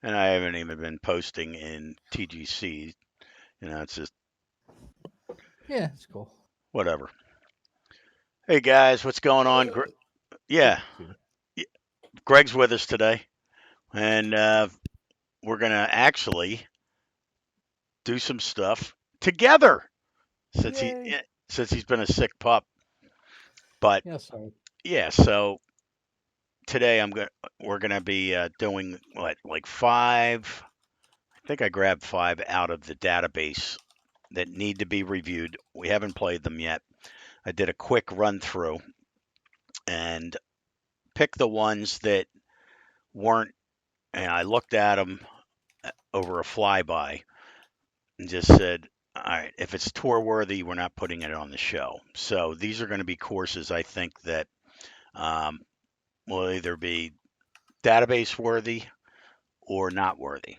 And I haven't even been posting in TGC. It's just Yeah, it's cool. whatever. Hey guys, what's going on? Oh, Yeah, excuse me. Greg's with us today, and we're gonna actually do some stuff together since he Yay. yeah, since he's been a sick pup. But Yeah, sorry. yeah, so today we're gonna be doing what, like five. I think I grabbed five out of the database that need to be reviewed. We haven't played them yet. I did a quick run through and picked the ones that weren't, and I looked at them over a flyby and just said, all right, if it's tour worthy, we're not putting it on the show. So these are going to be courses I think that um, will either be database worthy or not worthy.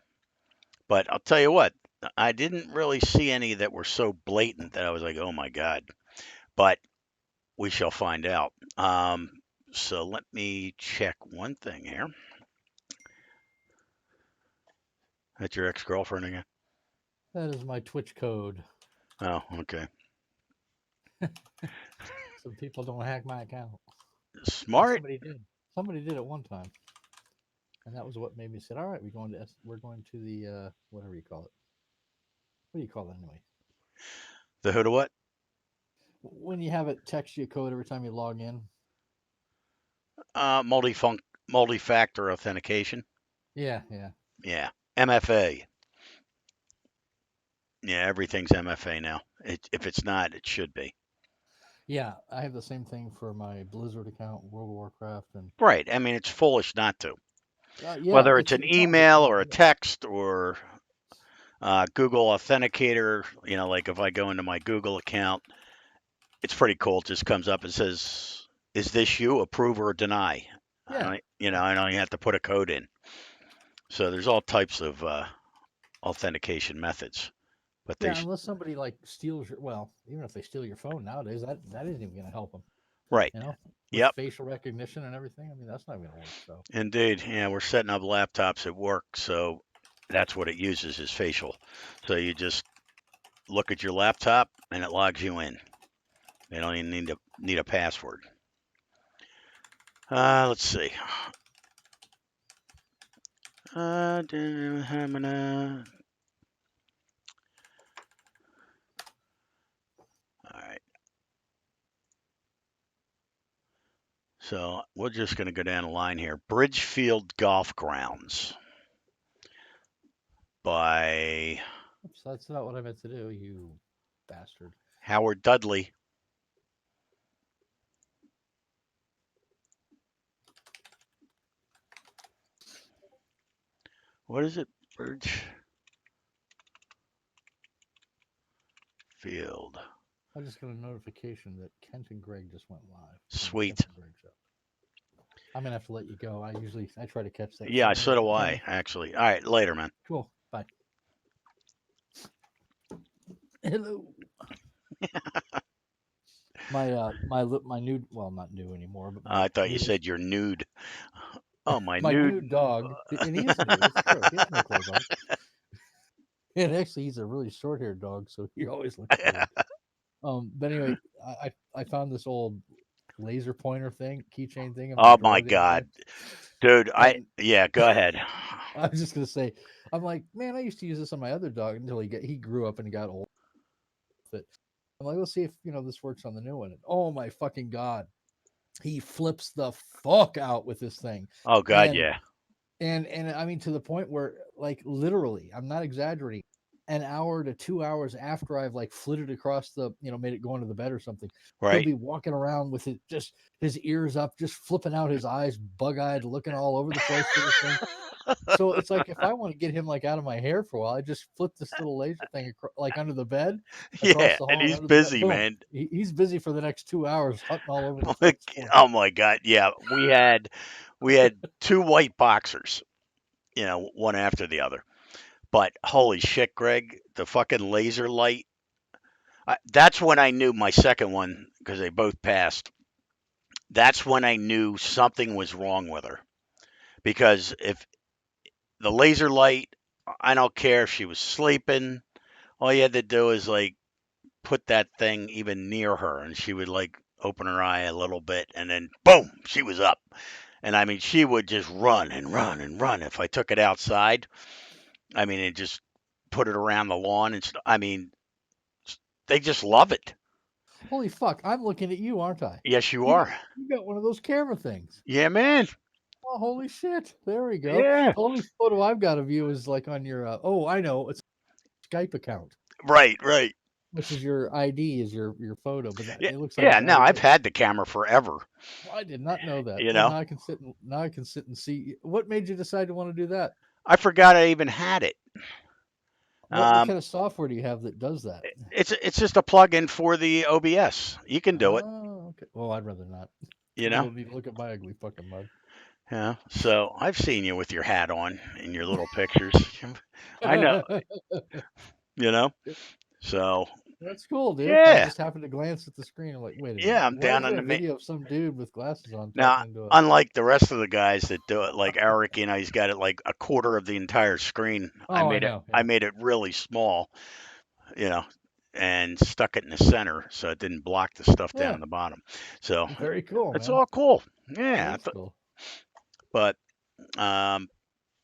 But I'll tell you what, I didn't really see any that were so blatant that I was like, oh my God. But we shall find out. So let me check one thing here. That's your ex girlfriend again? That is my Twitch code. Oh, okay. So people don't hack my account. And Smart. somebody did. Somebody did at one time. And that was what made me say, all right, we're going to the whatever you call it. What do you call it anyway? The who to what? When you have it text you a code every time you log in. Multi-factor authentication. Yeah, yeah. Yeah, MFA. Yeah, everything's MFA now. If it's not, it should be. Yeah, I have the same thing for my Blizzard account, World of Warcraft, and Right. I mean, it's foolish not to. yeah, Whether it's an it's all good. email or a text or Google Authenticator, like if I go into my Google account, it's pretty cool. It just comes up and says, "Is this you? Approve or deny?" Yeah, I don't even have to put a code in. So there's all types of authentication methods, but yeah. Unless somebody like steals your, well, even if they steal your phone nowadays, that isn't even going to help them. right. You know, with Yep. facial recognition and everything. I mean, that's not going to work. So Indeed. Yeah, we're setting up laptops at work, so that's what it uses is facial. So you just look at your laptop and it logs you in. They don't even need a password. Let's see. All right. So we're just going to go down the line here. Bridgefield Golf Grounds by oops, that's not what I meant to do. You bastard. Howard Dudley. What is it? Bridgefield. I just got a notification that Kent and Greg just went live on the Kent Sweet. and Greg show. I'm gonna have to let you go. I try to catch that Yeah, sooner so when I do I, can. actually. All right, later, man. Cool. Bye. Hello. My new, well, not new anymore, but my I thought you newest, said you're nude. Oh, my my nude. new dog, and he is nude. It's true. He has no clothes on. And actually, he's a really short-haired dog, so he always looks weird. But anyway, I found this old laser pointer thing, keychain thing in my Oh my drawer the other day, God, dude. and Yeah. Go ahead. I was just gonna say, I'm like, man, I used to use this on my other dog until he grew up and he got old with it. I'm like, let's see if this works on the new one. And, oh my fucking god, he flips the fuck out with this thing, Oh God, and yeah. and I mean to the point where like literally, I'm not exaggerating. An hour to 2 hours after I've like flitted across made it go into the bed or something, he'll Right. be walking around with it just his ears up, just flipping out his eyes, bug eyed, looking all over the place for this thing. So it's like if I want to get him like out of my hair for a while, I just flip this little laser thing like under the bed, across Yeah, the and hall and he's under the bed. busy, Boom. man. He's busy for the next 2 hours, hunting all over the place for me. Oh my God, yeah. We had two white boxers, one after the other. But holy shit, Greg, the fucking laser light. That's when I knew my second one because they both passed. That's when I knew something was wrong with her because if the laser light, I don't care if she was sleeping. All you had to do is like put that thing even near her, and she would like open her eye a little bit, and then boom, she was up. And I mean, she would just run and run and run. If I took it outside, I mean, and just put it around the lawn and I mean, they just love it. Holy fuck! I'm looking at you, aren't I? Yes, you You got, are. you got one of those camera things. Yeah, man. Oh, holy shit! There we go. Yeah. The only photo I've got of you is like on your. Oh, I know. It's a Skype account, Right, right. which is your ID, is your photo. But Yeah, it looks like yeah. it's No, out of I've date. had the camera forever. Well, I did not know that. You Well, know, now I can sit and see. What made you decide to want to do that? I forgot I even had it. What Um, kind of software do you have that does that? it's just a plug-in for the OBS. You can do it. Oh, okay. Well, I'd rather not. You You know. don't need to look at my ugly fucking mug. Yeah. So I've seen you with your hat on in your little pictures. I know. You know. So That's cool, dude. I yeah, just happened to glance at the screen. I'm like, wait a minute. yeah. I'm Why down is on there the a video of some dude with glasses on now. talking into a? Unlike the rest of the guys that do it, like Eric, he's got it like a quarter of the entire screen. I Oh, I made it. know. I Yeah. made it really small. You know, and stuck it in the center so it didn't block the stuff down Yeah. in the bottom. So Very cool, it's man. all cool. That Yeah. is cool. But all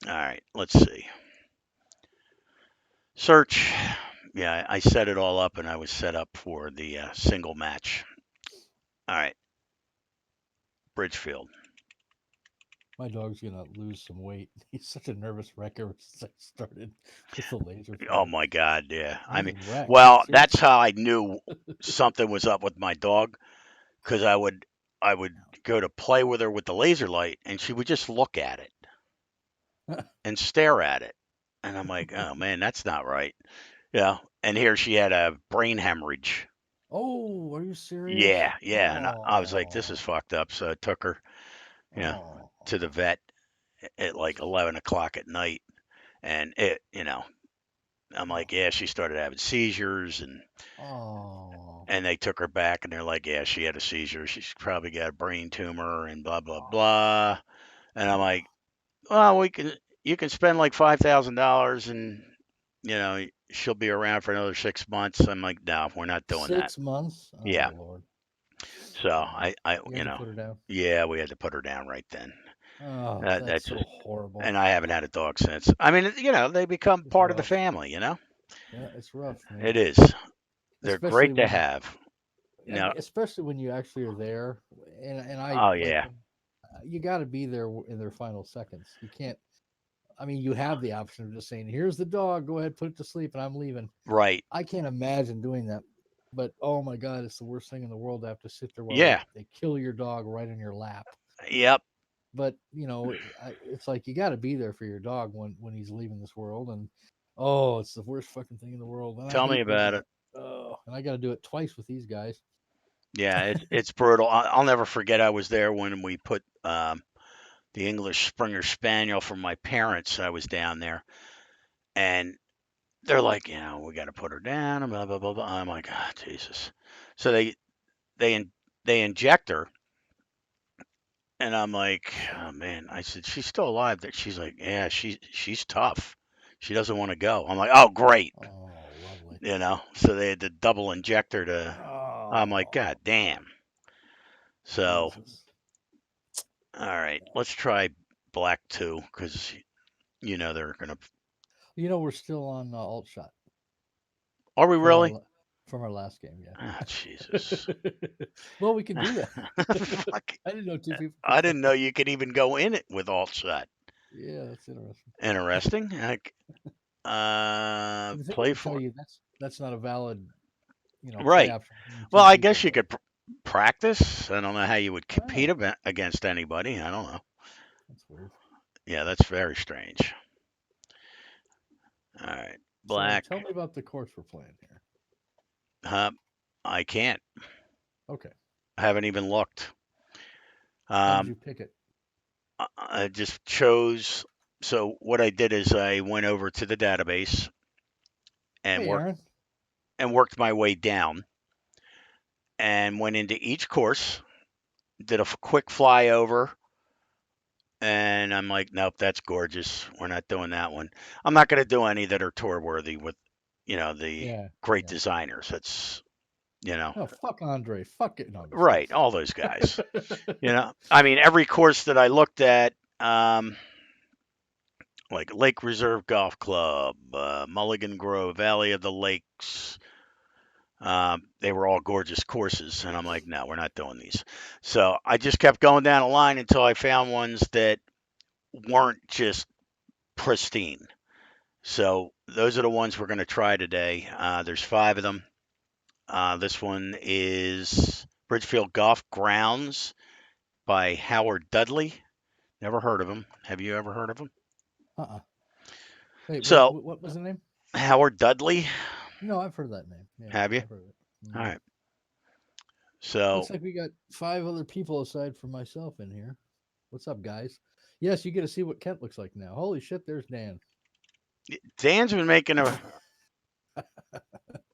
right. Let's see. Search. Yeah, I set it all up and I was set up for the single match. All right. Bridgefield. My dog's gonna lose some weight. He's such a nervous wreck ever since I started with the laser Oh thing. my God. Yeah. I He's mean, a wreck. well, that's Seriously. how I knew something was up with my dog because I would go to play with her with the laser light and she would just look at it and stare at it. And I'm like, oh man, that's not right. Yeah. And here she had a brain hemorrhage. Oh, are you serious? Yeah, yeah. And I was like, this is Oh, fucked up. So I took her, you know, oh, to the vet at like 11 o'clock at night. And I'm like, yeah, she started having seizures. oh, And they took her back and they're like, yeah, she had a seizure. She's probably got a brain tumor and blah, blah, blah. And I'm like, well, you can spend like $5,000 and, she'll be around for another 6 months. I'm like, no, we're not doing that. 6 months. Oh Yeah. Lord. So Yeah. I, You had to put her down. yeah, we had to put her down right then. Oh, that's That's so it. horrible. And I haven't had a dog since. I mean, they become It's part of the rough. family. Yeah, it's rough, man. It is. They're Especially great to when, have. Now, especially when you actually are there, and I oh like yeah, you got to be there in their final seconds. You can't. I mean, you have the option of just saying, "Here's the dog. Go ahead, put it to sleep, and I'm leaving." right. I can't imagine doing that. But oh my god, it's the worst thing in the world to have to sit there while Yeah. they kill your dog right in your lap. Yep. But it's like you got to be there for your dog when he's leaving this world, and oh, it's the worst fucking thing in the world, and I Tell me hate doing about it. it. Oh, and I got to do it twice with these guys. Yeah, it's brutal. I'll never forget. I was there when we put the English Springer Spaniel from my parents. I was down there, and they're like, we got to put her down, and blah blah blah blah. I'm like, ah, Jesus. So they in, they inject her, and I'm like, oh man. I said, she's still alive. That she's like, yeah, she's tough. She doesn't want to go. I'm like, oh great. Oh, lovely. So they had to double inject her to. I'm like, Oh, God damn. So Jesus. all right, let's try black two because they're gonna. We're still on alt shot Are we from really? our last game. Ah, Jesus. Yeah. Well, we can do that. Fuck. I didn't know two people could I play. didn't know you could even go in it with alt shot. Yeah, that's interesting. Interesting. The thing Play would tell for you that's not a valid, play right. option between Well, two I people. guess you But could practice. I don't know how you would compete oh, against anybody. I don't know. that's weird. Yeah, that's very strange. All right, So black. tell me about the course we're playing here. Uh, I can't. Okay. I haven't even looked. How did Um, you pick it? I just chose. So what I did is I went over to the database and Hey, Aaron. worked my way down and went into each course, did a quick flyover, And I'm like, nope, that's gorgeous. We're not doing that one. I'm not going to do any that are tour worthy with, the Yeah. great Yeah. designers. That's, you know, Oh, fuck Andre. Fuck it. No, I'm just right. All those guys. kidding. I mean, every course that I looked at, like Lake Reserve Golf Club, Mulligan Grove, Valley of the Lakes, they were all gorgeous courses. And I'm like, no, we're not doing these. So I just kept going down the line until I found ones that weren't just pristine. So those are the ones we're going to try today. There's 5 of them. This one is Bridgefield Golf Grounds by Howard Dudley. Never heard of him. Have you ever heard of him? Uh-uh. Wait, So what was the name? Howard Dudley, No, I've heard that name. Yeah, have you? I've heard it. All Mhm. right. So Looks like we got 5 other people aside from myself in here. What's up, guys? Yes, you get to see what Kent looks like now. Holy shit, there's Dan. Dan's been making a what?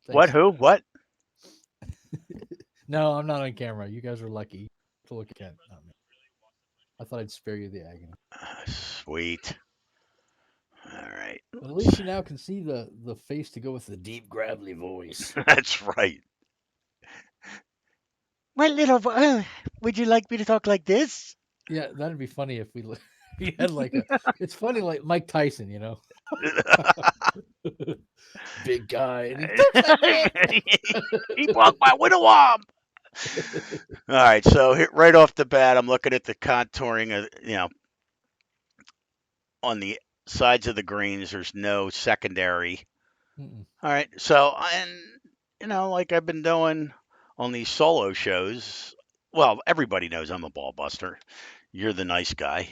Thanks. Who? What? No, I'm not on camera. You guys are lucky to look at Kent, not me. I thought I'd spare you the agony. Sweet. All right. But at least you now can see the face to go with the deep, gravelly voice. That's right. My little boy, would you like me to talk like this? Yeah, that'd be funny if we had like a. It's funny, like Mike Tyson, big guy, and he talks like that. He broke my window arm. All right, so right off the bat, I'm looking at the contouring of, on the sides of the greens. There's no secondary. Mm-mm. All right, so and like I've been doing on these solo shows. Well, everybody knows I'm a ball buster. You're the nice guy.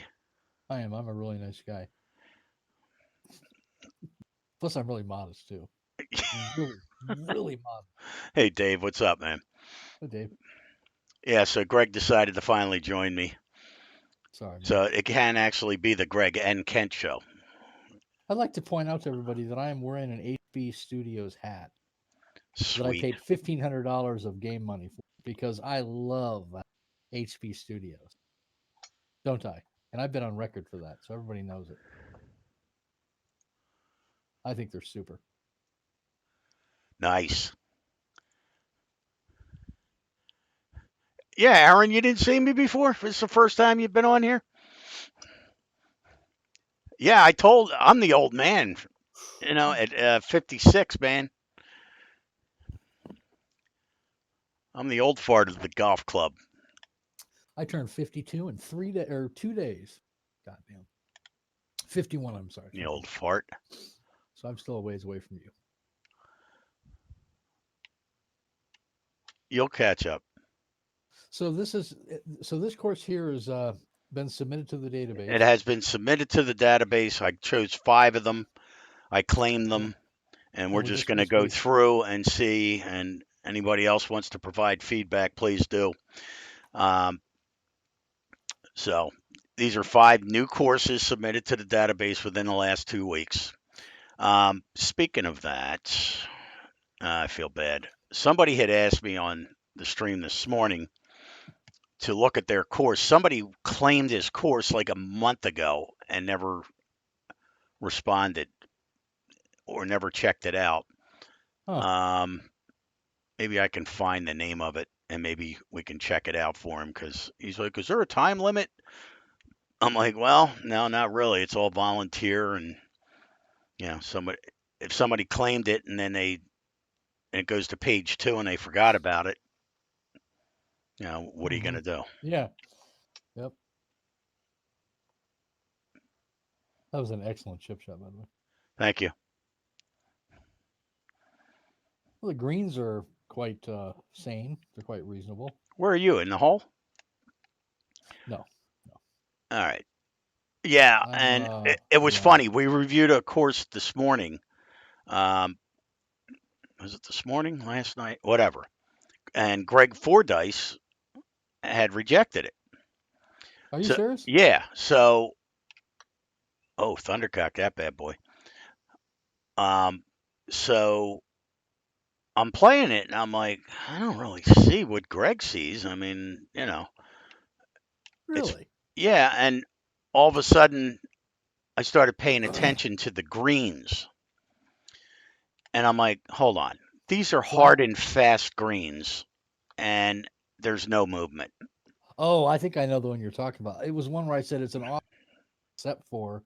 I am. I'm a really nice guy. Plus, I'm really modest too. Really, really modest. Hey, Dave, what's up, man? Hey, Dave. Yeah, so Greg decided to finally join me. Sorry, man. So it can actually be the Greg and Kent show. I'd like to point out to everybody that I am wearing an HB Studios hat that I Sweet. paid $1,500 of game money for because I love HB Studios. Don't I? And I've been on record for that, so everybody knows it. I think they're super. Nice. Yeah, Aaron, you didn't see me before? This is the first time you've been on here? Yeah, I'm the old man, at 56, man. I'm the old fart of the golf club. I turned 52 in 2 days. Goddamn. 51, I'm sorry. The old fart. So I'm still a ways away from you. You'll catch up. So this course here has been submitted to the database. It has been submitted to the database. I chose 5 of them. I claimed them, and we're just going to go through and see. And anybody else wants to provide feedback, please do. So these are 5 new courses submitted to the database within the last 2 weeks. Speaking of that, I feel bad. Somebody had asked me on the stream this morning to look at their course. Somebody claimed his course like a month ago and never responded or never checked it out. Huh. Maybe I can find the name of it and maybe we can check it out for him because he's like, is there a time limit? I'm like, well, no, not really. It's all volunteer. And, if somebody claimed it and then it goes to page 2 and they forgot about it, what are you going to do? Yeah. Yep. That was an excellent chip shot, by the way. Thank you. Well, the greens are quite sane. They're quite reasonable. Where are you? In the hole? No. All right. Yeah, and it was funny. We reviewed a course this morning. Was it this morning? Last night? Whatever. And Greg Fordyce had rejected it. Are you serious? Yeah. So, Thundercock, that bad boy. So I'm playing it, and I'm like, I don't really see what Greg sees. I mean, Really? Yeah, and all of a sudden I started paying attention to the greens, and I'm like, hold on, these are Flat. hard and fast greens, and there's no movement. Oh, I think I know the one you're talking about. It was one where I said it's an off except for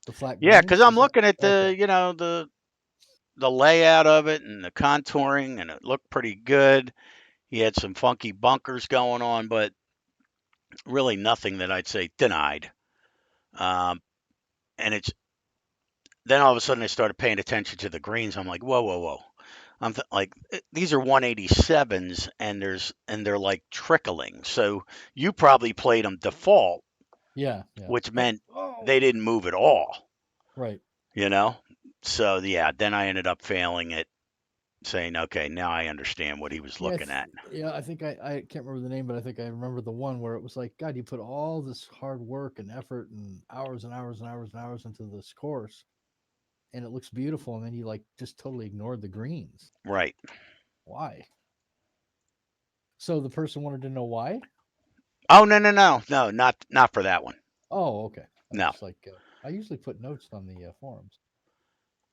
the flat Yeah, because greens. I'm Is that looking at okay? the layout of it and the contouring, and it looked pretty good. He had some funky bunkers going on, but really nothing that I'd say denied. Um, and it's then all of a sudden I started paying attention to the greens. I'm like, whoa, whoa, whoa. Like these are 187s, and they're like trickling. So you probably played them default, Yeah, yeah. which Oh, meant oh. they didn't move at all. Right. You know. So yeah, then I ended up failing it, saying, okay, now I understand what he was Yeah, looking at. yeah. I think I can't remember the name, but I think I remember the one where it was like, God, you put all this hard work and effort and hours and hours and hours and hours into this course, and it looks beautiful, and then you like just totally ignored the greens. Right. Why? So the person wanted to know why. Oh no, no, no, no, not for that one. Oh, okay. I was No. just like, I usually put notes on the forums.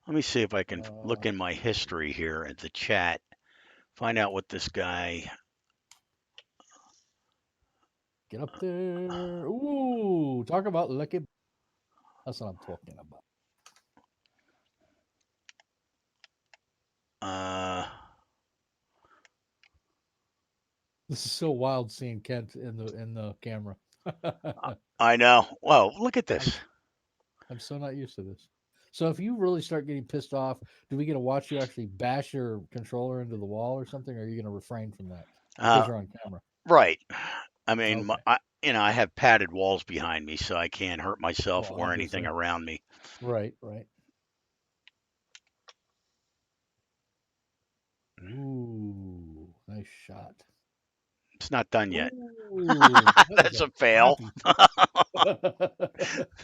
Let me see if I can Uh, look in my history here at the chat, find out what this guy. get up there. Ooh, talk about lucky. That's what I'm talking about. Uh, This is so wild seeing Kent in the camera. I know. Whoa, look at I'm this. I'm so not used to this. So if you really start getting pissed off, do we get to watch you actually bash your controller into the wall or something? Or are you going to refrain from that Uh, because you're on camera? right. I mean, Okay. I have padded walls behind me, so I can't hurt myself Well, or anything obviously. around me. Right. Right. Ooh, nice shot. It's not done yet. Ooh, that was That's a a fail. crappy.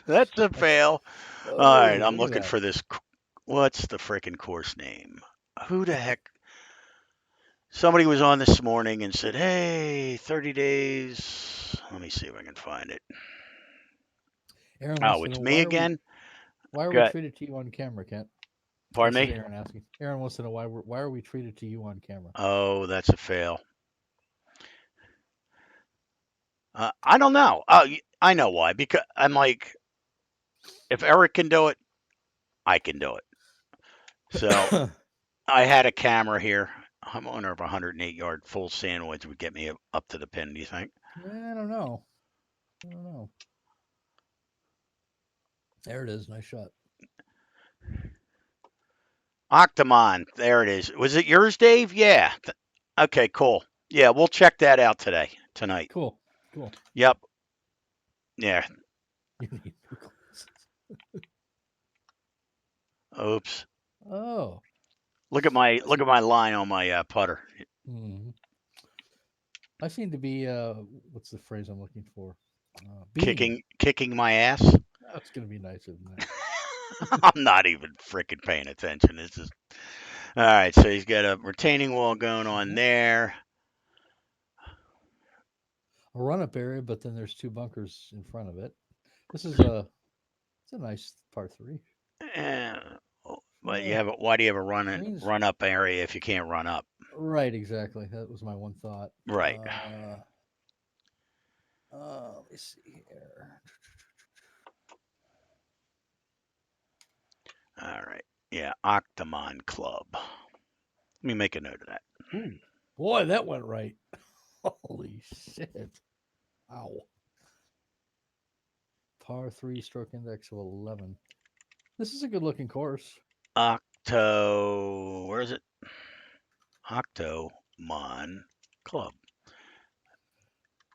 That's a That's fail. All right, oh, I'm look at looking that. for this. What's the frickin' course name? Who the heck? Somebody was on this morning and said, "Hey, 30 days." Let me see if I can find it. Aaron wants Oh, to know it's me again. why are we Got. treated to you on camera, Kent? Pardon This is me. Aaron asking. Aaron wants to know why are we treated to you on camera? Oh, that's a fail. I don't know. I know why. Because I'm like, if Eric can do it, I can do it. So I had a camera here. I'm on over 108-yard full sandwich would get me up to the pin. Do you think? I don't know. I don't know. There it is. Nice shot. Octomon. There it is. Was it yours, Dave? Yeah. Okay, cool. Yeah, we'll check that out tonight. Cool. Cool. Yep. Yeah. You need new glasses. Oops. Oh. I Look see. at my line on my putter. Mhm. I seem to be what's the phrase I'm looking for? Beating it. Kicking my ass. That's gonna be nicer than that. I'm not even freaking paying attention. This is all right. So he's got a retaining wall going on Mhm. there. A run up area, but then there's two bunkers in front of it. This is it's a nice par three. Eh, but Uh, why do you have a greens. run up area if you can't run up? Right, exactly. That was my one thought. Right. Let me see here. All right. Yeah, Octomon Club. Let me make a note of that. Ooh, boy, that went right. Holy shit! Wow. Par three, stroke index of 11. This is a good looking course. Where is it? Octomon Club.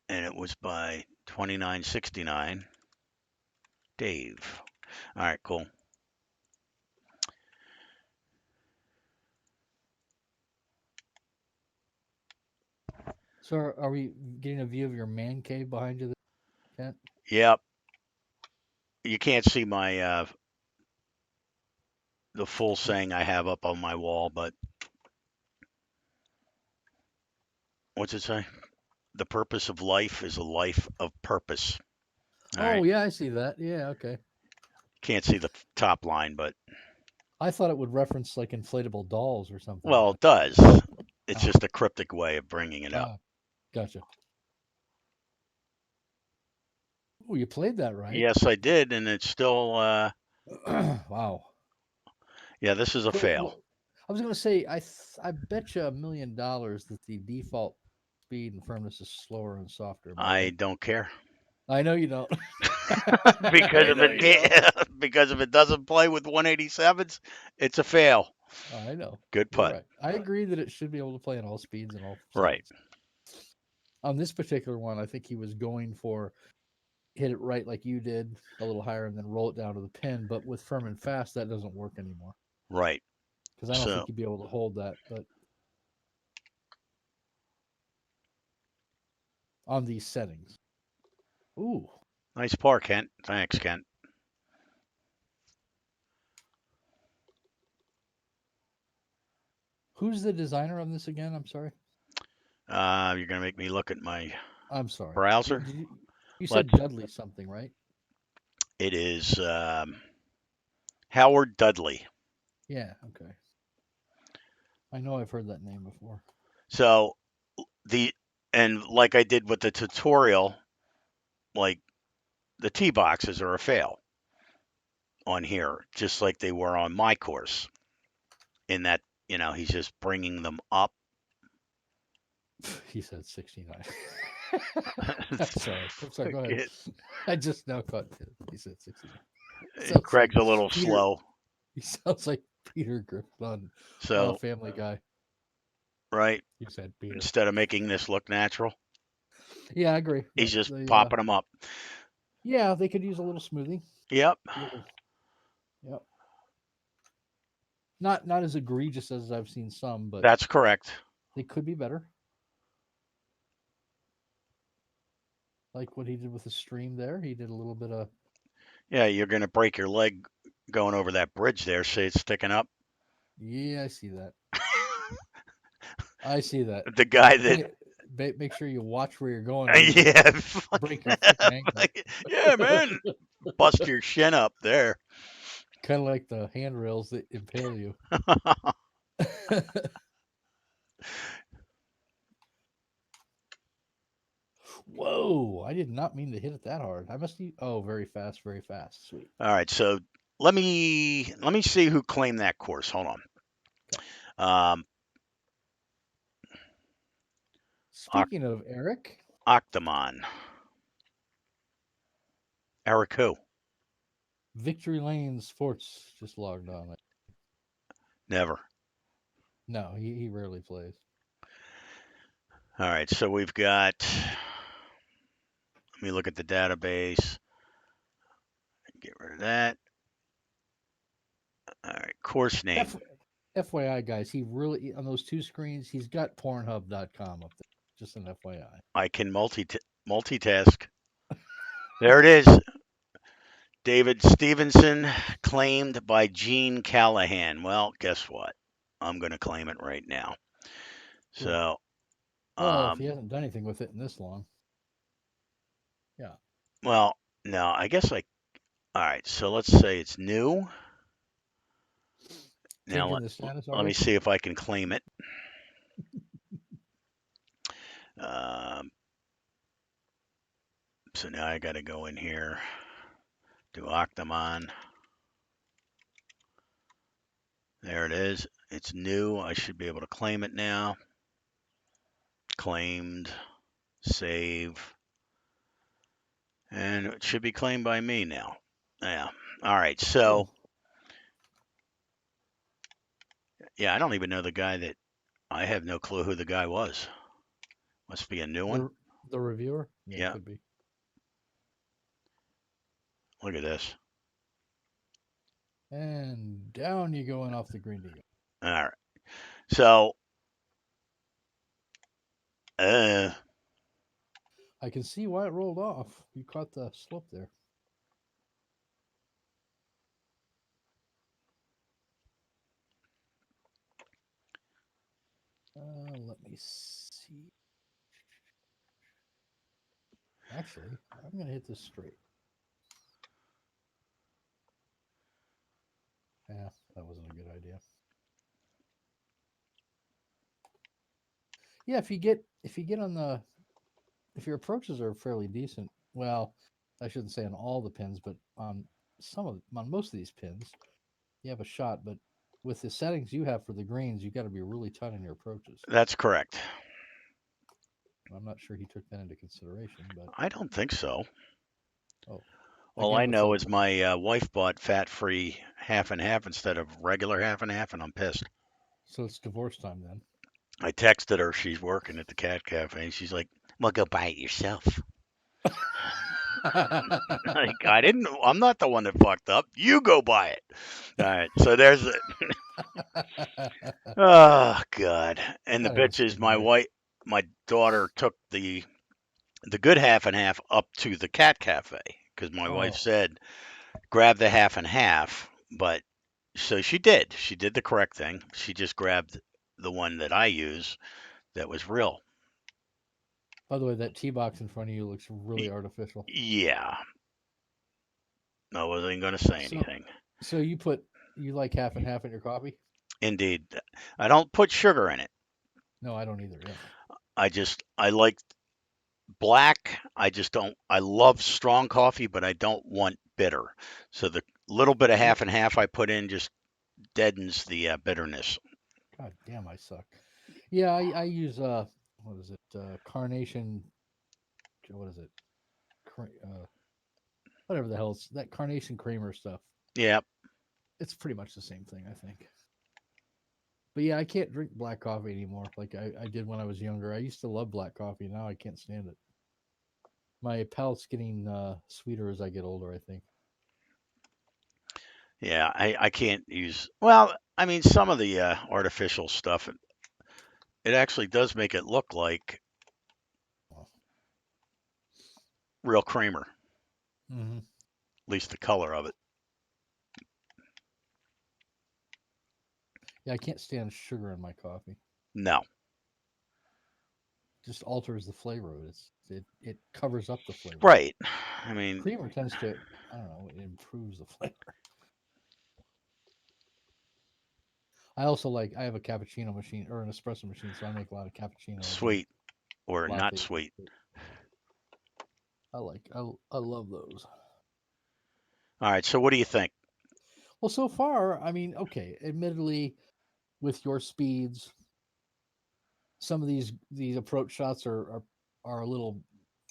And it was by 2969 Dave. All right, cool. So, are we getting a view of your man cave behind you, Kent? Yep. You can't see my the full saying I have up on my wall, but what's it say? The purpose of life is a life of purpose. All Oh right. yeah, I see that. Yeah, okay. Can't see the top line, but I thought it would reference like inflatable dolls or something, well, but it does. It's ah, just a cryptic way of bringing it up. ah, gotcha. Oh, you played that right. Yes, I did, and it's still. Wow. Yeah, this is a But fail. I was gonna say, I bet you $1 million that the default speed and firmness is slower and softer. Am I I right? don't care I know you don't. because I if know it you don't. because if it doesn't play with 187s, it's a fail. I know. Good You're putt. right. I agree that it should be able to play in all speeds and all Right. settings. On this particular one, I think he was going for hit it right like you did, a little higher, and then roll it down to the pin. But with firm and fast, that doesn't work anymore Right. because I don't So think you'd be able to hold that. But on these settings, ooh, nice par, Kent. Thanks, Kent. who's the designer on this again? I'm sorry. You're gonna make me look at my I'm sorry. browser. You said Let's. Dudley something, right? It is Howard Dudley. Yeah. Okay. I know I've heard that name before. So the and like I did with the tutorial, like the tee boxes are a fail on here, just like they were on my course. In that, he's just bringing them up. He said 69. I'm sorry. I'm sorry. Go ahead. I just now caught it. He said 69. Sounds like Craig's a little Peter. slow. He sounds like Peter Griffin on So, Family Guy. right, You said Peter. instead of making this look natural, Yeah, I agree. he's But just popping them up. yeah, they could use a little smoothing. Yep, Little, yep. Not as egregious as I've seen some, but that's correct. they could be better. Like what he did with the stream there. He did a little bit of Yeah, you're going to break your leg going over that bridge there. See it's sticking up. yeah, I see that. I see that. The guy that, Make sure you watch where you're going or you could yeah, break your freaking ankle. yeah, man, bust your shin up there. Kind of like the handrails that impale you. Whoa! I did not mean to hit it that hard. I must be. Oh, very fast, very fast. Sweet. All right, so let me see who claimed that course. Hold on. Okay. Um, Speaking of Eric, Octomon. Eric who? Victory Lane Sports just logged on. Never. No, he rarely plays. All right, so we've got. Let me look at the database. Get rid of that. All right, course name. FYI, guys, he really on those two screens, he's got Pornhub.com up there. Just an FYI. I can multitask. There it is. David Stevenson claimed by Gene Callahan. Well, guess what? I'm going to claim it right now. Cool. So, Well, if he hasn't done anything with it in this long, yeah. well, no, I guess I. All right, so let's say it's new. Now Taking the status let me already. see if I can claim it. Um, so now I got to go in here, do Octomon. There it is. It's new. I should be able to claim it now. Claimed, save, and it should be claimed by me now. Yeah. All right. So, Cool. yeah, I don't even know the guy that. I have no clue who the guy was. Must be a new one. The reviewer. Yeah, it Yeah. could be. Look at this. And down you go and off the green to go. All right. So, uh, I can see why it rolled off. You caught the slope there. Let me see. Actually, I'm going to hit this straight. Yeah, that wasn't a good idea. Yeah, if you get on the if your approaches are fairly decent, well, I shouldn't say on all the pins, but on on most of these pins, you have a shot. But with the settings you have for the greens, you got to be really tight on your approaches. That's correct. I'm not sure he took that into consideration, but I don't think so. oh, All again I with know the is my wife bought fat-free half and half instead of regular half and half, and I'm pissed. so it's divorce time then. I texted her. She's working at the cat cafe. She's like, "Well, go buy it yourself." Like, I didn't. I'm not the one that fucked up. You go buy it. All right. So there's it. Oh God. And the That is bitch is my funny. wife. My daughter took the good half and half up to the cat cafe because my wife Oh, said grab the half and half, but so she did. She did the correct thing. She just grabbed the one that I use that was real. by the way, that tee box in front of you looks really Y- artificial. Yeah, I wasn't going to say So, anything. so you like half and half in your coffee? Indeed, I don't put sugar in it. No, I don't either. Yeah. I like black. I just don't. I love strong coffee, but I don't want bitter. So the little bit of Yeah. half and half I put in just deadens the bitterness. God damn, I suck. Yeah, I use what is it? Carnation. What is it? Whatever the hell it's that carnation creamer stuff. Yeah, It's pretty much the same thing, I think. But yeah, I can't drink black coffee anymore like I did when I was younger. I used to love black coffee. Now I can't stand it. My palate's getting sweeter as I get older, I think. yeah. I can't use. Well, I mean, some of the artificial stuff. It actually does make it look like real creamer, Mm-hmm. at least the color of it. Yeah, I can't stand sugar in my coffee. No, Just alters the flavor of it. It covers up the flavor. right. I mean, Creamer tends to, I don't know, it improves the flavor. I also like I have a cappuccino machine or an espresso machine, so I make a lot of cappuccinos and sweet or not lattes. sweet. I love those. All right. So what do you think? Well, so far, I mean, okay, admittedly, with your speeds, some of these approach shots are a little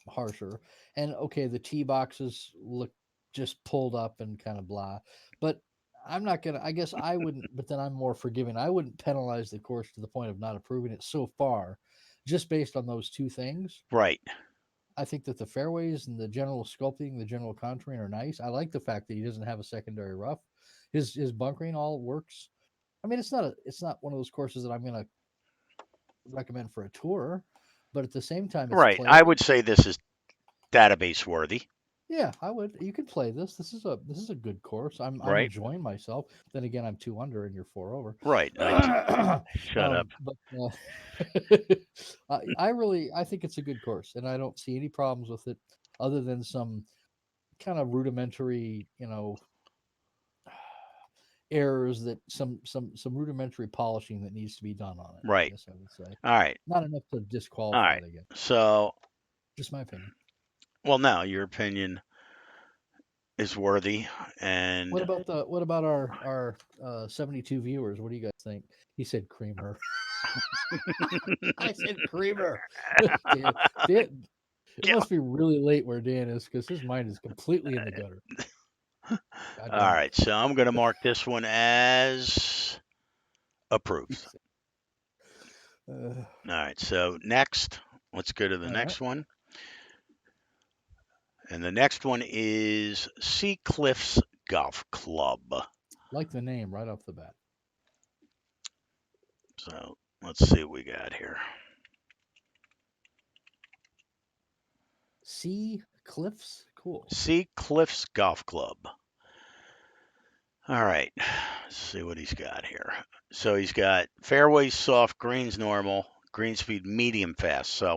harsher. And okay, the tee boxes look just pulled up and kind of blah. But I'm not gonna. I guess I wouldn't. But then I'm more forgiving. I wouldn't penalize the course to the point of not approving it so far, just based on those two things. Right. I think that the fairways and the general sculpting, the general contouring are nice. I like the fact that he doesn't have a secondary rough. His bunkering all works. I mean, it's not one of those courses that I'm gonna recommend for a tour, but at the same time, it's Right. I playable. would say this is database worthy. Yeah, I would. You could play this. This is a good course. I'm Right. enjoying myself. Then again, I'm 2 under and you're 4 over. Right. Shut up. But I really I think it's a good course, and I don't see any problems with it, other than some kind of rudimentary, errors that some rudimentary polishing that needs to be done on it. I Right. guess I would say All right. not enough to All disqualify right. it again. So, Just my opinion. well, now your opinion is worthy, and What about our 72 viewers? What do you guys think? He said creamer. I said creamer. Dan, it yeah. must be really late where Dan is because his mind is completely in the gutter. God All damn it. right. So I'm going to mark this one as He approved. said, All right. So next, let's go to the all right. next one. And the next one is Sea Cliffs Golf Club. Like the name right off the bat. So let's see what we got here. Sea Cliffs? Cool. Sea Cliffs Golf Club. All right. Let's see what he's got here. So he's got fairways soft, greens normal, green speed medium fast. So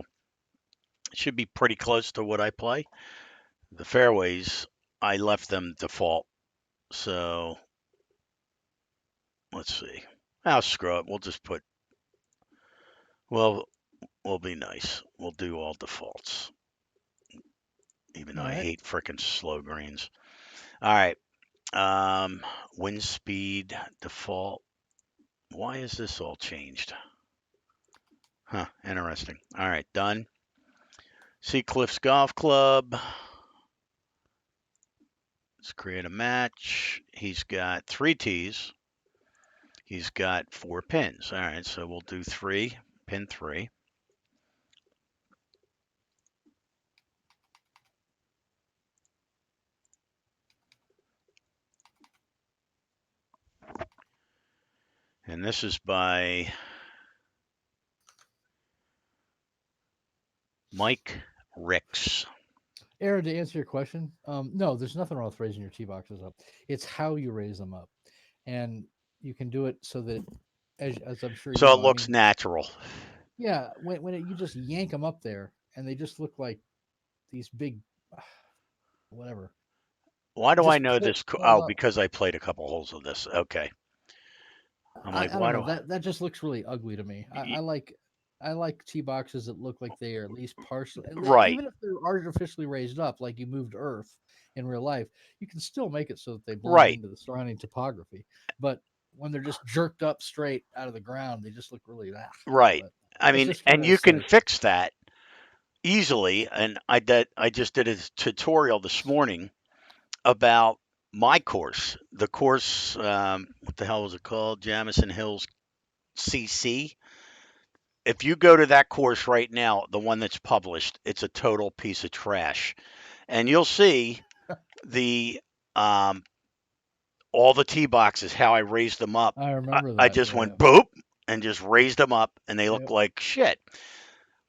it should be pretty close to what I play. The fairways, I left them default. So let's see. I'll screw it. We'll just put. Well, we'll be nice. We'll do all defaults, even though All I right. hate frickin' slow greens. All right. Wind speed default. Why is this all changed? Huh. Interesting. All right. Done. Sea Cliffs Golf Club. Let's create a match. He's got 3 tees. He's got 4 pins. All right, so we'll do 3, pin 3. And this is by Mike Ricks. Aaron, to answer your question, no, there's nothing wrong with raising your tee boxes up. It's how you raise them up, and you can do it so that, as I'm sure you So know, it I looks mean, natural. yeah, you just yank them up there, and they just look like these big, whatever, Why do I just know this? pulled Oh, up. because I played a couple holes of this. Okay. I'm like, I don't why know do I? that just looks really ugly to me. I like tee boxes that look like they are at least partially, Right, even if they're artificially raised up, like you moved earth in real life, you can still make it so that they blend right, into the surrounding topography. But when they're just jerked up straight out of the ground, they just look really right. But I that's mean, just for and an you can aesthetic thing. fix that easily. And I just did a tutorial this morning about my course. The course, what the hell was it called? Jamison Hills CC. If you go to that course right now, the one that's published, it's a total piece of trash. And you'll see the um, all the tee boxes, how I raised them up. I remember I that. just Yeah, went boop and just raised them up, and they look yep. like shit.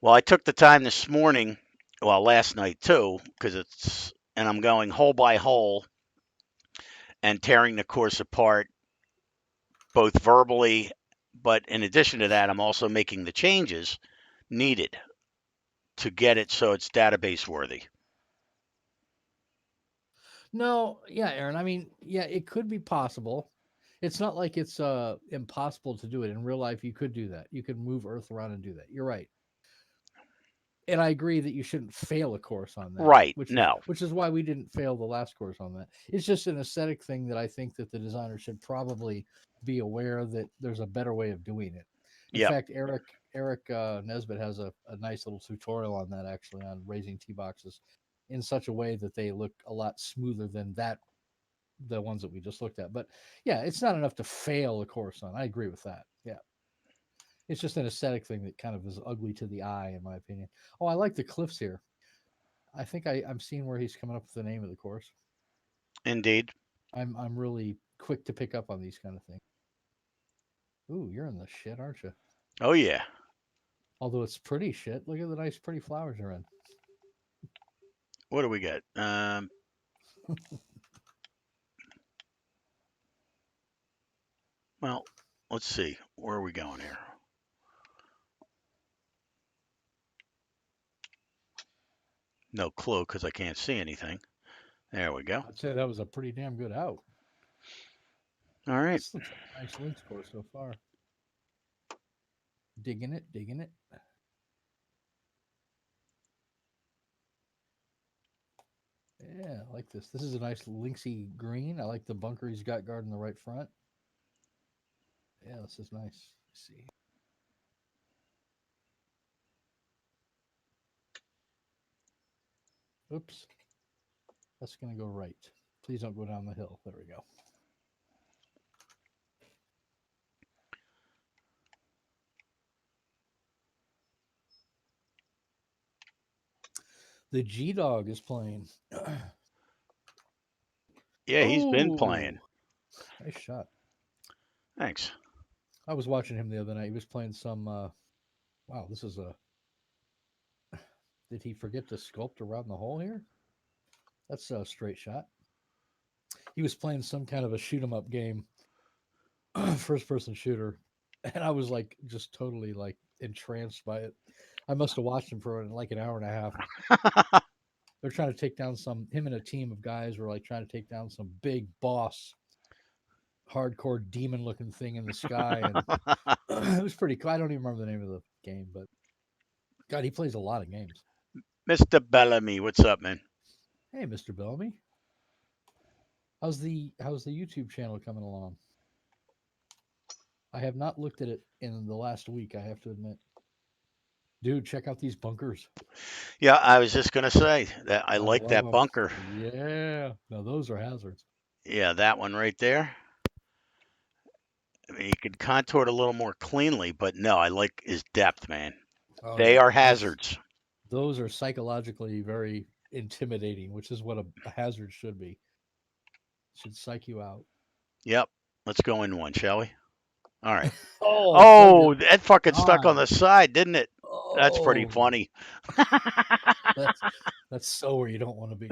Well, I took the time this morning, well, last night too, because and I'm going hole by hole and tearing the course apart, both verbally, but in addition to that, I'm also making the changes needed to get it so it's database worthy. No, yeah, Aaron. I mean, yeah, it could be possible. It's not like it's impossible to do it in real life. You could do that. You could move Earth around and do that. You're right, and I agree that you shouldn't fail a course on that, Right. No. which is why we didn't fail the last course on that. It's just an aesthetic thing that I think that the designer should probably be aware that there's a better way of doing it. In Yep. fact, Eric Nesbitt has a nice little tutorial on that actually on raising tee boxes in such a way that they look a lot smoother than the ones that we just looked at. But yeah, it's not enough to fail a course on. I agree with that. Yeah. It's just an aesthetic thing that kind of is ugly to the eye, in my opinion. Oh, I like the cliffs here. I think I'm seeing where he's coming up with the name of the course. Indeed. I'm really quick to pick up on these kind of things. Ooh, you're in the shit, aren't you? Oh yeah. Although it's pretty shit. Look at the nice, pretty flowers you're in. What do we got? Well, let's see. Where are we going here? No clue because I can't see anything. There we go. I'd say that was a pretty damn good out. All right. This looks like a nice links course so far. Digging it, digging it. Yeah, I like this. This is a nice linksy green. I like the bunker he's got guarding the right front. Yeah, this is nice. Let's see. Oops. That's going to go right. Please don't go down the hill. There we go. The G Dog is playing. Yeah, he's been playing. Oh, nice shot. Thanks. I was watching him the other night. He was playing some. Wow, this is a. Did he forget to sculpt around the hole here? That's a straight shot. He was playing some kind of a shoot 'em up game, first person shooter, and I was like just totally like entranced by it. I must have watched him for like an hour and a half. They're trying to take down him and a team of guys were like trying to take down some big boss hardcore demon looking thing in the sky, and it was pretty cool. I don't even remember the name of the game, but God, he plays a lot of games. Mr. Bellamy, what's up, man? Hey, Mr. Bellamy, how's the YouTube channel coming along? I have not looked at it in the last week. I have to admit, dude, check out these bunkers. Yeah, I was just gonna say that I I like love that them. bunker. Yeah, now those are hazards. Yeah, that one right there. I mean, you could contour it a little more cleanly, but no, I like his depth, man. Oh They yeah, are that's hazards. those are psychologically very intimidating, which is what a hazard should be. Should psych you out. Yep. Let's go in one, shall we? All right. Oh, Oh, good that fucking stuck on God. the side, didn't it? That's pretty Oh, funny. that's that's so where you don't want to be.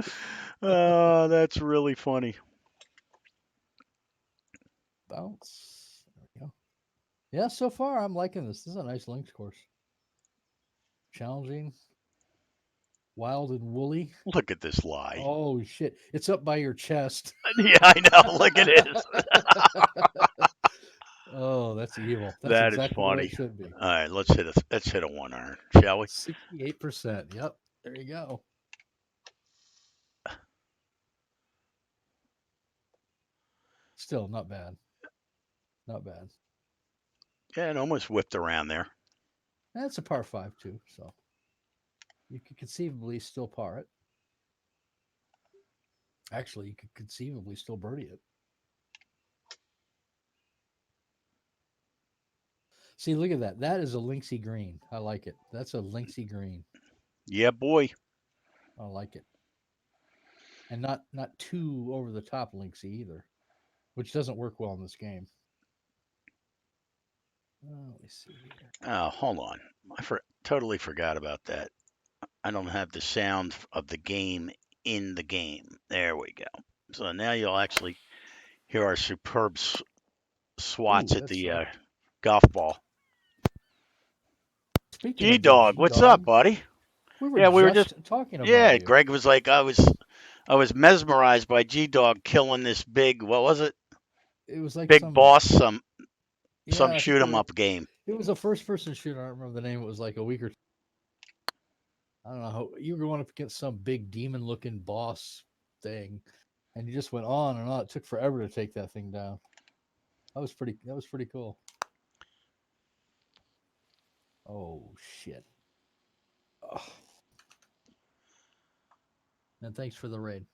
Oh, that's really funny. Bounce. There we go. Yeah, so far I'm liking this. This is a nice links course. Challenging, wild and woolly. Look at this lie. Oh shit! It's up by your chest. Yeah, I know. Look at this. Oh, that's evil. That's That is exactly the way it funny. should be. All right, let's hit a 1 iron, shall we? 68%. Yep. There you go. Still not bad. Not bad. Yeah, it almost whipped around there. That's a par five too, so you could conceivably still par it. Actually, you could conceivably still birdie it. See, look at that. That is a linksy green. I like it. That's a linksy green. Yeah, boy. I like it. And not too over the top linksy either, which doesn't work well in this game. Let me see here. Oh, hold on. Totally forgot about that. I don't have the sound of the game in the game. There we go. So now you'll actually hear our superb Ooh, swats at that's the golf ball. speaking G of the Dog, G what's up, Dog, buddy? we were Yeah, we were just just talking about yeah. you. Greg was like, I was mesmerized by G Dog killing this big. What was it? It was like Big some, boss. Some yeah, I think shoot 'em up game. it was a first person shooter. I don't remember the name. It was like a week or two. I don't know how you were going up against some big demon looking boss thing, and you just went on and on. It took forever to take that thing down. That was pretty cool. Oh shit. Oh. And thanks for the raid.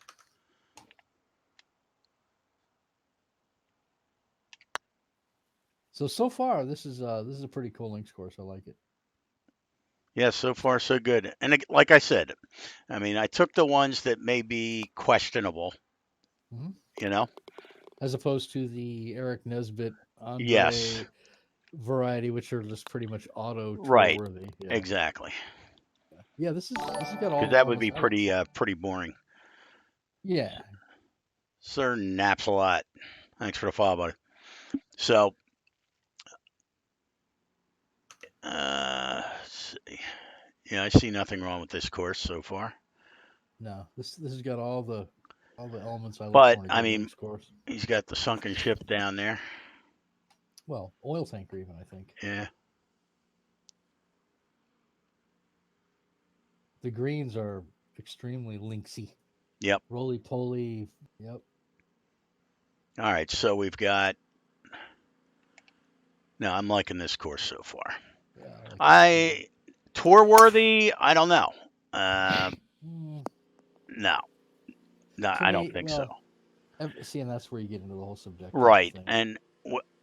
So far this is a pretty cool links course. I like it. Yeah, so far so good. And like I said, I mean, I took the ones that may be questionable. Mhm. You know. As opposed to the Eric Nesbitt Yes. Andre variety, which are just pretty much auto tour Right. worthy. Yeah. Exactly. Yeah, this has got Because that would almost be pretty boring. yeah. Sir naps a lot. Thanks for the follow, buddy. So, let's see. Yeah, I see nothing wrong with this course so far. No, this has got all the elements I look But for in a I good mean, links course. he's got the sunken ship down there. Well, oil tanker even, I think. Yeah. The greens are extremely linksy. Yep. Roly poly. Yep. All right. So we've got. No, I'm liking this course so far. Yeah, I like Tour worthy. I don't know. Mm, No, to I don't me, think so. well, see, and that's where you get into the whole subjective Right. thing. And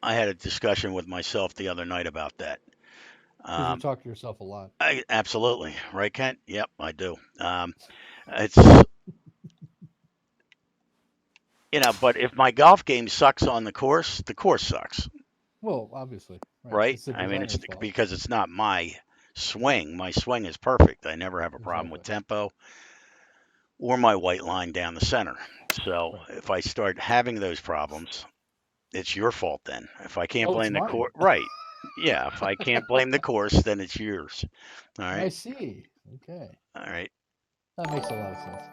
I had a discussion with myself the other night about that. Because you talk to yourself a lot. Absolutely. Right, Kent? Yep, I do. It's, but if my golf game sucks on the course sucks, Well, obviously, right? It's the I mean, it's designer's fault. because it's not my swing. My swing is perfect. I never have a problem with Exactly. tempo or my white line down the center. So Right. if I start having those problems, it's your fault then. If I can't Oh, it's blame the mine. course, right? Yeah, if I can't blame the course, then it's yours. All I right. see. Okay. All right. That makes a lot of sense.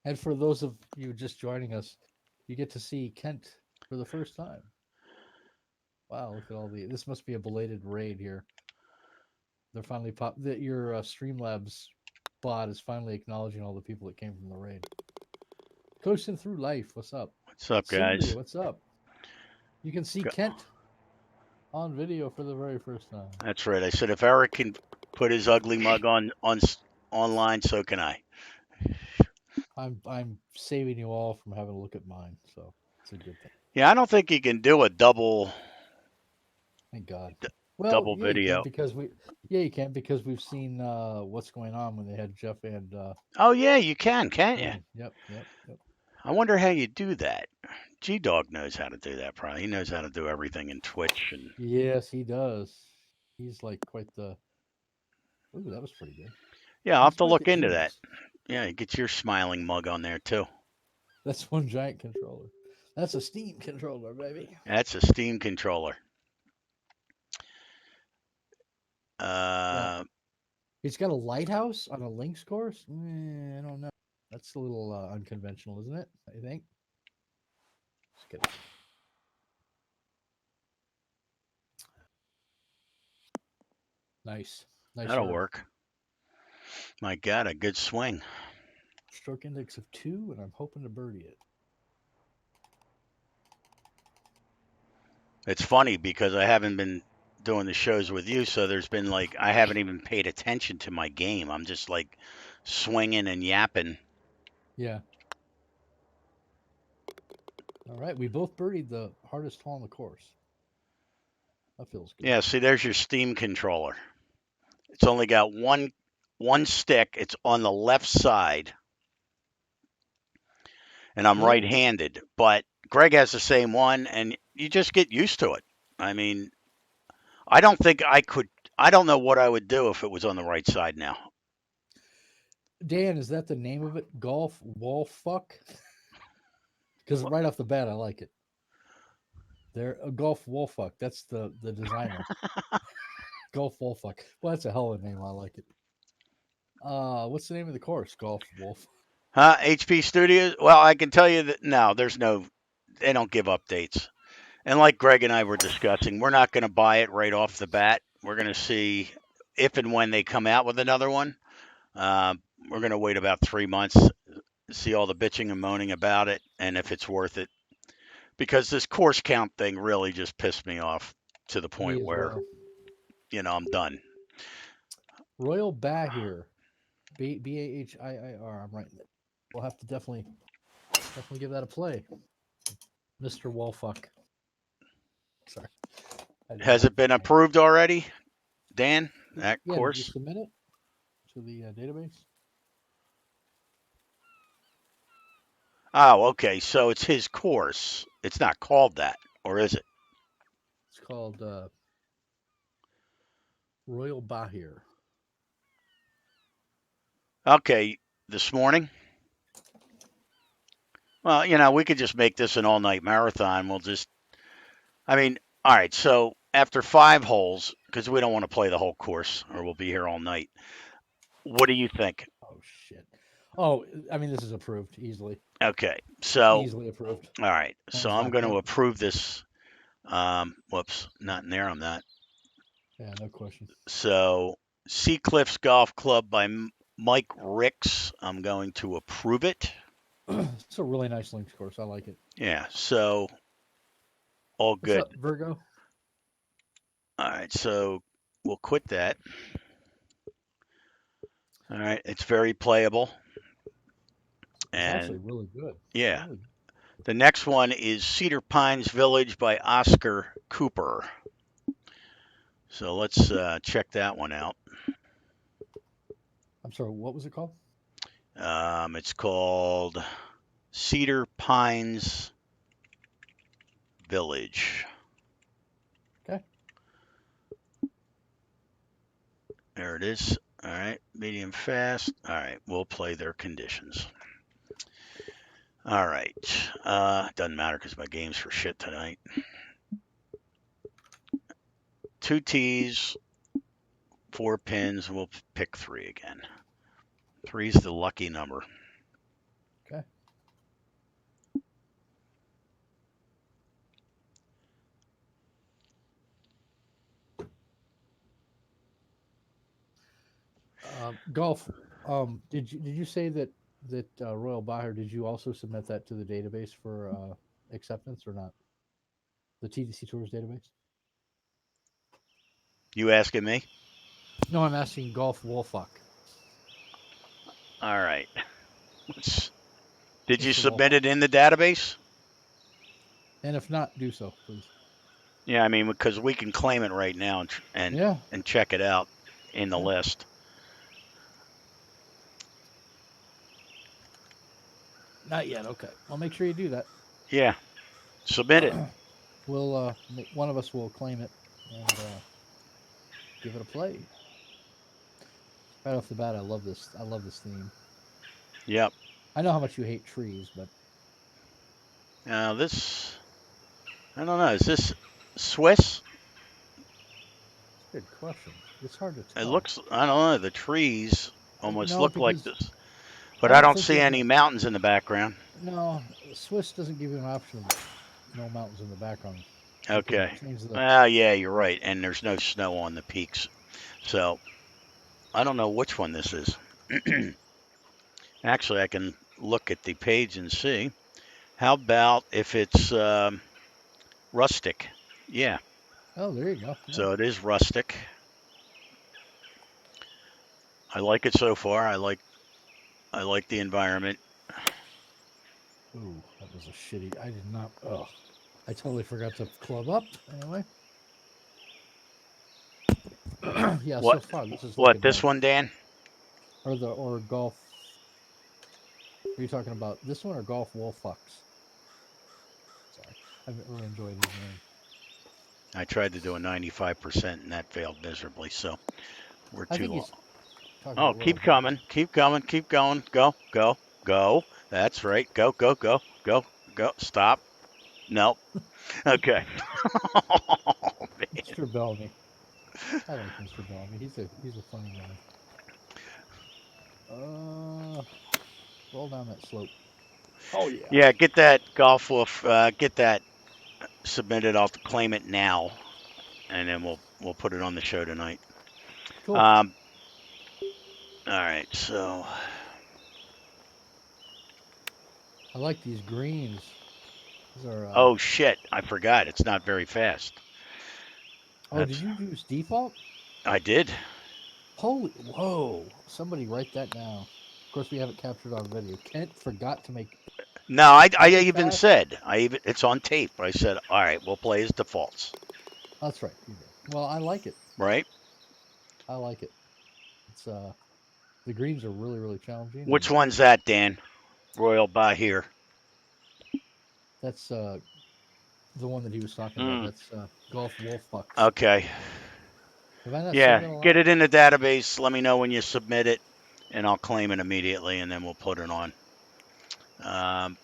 I And for those of you just joining us, you get to see Kent for the first time. Wow, look at all the. This must be a belated raid here. They're finally your Streamlabs bot is finally acknowledging all the people that came from the raid. Coasting through life. What's up? What's up, Cindy, guys? what's up? You can see Go- Kent on video for the very first time. That's right. I said if Eric can put his ugly mug on online, so can I. I'm saving you all from having to look at mine, so it's a good thing. Yeah, I don't think you can do a Thank God. Well, double yeah, you can video. because we've seen what's going on when they had Jeff and Oh yeah, you can, can't you? Ryan. Yep. I wonder how you do that. G Dog knows how to do that. Probably he knows how to do everything in Twitch and. Yes, he does. He's like quite the. Ooh, that was pretty good. Yeah, I'll He's have to quite the look into that. genius. Yeah, get your smiling mug on there too. That's one giant controller. That's a Steam controller, baby. That's a Steam controller. Yeah. Uh, He's got a lighthouse on a Lynx course? I don't know. That's a little unconventional, isn't it? I think. Just kidding. Nice. that'll Work. work. My God, a good swing. Stroke index of 2, and I'm hoping to birdie it. It's funny because I haven't been doing the shows with you, so there's been like I haven't even paid attention to my game. I'm just like swinging and yapping. Yeah. All right. We both birdied the hardest hole on the course. That feels good. Yeah, see, there's your Steam controller. It's only got one stick. It's on the left side, and I'm Yeah. right-handed. But Greg has the same one, and you just get used to it. I mean, I don't think I could. I don't know what I would do if it was on the right side now. Dan, is that the name of it? Golf wall fuck? Because right off the bat, I like it. There, golf wall fuck. That's the designer. Golf wall fuck. Well, that's a hell of a name. I like it. What's the name of the course? Golf Wolf. Huh? HP Studios? Well, I can tell you that no, there's no. They don't give updates. And like Greg and I were discussing, we're not going to buy it right off the bat. We're going to see if and when they come out with another one. We're going to wait about 3 months, see all the bitching and moaning about it, and if it's worth it. Because this course count thing really just pissed me off to the point where, I'm done. Royal Bahir. Bahiir. I'm writing it. We'll have to definitely give that a play. Mr. Wallfuck. Sorry. Has it been approved already, Dan? That Yeah, course? did you submit it to the database? Oh, okay. So it's his course. It's not called that, or is it? It's called Royal Bahir. Okay, this morning. Well, we could just make this an all-night marathon. All right. So after 5 holes, because we don't want to play the whole course, or we'll be here all night. What do you think? Oh shit. Oh, I mean, this is approved easily. Okay, so Easily approved. all right. So I'm going to approve this. Whoops, not in there. I'm not. Yeah, no question. So Sea Cliffs Golf Club by Mike Ricks. I'm going to approve it. It's a really nice links course. I like it. Yeah. So all good. What's up, Virgo? All right. So we'll quit that. All right. It's very playable. It's actually really good. Yeah. Really. The next one is Cedar Pines Village by Oscar Cooper. So let's check that one out. I'm sorry, what was it called? It's called Cedar Pines Village. Okay. There it is. All right. Medium fast. All right. We'll play their conditions. All right. Doesn't matter because my game's for shit tonight. 2 tees, 4 pins. We'll pick 3 again. 3's the lucky number. Okay. Golf. Did you say that Royal Baher? Did you also submit that to the database for acceptance or not? The TDC Tours database. You asking me? No, I'm asking Golf Wolfuck. All right. Did you Mr. submit Wolfuck. it in the database? And if not, do so, please. Yeah, I mean because we can claim it right now and Yeah. check it out in the Yeah. list. Not yet. Okay. I'll make sure you do that. Yeah, submit it. We'll one of us will claim it and give it a play. Right off the bat, I love this. I love this theme. Yep. I know how much you hate trees, but Now this, I don't know. Is this Swiss? it's a good question. It's hard to It tell. looks. I don't know. The trees almost No, look like because this, I but I don't don't think see there's any mountains in the background. no. Swiss doesn't give you an option of no mountains in the background. You can Okay. change the. Well, yeah, you're right. And there's no snow on the peaks, so I don't know which one this is. Actually, I can look at the page and see. How about if it's rustic? Yeah. Oh, there you go. Yeah. So it is rustic. I like it so far. I like the environment. Ooh, that was a shitty. I did not. Oh, I totally forgot to club up. Anyway. Yeah. So What far, this is what looking this nice. one, Dan? Or golf. Are you talking about this one or golf Wolfucks? Sorry, I really enjoyed his name. I tried to do a 95% and that failed miserably. So we're I too think long. he's talking Oh, about Royal keep Bath. coming, keep coming, keep going. Go, go, go. That's right. Go, go, go, go, go. Stop. Nope. Okay. Oh, man. Mr. Bellamy. I like Mr. Bellamy. He's a funny guy. Roll down that slope. Oh yeah. Yeah, get that golf wolf. Get that submitted. I'll claim it now, and then we'll put it on the show tonight. Cool. Um. All right. So. I like these greens. These are. Oh shit! I forgot. It's not very fast. Oh, did That's. you use default? I did. Holy. Whoa. Somebody write that down. Of course, we have it captured on video. Kent forgot to make No, I really even fast. said it's on tape. I said, all right, we'll play as defaults, That's right. You did. Well, I like it. right? I like it. It's the greens are really challenging, and Which one's that, Dan? Royal Bahir. that's the one that he was talking about. Mm, That's Golf Wolfucks. okay. Have I not said Yeah, that a lot? get it in the database. Let me know when you submit it, and I'll claim it immediately, and then we'll put it on. Um,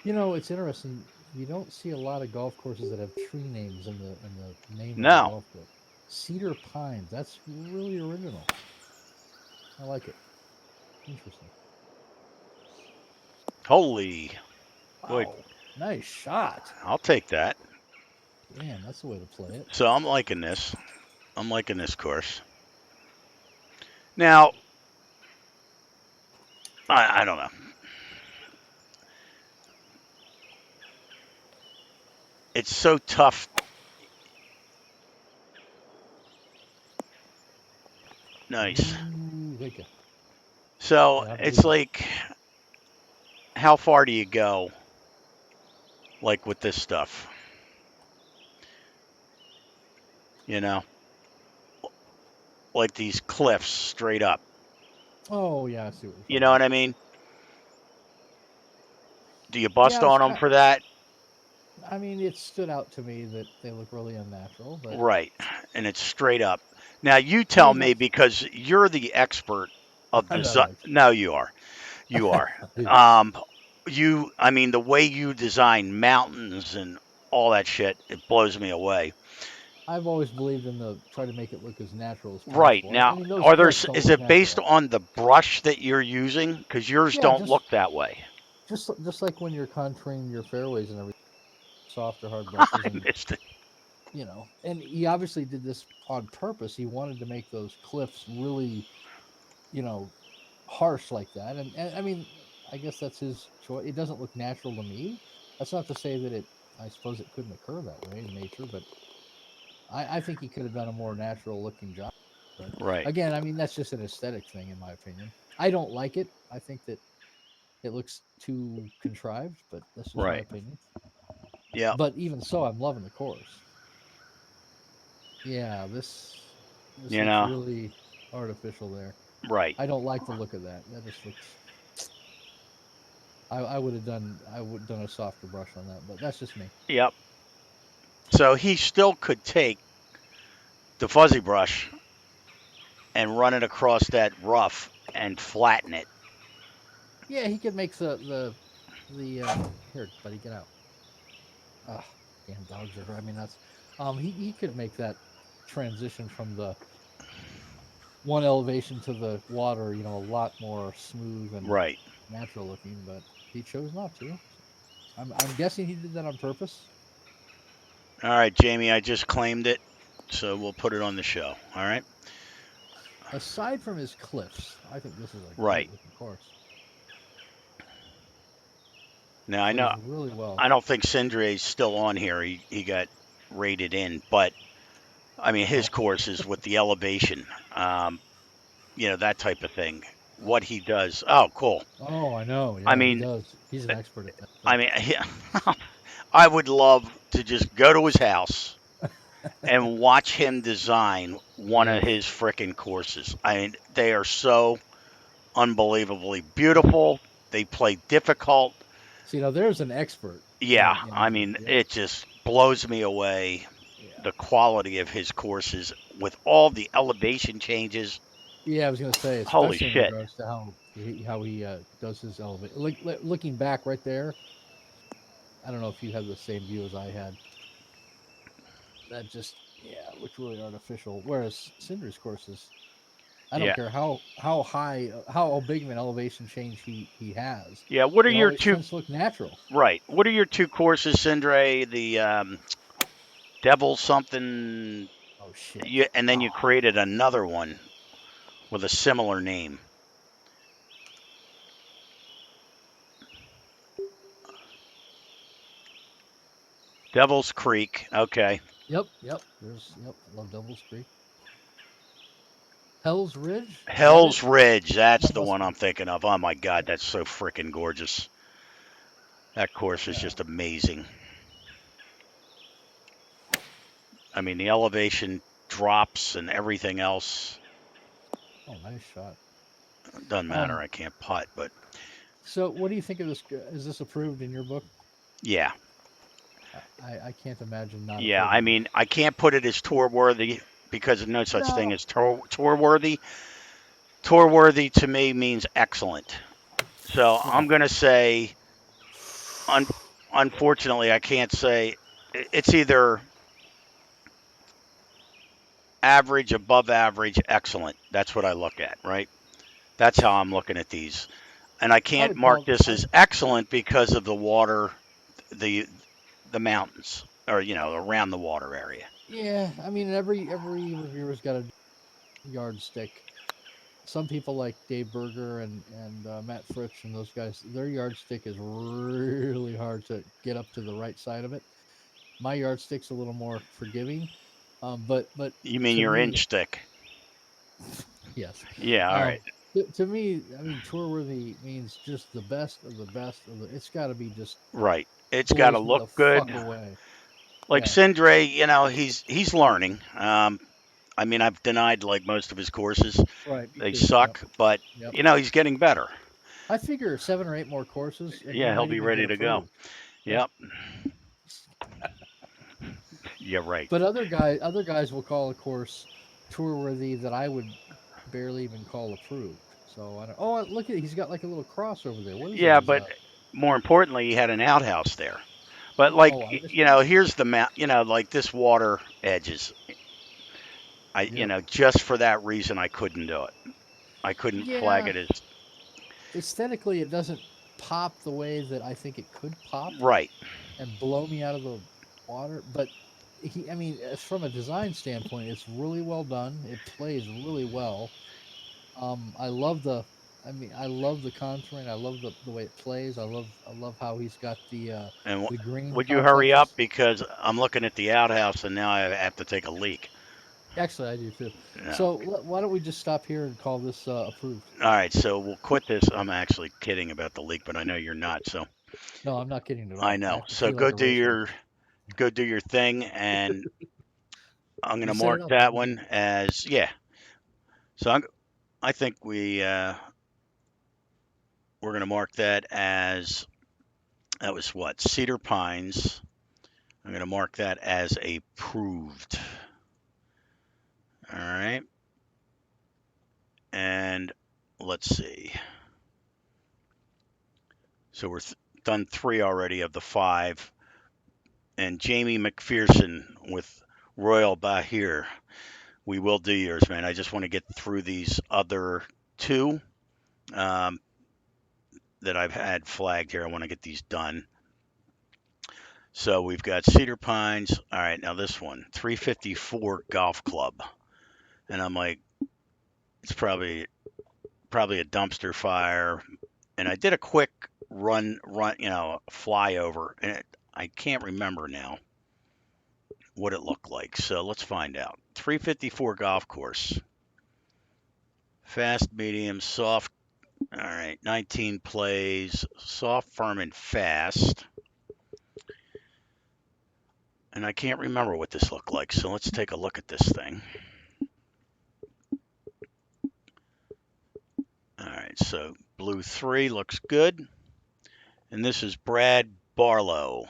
You know, it's interesting. You don't see a lot of golf courses that have tree names in the name of the no, golf course. Cedar Pines. That's really original. I like it. Interesting. holy, boy, Wow. Nice shot. I'll take that. Damn, that's the way to play it. So I'm liking this. I'm liking this course. Now, I don't know. It's so tough. Nice. Ooh, thank you. So Yeah, I'm it's digging it. like, how far do you go, like with this stuff? You know, like these cliffs straight up. Oh yeah, I see what You you're know talking what about. I mean? Do you Yeah, bust on them for that? I mean, it stood out to me that they look really unnatural, but Right. And it's straight up. Now you I tell mean me that's because you're the expert of I'm not an design. expert. No, you are. You are. Um, I mean, the way you design mountains and all that shit, it blows me away. I've always believed in the try to make it look as natural as Right. possible. I Now, mean, those are there, cliffs don't is look it based natural. on the brush that you're using? Because yours Yeah, don't look that way. just like when you're contouring your fairways and everything, soft or hard I brushes, and missed it. and he obviously did this on purpose. He wanted to make those cliffs really, you know, harsh like that. And I mean, I guess that's his choice. It doesn't look natural to me. That's not to say that I suppose it couldn't occur that way in nature, but I think he could have done a more natural looking job. But Right. again, I mean, that's just an aesthetic thing, in my opinion. I don't like it. I think that it looks too contrived, but that's just my Right. opinion. Yep. But even so, I'm loving the chorus. Yeah, this You looks know. really artificial there. Right. I don't like the look of that. That just looks. I would have done a softer brush on that, but that's just me. Yep. So he still could take the fuzzy brush and run it across that rough and flatten it. Yeah, he could make the here, buddy, get out. Ah, damn dogs are driving me nuts. He could make that transition from the one elevation to the water, a lot more smooth and Right. natural looking, but he chose not to. I'm guessing he did that on purpose. All right, Jamie, I just claimed it, so we'll put it on the show. All right. Aside from his cliffs, I think this is a Right. great looking course. Now I Plays know really well. I don't think Cindre's still on here. He got rated in, but I mean his Oh, courses with the elevation, that type of thing. What he does. Oh, cool. oh, I know. I Yeah, he mean, does. He's an expert at that I stuff. mean, I would love to just go to his house and watch him design one of Yes. his frickin' courses. I mean, they are so unbelievably beautiful. They play difficult. See, now there's an expert Yeah, I in mean, yeah, it just blows me away yeah. the quality of his courses with all the elevation changes. Yeah, I was gonna say, Holy especially in shit. regards to how he does his elevate. Like looking back right there, I don't know if you had the same view as I had. That just looked really artificial. Whereas Cinder's courses, I don't Yeah. care how high, how big of an elevation change he has, Yeah, what are it your always two tends to look natural. right? What are your two courses, Cindre? The Devil something Oh shit! and then you Oh, created another one with a similar name. Devil's Creek. Okay. yep. I love Devil's Creek. Hell's Ridge, is that it? Hell's Ridge. That's That the must one be. I'm thinking of. Oh my God, that's so freaking gorgeous. That course is Yeah. just amazing. I mean, the elevation drops and everything else. Oh, nice shot. Doesn't matter. Um, I can't putt, but so what do you think of this? Is this approved in your book? yeah. I can't imagine not Yeah. I approving this. mean, I can't put it as tour worthy because there's no such thing No. as tour worthy. Tour worthy to me means excellent. So Yeah. I'm going to say, un- unfortunately, I can't say it's either average, above average, excellent. That's what I look at, right? That's how I'm looking at these. And I I can't would mark call. this as excellent because of the water, the the mountains, or around the water area. Yeah. I mean, every reviewer's got a yardstick. Some people like Dave Berger and Matt Fritsch and those guys. Their yardstick is really hard to get up to the right side of it. My yardstick's a little more forgiving, but You mean to your me, inch thick? yes. Yeah, all right. Um, to me, I mean, tour worthy means just the best of the best of the. It's got to be just Right. It's got to blows me look the good. fuck away. Like Yeah, Sindre, he's learning. I mean, I've denied like most of his courses. right. Me They too. Yep, suck, but yep. he's getting better. I figure 7 or 8 more courses, and he Yeah, he'll might be even get ready to go. approved. Yeah. Yep. Yeah, right. But other guys will call a course tour worthy that I would barely even call approved. So I don't. Oh, look at he's got like a little cross over there. What is that? Yeah, Is but that? more importantly, he had an outhouse there. But like, Oh, I understand. here's the map. Like this water edges. Yep. Just for that reason, I couldn't do it. I couldn't flag Yeah. it as Aesthetically, it doesn't pop the way that I think it could pop right. and blow me out of the water, but I mean, from a design standpoint, it's really well done. It plays really well. I love I love the contouring. I love the way it plays. I love how he's got And the green would you hurry up complexes. because I'm looking at the outhouse and now I have to take a leak. Actually, I do too. No. So why don't we just stop here and call this approved? All right, so we'll quit this. I'm actually kidding about the leak, but I know you're not. So No, I'm not kidding at I all. I know. actually So feel like a racehorse. go do your thing, and I'm gonna You set mark it up. that one as yeah. So I think we're gonna mark that as that was what Cedar Pines. I'm gonna mark that as approved. All right, and let's see. So we're done 3 already of the 5, and Jamie McPherson with Royal Bahir. We will do yours, man. I just want to get through these other 2 um, that I've had flagged here. I want to get these done. So we've got Cedar Pines. All right, now this one, 354 Golf Club, and I'm like, it's probably a dumpster fire. And I did a quick run, flyover, and I can't remember now what it looked like. So let's find out. 354 golf course, fast, medium, soft. All right, 19 plays, soft, firm, and fast. And I can't remember what this looked like. So let's take a look at this thing. All right, so blue 3 looks good. And this is Brad Barlow.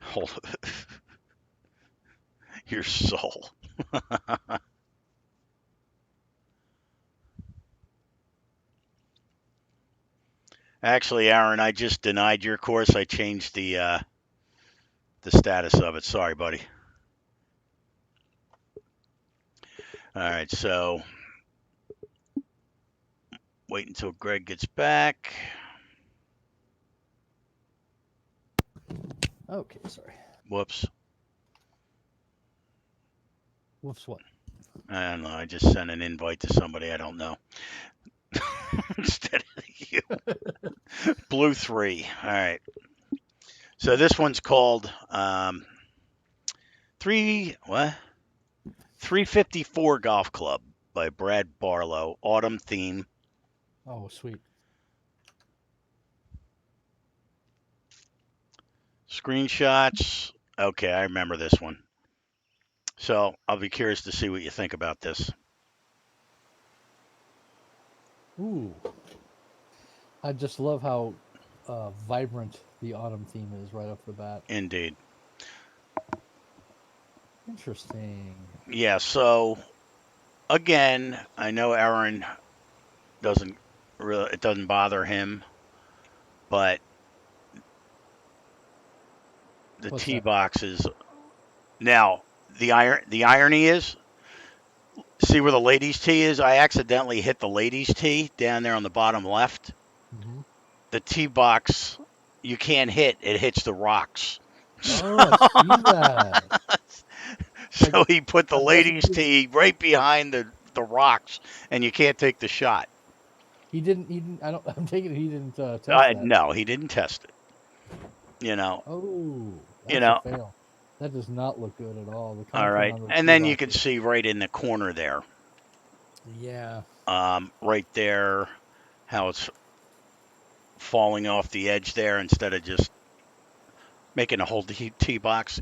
Hold your soul. Actually, Aaron, I just denied your course. I changed the status of it. Sorry, buddy. All right, so wait until Greg gets back. Okay, sorry. Whoops. Whoops, what? I don't know. I just sent an invite to somebody I don't know instead of you. Blue 3. All right. So this one's called 354 Golf Club by Brad Barlow. Autumn theme. Oh, sweet. Screenshots. Okay, I remember this one. So I'll be curious to see what you think about this. Ooh, I just love how vibrant the autumn theme is right off the bat. Indeed. Interesting. Yeah, so again, I know Aaron doesn't it doesn't bother him, but the What's tee that? boxes now the irony is see where the ladies tee is? I accidentally hit the ladies tee down there on the bottom left. Mm-hmm. The tee box you can't hit, it hits the rocks. Oh, I see that. Like, So he put the I'm guessing ladies tee right behind the rocks and you can't take the shot. he didn't. He didn't. I don't. I'm taking it. He didn't test that. No, he didn't test it. You know, Oh, you that's a know. fail. That does not look good at all. The All contouring right, on those and tee then you can boxes. see right in the corner there, Yeah. right there, how it's falling off the edge there instead of just making a whole tee box.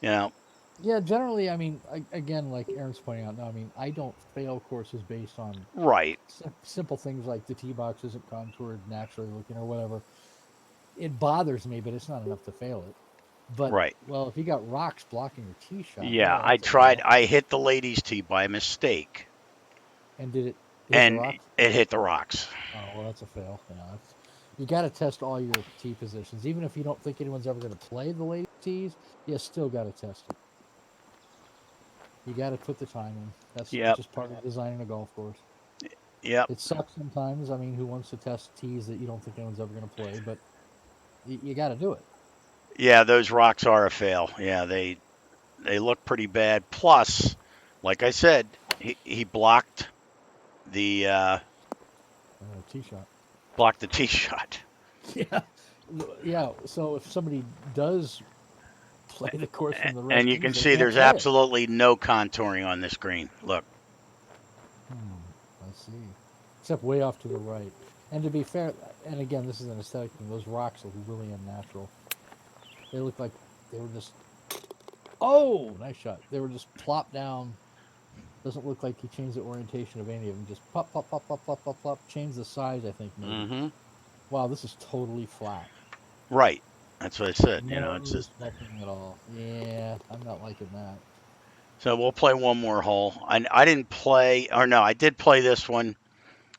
You know, Yeah. Generally, I mean, again, like Aaron's pointing out now, I mean, I don't fail courses based on right, simple things like the tee box isn't contoured naturally looking or whatever. It bothers me, but it's not enough to fail it. But right. well, if you got rocks blocking your tee shot, Yeah, yeah, I that's a tried. fail. I hit the ladies' tee by mistake, And did it hit the and rocks? it hit the rocks. Oh well, that's a fail. Yeah, you got to test all your tee positions, even if you don't think anyone's ever going to play the ladies' tees. You still got to test it. You got to put the time in. That's Yep. just part of designing a golf course. Yep. It sucks sometimes. I mean, who wants to test tees that you don't think anyone's ever going to play? But you got to do it. Yeah, those rocks are a fail. Yeah, they look pretty bad. Plus, like I said, he Tee shot. blocked the tee shot. Yeah, yeah. So if somebody does play the course from the red And you tees, can they see can't there's play it. absolutely no contouring on this green. Look. I see. Except way off to the right. And to be fair, and again, this is an aesthetic thing. Those rocks look really unnatural. They look like they were just. Oh, nice shot. They were just plopped down. Doesn't look like he changed the orientation of any of them. Just pop, pop, pop, pop, pop, pop, pop. Change the size, I think maybe. Mm-hmm. Wow, this is totally flat. Right. That's what I said. It's No just smoking at all. Yeah, I'm not liking that. so we'll play one more hole. I didn't play, or no, I did play this one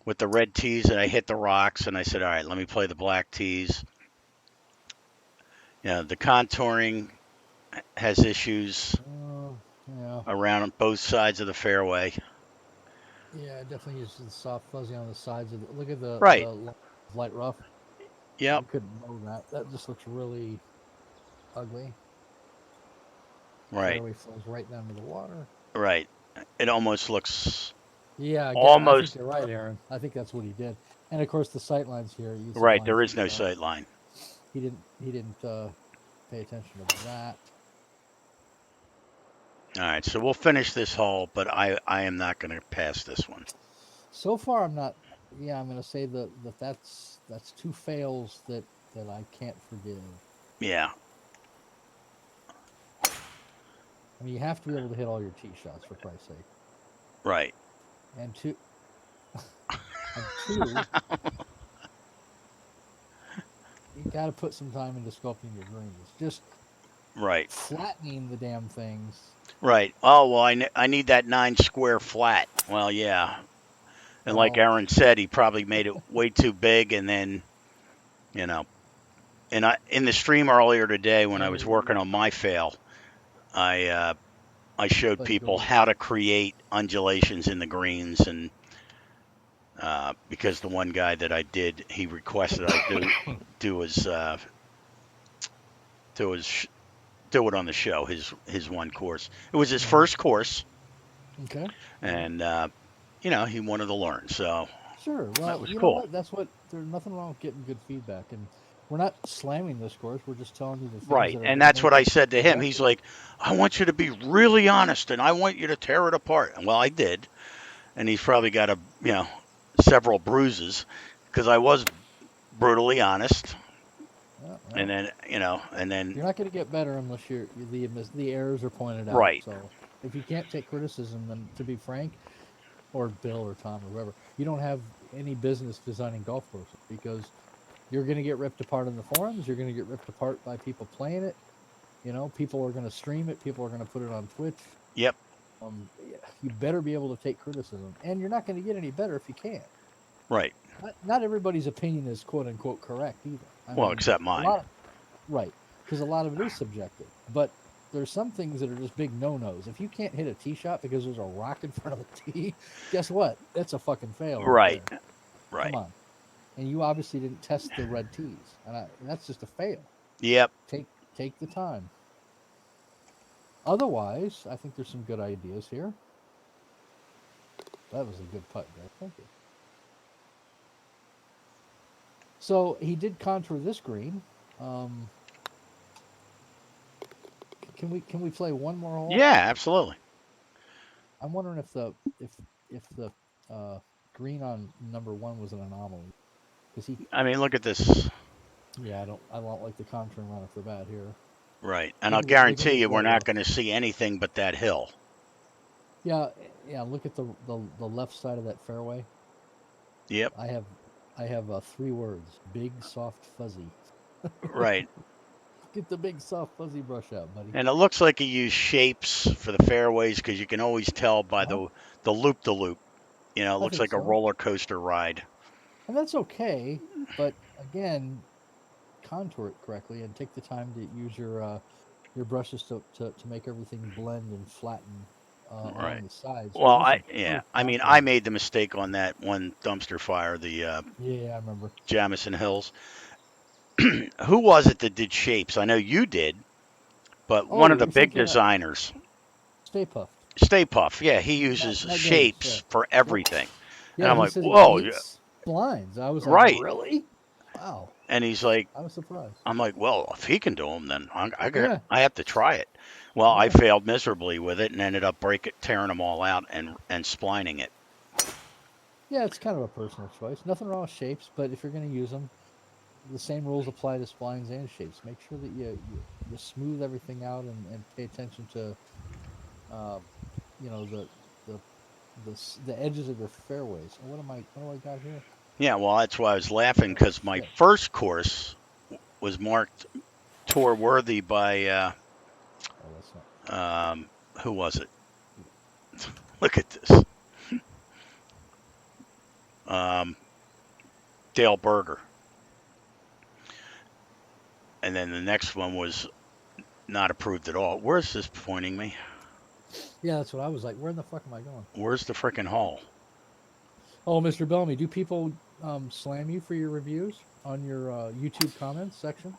with the red tees, and I hit the rocks, and I said, all right, let me play the black tees. The contouring has issues Oh, yeah. around both sides of the fairway. Yeah, definitely uses the soft fuzzy on the sides of the. Look at Right. the light rough. Yep. You couldn't know that. That just looks really ugly. Right. Fairway flows right down to the water. Right. It almost looks Yeah, again, I think almost you're right, Aaron. I think that's what he did. And of course, the sight lines here. You see the right. lines There that is he no does. sight line. He didn't. He didn't pay attention to that. All right. So we'll finish this hole, but I am not going to pass this one. So far, I'm not. Yeah, I'm going to say that's two fails that I can't forgive. Yeah. I mean, you have to be able to hit all your tee shots for Christ's sake. Right. And two, and two, you got to put some time into sculpting your greens. Just Right. flattening the damn things. Right. Oh well, I need that 9 square flat. Well, yeah. And like Well, Aaron said, he probably made it way too big, and then you know, and I in the stream earlier today when I was oh, working on my fail, I showed let people go. how to create undulations in the greens, and because the one guy that I did, he requested I do his do his do it on the show. His one course. It was his Mhm. first course, Okay. and he wanted to learn, so Sure. that Well, was you know cool. what? That's what. There's nothing wrong with getting good feedback, and we're not slamming this course. We're just telling you the things Right. that are And going to that's what make I it said to him. He's productive. like, I want you to be really honest and I want you to tear it apart. And well, I did. And he's probably got several bruises because I was brutally honest. Yeah, And well, then, you're not going to get better unless the errors are pointed out. right. So if you can't take criticism, then to be frank, or Bill or Tom or whoever, you don't have any business designing golf courses because you're going to get ripped apart in the forums. You're going to get ripped apart by people playing it. You know, people are going to stream it. People are going to put it on Twitch. Yep. You better be able to take criticism, and you're not going to get any better if you can't. Right. Not everybody's opinion is quote unquote correct either. I Well, mean, except a mine. lot of, right, because a lot of it is subjective. But there's some things that are just big no-nos. If you can't hit a tee shot because there's a rock in front of the tee, guess what? That's a fucking fail right Right. there. Come Right. on. And you obviously didn't test the red tees, and that's just a fail. Yep. Take take the time. Otherwise, I think there's some good ideas here. That was a good putt, Greg. Thank you. So he did contour this green. Um, can we play one more hole? Yeah, absolutely. I'm wondering if the uh, green on number one was an anomaly because he I mean, look at this. yeah I don't like the contouring right off the bat here. Right. And I'll Look at guarantee this you we're light not rough. going to see anything but that hill. Yeah, yeah. Look at the left side of that fairway. Yep. I have 3 words: big, soft, fuzzy. Right. Get the big, soft, fuzzy brush out, buddy. And it looks like he used shapes for the fairways because you can always tell by Uh huh. the loop the loop. It I looks think like a so, roller coaster ride. and that's okay. But again, contour it correctly and take the time to use your brushes to make everything blend and flatten. Right. along the sides because Well, there's some pretty I mean, fast I ones. made the mistake on that one dumpster fire, the Yeah, I remember. Jamison Hills. Who was it that did shapes? I know you did, but one of Oh, the you're big thinking of designers, Stay Puft. Stay Puff. Yeah, he uses Matt Graves. Yeah. shapes for Yep. everything, and Yeah, I'm he like, says he whoa, yeah, hates blinds. I was like, right. really? Wow. And he's like, I was surprised. I'm like, well, if he can do them, then Yeah. I have to try it. Well, I Yeah. failed miserably with it and ended up tearing them all out and splining it. Yeah, it's kind of a personal choice. Nothing wrong with shapes, but if you're going to use them, the same rules apply to splines and shapes. Make sure that you smooth everything out and pay attention to, um, you know, the the edges of your fairways. And what do I got here? Yeah, well, that's why I was laughing Oh because my shit! first course was marked tour worthy by Oh, that's not. who was it? Look at this, um, Dale Berger, and then the next one was not approved at all. Where's this pointing me? Yeah, that's what I was like. Where in the fuck am I going? Where's the freaking hole? Oh, Mr. Bellamy, do people slam you for your reviews on your YouTube comments section?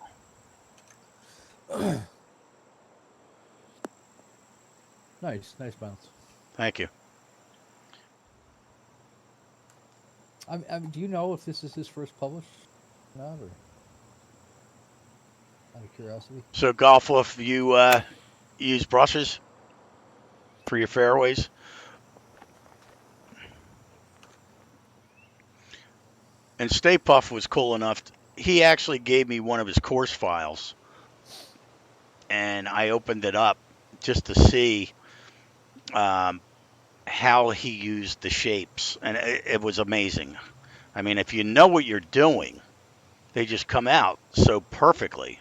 Nice bounce. Thank you. Do you know if this is his first published or not, or out of curiosity? So golf wolf, you use brushes for your fairways? And Stay Puff was cool enough. He actually gave me one of his course files, and I opened it up just to see um, how he used the shapes, and it was amazing. I mean, if you know what you're doing, they just come out so perfectly.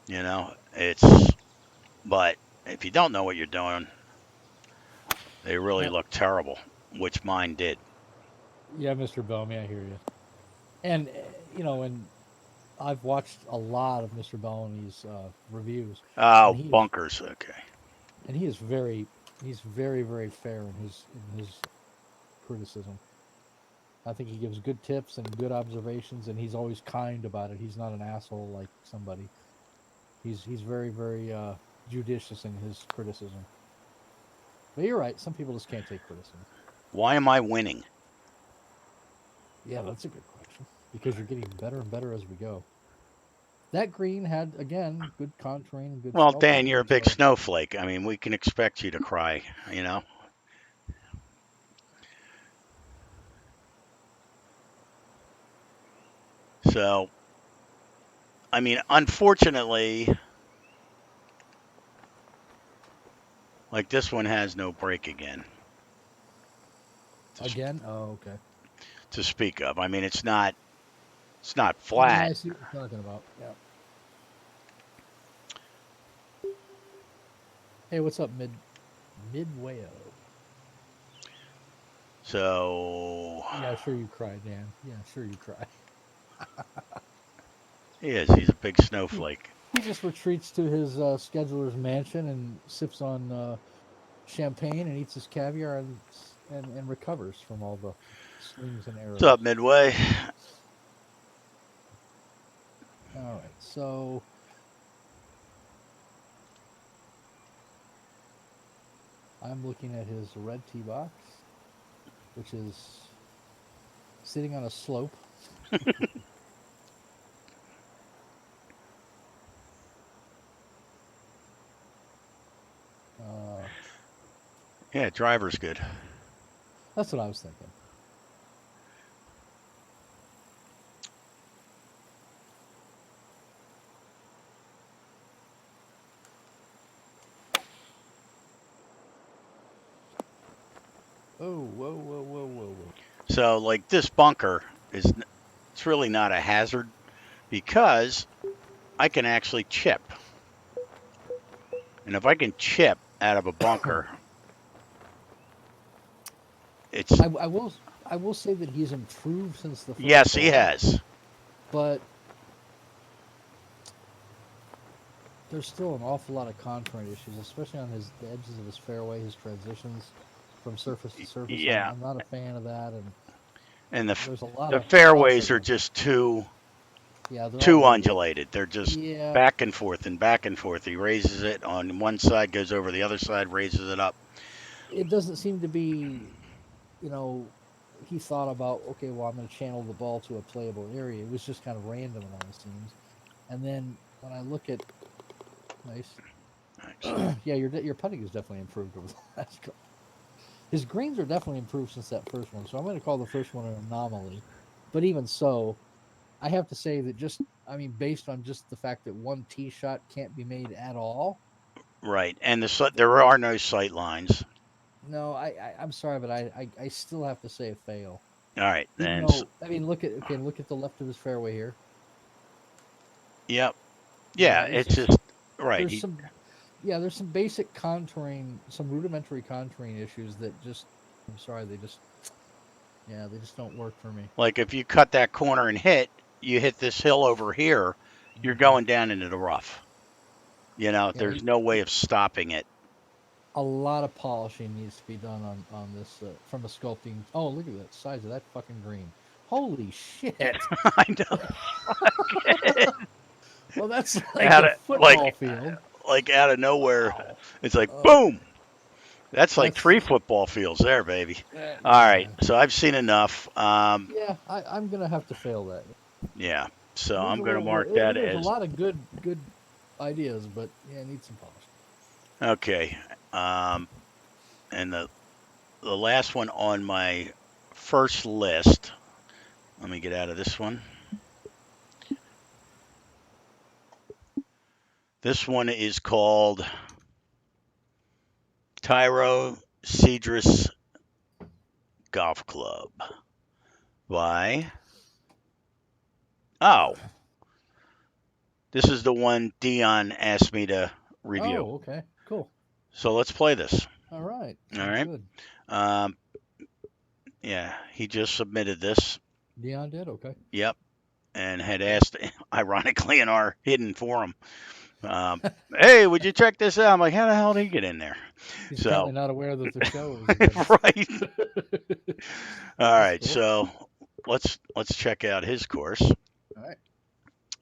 You know, it's but if you don't know what you're doing, they really Uh, look terrible, which mine did. yeah, Mr. Bellamy, I hear you. And you know, and I've watched a lot of Mr. Bellamy's reviews, and Oh, bunkers. Okay. he is very fair in his criticism. I think he gives good tips and good observations, and he's always kind about it. He's not an asshole like somebody. He's very judicious in his criticism. But you're right. Some people just can't take criticism. Why am I winning? Yeah, that's a good question. Because you're getting better and better as we go. That green had again good contouring and good Well, snow Dan, you're a coverage. big So snowflake. I mean, we can expect you to cry, you know? So, I mean, unfortunately, like this one has no break again to, again, oh okay. to speak of. I mean, it's not Yeah, flat. I see what you're talking about. Yeah. Hey, what's up, Midwayo? So, Yeah, sure you cry, Dan. Yeah, sure you cry. he is. He's a big He, snowflake. he just retreats to his scheduler's mansion and sips on champagne and eats his caviar and recovers from all the slings and What's up, arrows. Midway? All right, so I'm looking at his red tee box, which is sitting on a slope. Uh, Yeah, driver's good. that's what I was thinking. Oh, whoa. So, like this bunker it's really not a hazard because I can actually chip. And if I can chip out of a bunker, it's I will I will say that he's improved since the first yes, he hole, has. but there's still an awful lot of contouring issues, especially on the edges of his fairway, his transitions from surface to surface. Yeah, I'm not a fan of that, and and there's a lot the of fluff fairways are issues. just too Yeah, they're all too over the. undulated. They're just Yeah, back and forth and back and forth. He raises it on one side, goes over the other side, raises it up. it doesn't seem to be, you know, he thought about, okay, well, I'm going to channel the ball to a playable area. It was just kind of random, it almost seems. And then when I look at, nice, Nice. yeah, your putting has definitely improved over the last couple. His greens are definitely improved since that first one. So I'm going to call the first one an anomaly. But even so, I have to say that I mean, based on just the fact that one tee shot can't be made at all. Right, and there are no sight lines. No, I'm sorry, but I still have to say a fail. All right, Even then. though, I mean, look at the left of his fairway here. Yep. Yeah, Yeah, it's just right. there's some there's some basic contouring, some rudimentary contouring issues that just, I'm sorry, they just don't work for me. Like if you cut that corner and you hit this hill over here, you're Mm-hmm. going down into the rough. Yeah, There's no way of stopping it. a lot of polishing needs to be done on this from a sculpting. Oh, look at the size of that fucking green! Holy shit! I know. Well, that's like out a of football field. out of nowhere, Wow. it's like Oh, boom. That's like that's 3 football fields there, baby. All right, yeah, so I've seen enough. yeah. I'm gonna have to fail that. Yeah, so Needs I'm a gonna little work. mark that There's a as lot of good ideas, but yeah, it needs some polish. okay. And the last one on my first list. Let me get out of this one. This one is called Tyro Cedrus Golf Club. Why? Oh, this is the one Dion asked me to review. Oh, okay, cool. So let's play this. All right, All sounds right. good. Um, yeah, he just submitted this. Dion did okay. Yep. And had asked, ironically, in our hidden forum, hey, would you check this out? I'm like, how the hell did he get in there? He's So, apparently not aware that the show is again. right. All That's right. cool. So let's check out his course. All right.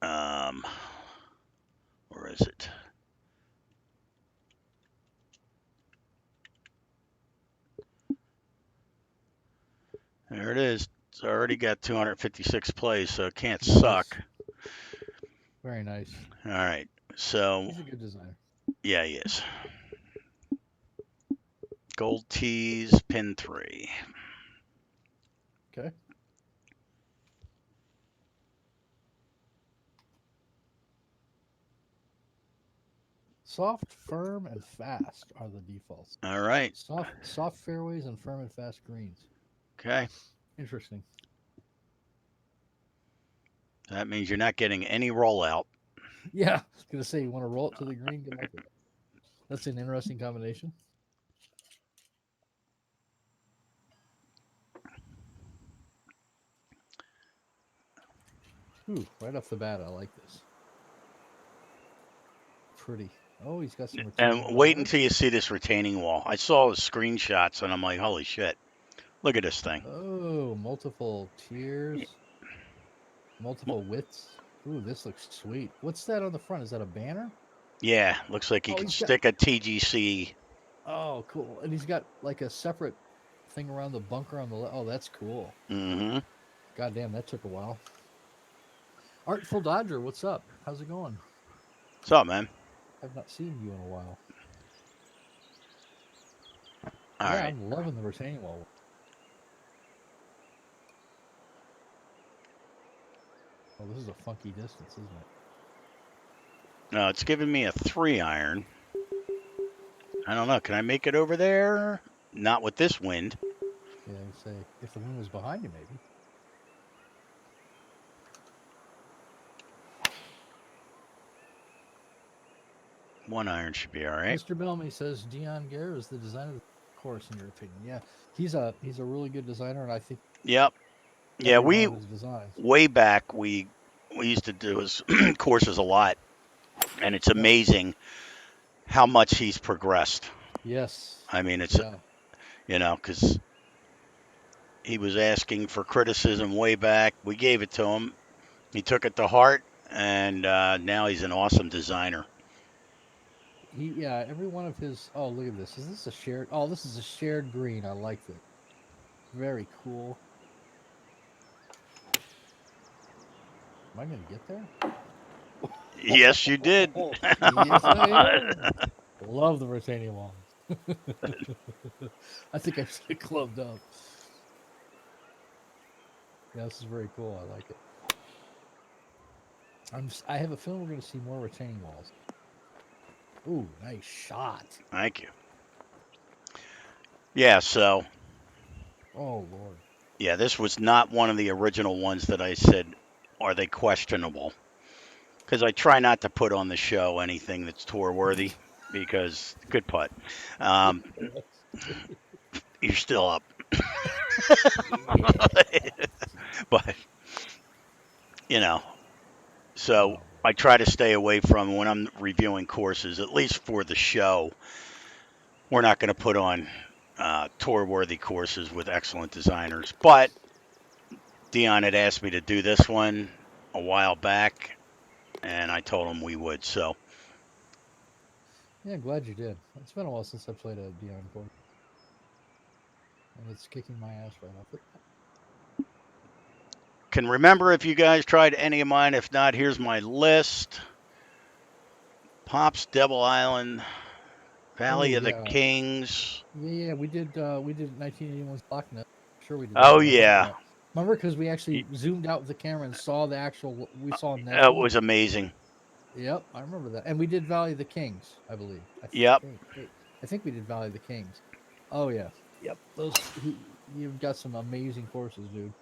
Um, where is it? There it is. It's already got 256 plays, so it can't Nice. suck. Very nice. All right. So, He's a good designer. yeah, he is. Gold tees, pin 3. Okay. Soft, firm, and fast are the defaults. All right. Soft fairways and firm and fast greens. Okay. Interesting. That means you're not getting any rollout. Yeah, I was gonna say you want to roll it to the green. Good luck with it. That's an interesting combination. Ooh, right off the bat, I like this. Pretty. Oh, he's got some retaining And wall wait there. until you see this retaining wall. I saw the screenshots and I'm like, holy shit. Look at this thing. Oh, multiple tiers, multiple widths. Ooh, this looks sweet. What's that on the front? Is that a banner? Yeah, looks like you Oh, can he's got. stick a TGC. Oh, cool. And he's got like a separate thing around the bunker on the left. Oh, that's cool. Mm-hmm. God damn, that took a while. Artful Dodger, what's up? How's it going? What's up, man? I've not seen you in a while. All Yeah, right. I'm loving the retaining wall. Oh, this is a funky distance, isn't it? No, it's giving me a 3-iron. I don't know. Can I make it over there? Not with this wind. Yeah, I'd say if the wind was behind you, maybe. One iron should be all right. Mr. Bellamy says Dion Gare is the designer of the course, in your opinion. Yeah, he's a really good designer, and I think Yep. Yeah, every one of his designs. way back we used to do his courses a lot. and it's amazing how much he's progressed. Yes. I mean, it's Yeah. because he was asking for criticism way back. We gave it to him. He took it to heart, and now he's an awesome designer. Every one of his. Oh, look at this. Is this a shared? Oh, this is a shared green. I like this. Very cool. Am I going to get there? Yes, you did. Yes, I am. Love the retaining walls. I think I should have clubbed up. Yeah, this is very cool. I like it. I have a feeling we're going to see more retaining walls. Ooh, nice shot. Thank you. Yeah, so Oh Lord. yeah, this was not one of the original ones that I said, are they questionable? Because I try not to put on the show anything that's tour worthy because good putt. Um, you're still up. Yeah. But, you know, so Oh, I try to stay away from when I'm reviewing courses, at least for the show. We're not going to put on tour worthy courses with excellent designers. But Dion had asked me to do this one a while back, and I told him we would. So, yeah, glad you did. It's been a while since I played a Dion course, and it's kicking my ass right off the bat. can remember if you guys tried any of mine. If not, here's my list: Pops, Devil Island, Valley Oh of the yeah, Kings. yeah. We did 1981's Loch Ness. Sure, we did that Oh one. I remember yeah, that. Remember because we actually zoomed out with the camera and saw the actual. We saw it Nessie. was amazing. Yep, I remember that. And we did Valley of the Kings, I believe. I Yep. think. Wait, I think we did Valley of the Kings. Oh yeah. Yep. You've got some amazing courses, dude.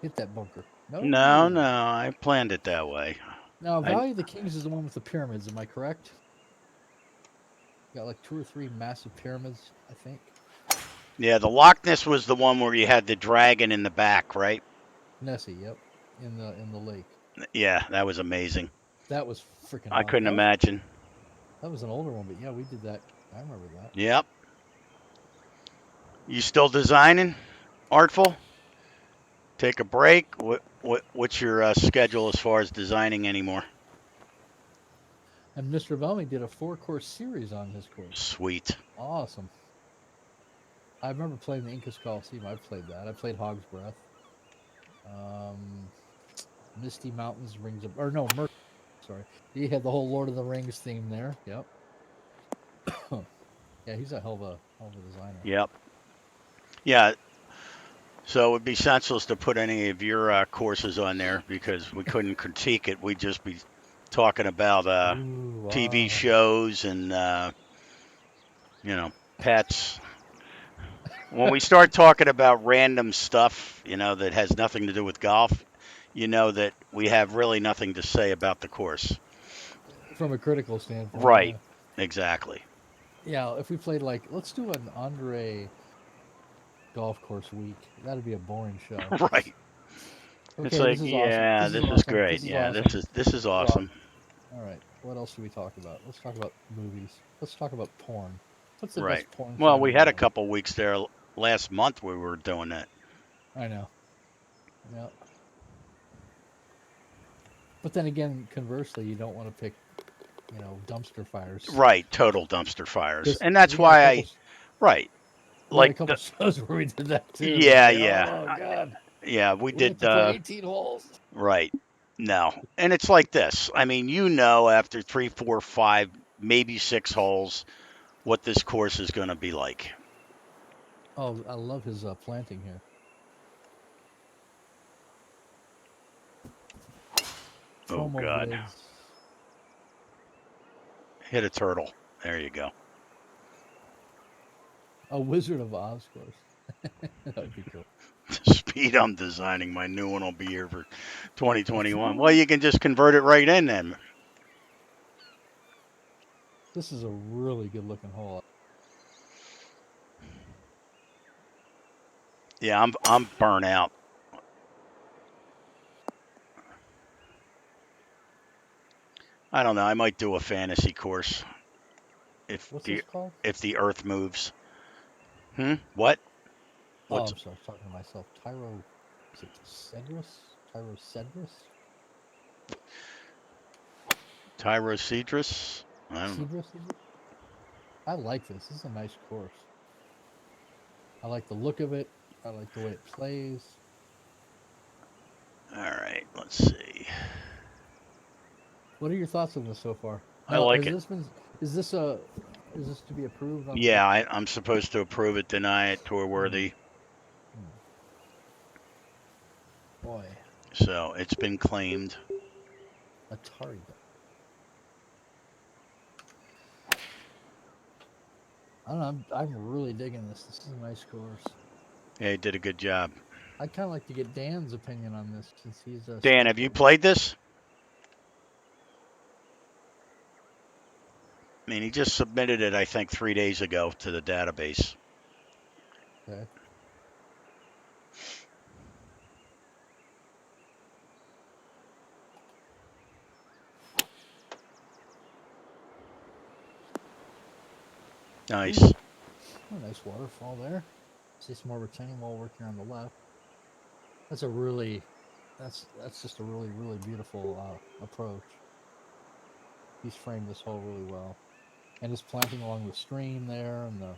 Hit that bunker. No, no, No. I planned it that way. Now I Valley of the Kings is the one with the pyramids. Am I correct? Got like 2 or 3 massive pyramids, I think. Yeah, the Loch Ness was the one where you had the dragon in the back, right? Nessie. Yep. In the lake. Yeah, that was amazing. That was freaking I awesome. couldn't imagine. That was an older one, but yeah, we did that. I remember that. Yep. You still designing, Artful? Take a break. What's your schedule as far as designing anymore? And Mr. Bellamy did a 4-course series on his course. Sweet. Awesome. I remember playing the Incas Coliseum. I played that. I played Hog's Breath. Um, Misty Mountains rings of, or no, sorry. He had the whole Lord of the Rings theme there. Yep. Yeah, he's a hell of a designer. Yep. Yeah. So it would be senseless to put any of your courses on there because we couldn't critique it. We'd just be talking about Ooh, TV wow. shows and pets. When we start talking about random stuff, that has nothing to do with golf, you know that we have really nothing to say about the course. From a critical standpoint, Right. yeah. Exactly. Yeah, if we played like, let's do an Andre golf course week. That'd be a boring show. Right. It's Okay, like, this is awesome. yeah, This is this is awesome. great. This is Yeah, awesome. this is This is awesome. awesome. All right, what else should we talk about? Let's talk about movies. Let's talk about porn. What's the Right. best porn Well, film we you've had a ever watched? couple weeks there last month we were doing that. I know. Yeah. But then again, conversely, you don't want to pick, dumpster fires. Right, total dumpster fires. Because And that's why right. we had a Like couple shows where we did that too. And it's yeah, like, yeah. oh god, Yeah, we we have did to play 18 holes. right. No. And it's like this. I mean, after 3, 4, 5, maybe 6 holes what this course is going to be like. Oh, I love his planting here. Oh Chromo god. Blades. Hit a turtle. There you go. A Wizard of Oz course. That would be cool. Speed I'm designing. My new one will be here for 2021. Well, you can just convert it right in then. This is a really good looking hole. Yeah, I'm burnt out. I don't know. I might do a fantasy course if What's the this called? if the Earth moves. What? Oh, What's I'm sorry. I was talking to myself. Tyro. Is it Cedrus? Tyro Cedrus? Tyrocedrus? I don't know. Cedrus, is it? I like this. This is a nice course. I like the look of it. I like the way it plays. All right, let's see. What are your thoughts on this so far? I Now, like has it. this been? Is this a? Is this to be approved on the? Yeah, I'm supposed to approve it, deny it, tour Hmm, worthy. hmm. Boy, So it's been claimed. Atari. I don't know. I'm really digging this. This is a nice course. Yeah, he did a good job. I'd kind of like to get Dan's opinion on this since he's Dan, have sculpted you it. played this? I mean, he just submitted it, I think, 3 days ago to the database. Okay. Nice. Ooh, a nice waterfall there. See some more retaining wall working on the left. That's a really, that's just a really beautiful approach. He's framed this hole really well, and his planting along the stream there, and the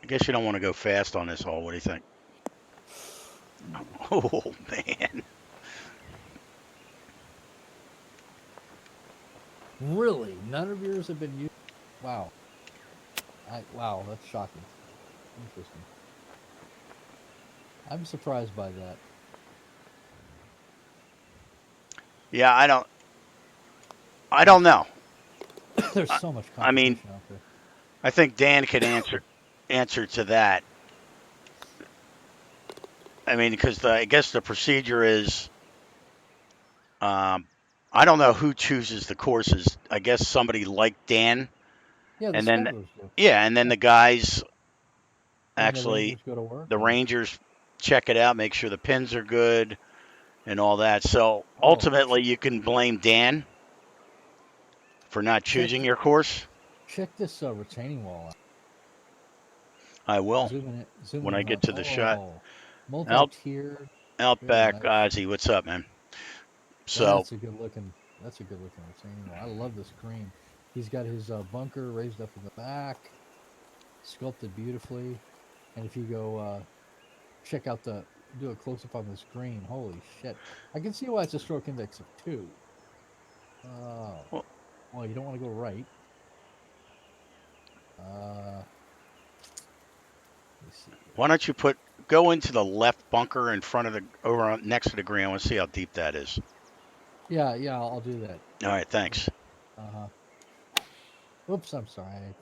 I guess you don't want to go fast on this hole. What do you think? Oh, man. really none of yours have been used. Wow, wow, that's shocking. Interesting. I'm surprised by that. Yeah, I don't know. There's I, so much I mean, competition out there. I think Dan can answer to that. I mean, because I guess the procedure is, um, I don't know who chooses the courses. I guess somebody like Dan, Yeah, the and then schedulers do. yeah, and then Yeah. the guys Then the actually, Rangers go to work the and Rangers check it out, make sure the pins are good and all that. So oh, ultimately, you can blame Dan for not check choosing your course. check this retaining wall out. I will Zooming when I in get on. to the shot. Oh, Out multi-tiered, very Outback nice. Ozzy, what's up, man? So That's a good looking. That's a good looking retaining wall. I love this green. He's got his bunker raised up in the back, sculpted beautifully. And if you go check out do a close up on this green, holy shit! I can see why it's a stroke index of 2. Oh, well, well, you don't want to go right. Let me see here. why don't you go into the left bunker in front of the next to the green? I want to see how deep that is. Yeah, yeah, I'll do that. All right, thanks. Uh huh. Whoops, I'm sorry. I didn't.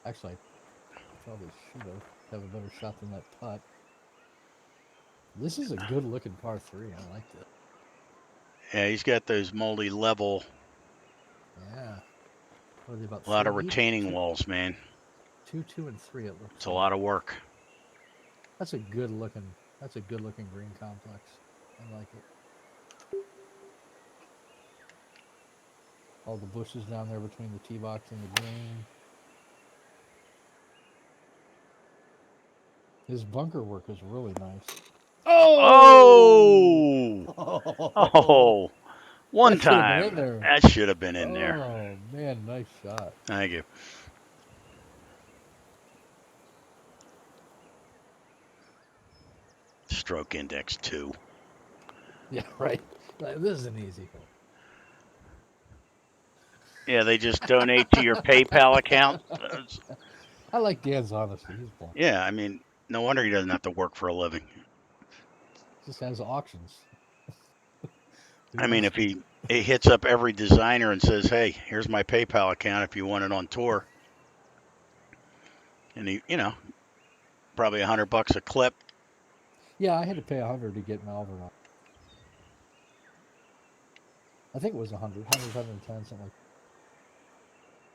Actually, I probably should have a better shot than that putt. This is a good looking par 3. I like this. Yeah, he's got those moldy level, Yeah. What are they about a lot 3 of deep? retaining walls, man. 2, and 3. It looks It's a like. lot of work. That's a good looking. That's a good looking green complex. I like it. All the bushes down there between the tee box and the green. His bunker work is really nice. Oh! Oh, oh, one That should have been in time. there. That should have been in there. Oh man, nice shot. Thank you. Stroke index 2. Yeah, right. This is an easy hole. Yeah, they just donate to your PayPal account. I like Dan's honesty. He's blunt. Yeah, I mean, no wonder he doesn't have to work for a living. Just has auctions. Who I mean, wants if to? he hits up every designer and says, "Hey, here's my PayPal account if you want it on tour," and probably $100 a clip. Yeah, I had to pay 100 to get Malvern on. I think it was 100, 110, something like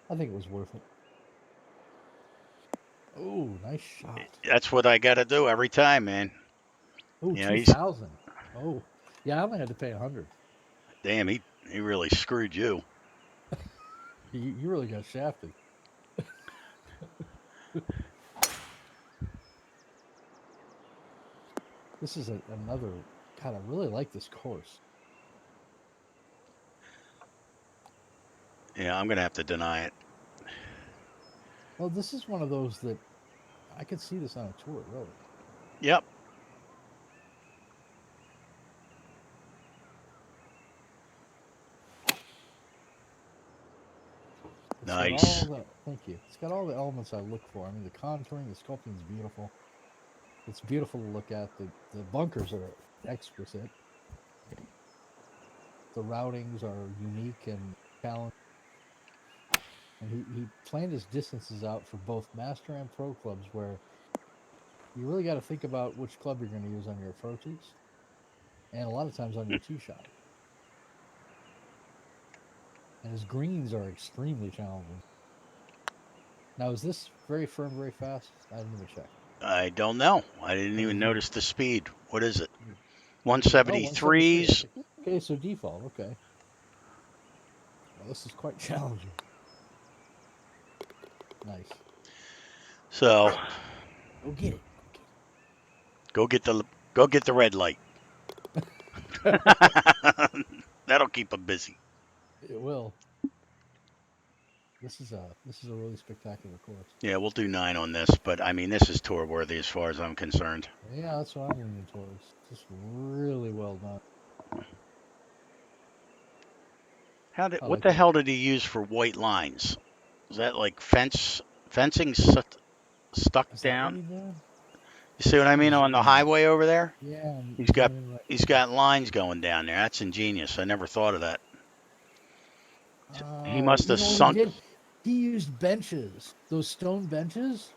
that. I think it was worth it. Oh, nice shot. That's what I got to do every time, man. Oh, He's 2,000. Oh, yeah, I only had to pay 100. damn. He really screwed you. You really got shafted. This is another. God, I really like this course. Yeah, I'm gonna have to deny it. Well, this is one of those that I could see this on a tour, really. Yep. It's got all Nice. the thank you. It's got all the elements I look for. I mean, the contouring, the sculpting is beautiful. It's beautiful to look at. The bunkers are exquisite. The routings are unique and challenging. And he planned his distances out for both master and pro clubs, where you really got to think about which club you're going to use on your approaches, and a lot of times on your tee shot. And his greens are extremely challenging. Now, is this very firm, very fast? I didn't even check. I don't know. I didn't Or even did you? notice the speed. What is it? Oh, 173. 173s. Okay. Okay, so default. Okay. Well, this is quite challenging. Nice. So Go get it. go get the go get the red light. That'll keep him busy. It will. This is a really spectacular course. Yeah, we'll do 9 on this, but I mean this is tour worthy as far as I'm concerned. Yeah, that's what I'm leaning towards. Just really well done. I What like the it. hell did he use for white lines? Is that like fencing stuck Is that what down? he did? You see what I Let me mean on zoom the in. highway over there? Yeah, I'm He's got zooming in right he's now. got lines going down there. That's ingenious. I never thought of that. He Oh, must you have know what he sunk. did? He used benches, those stone benches,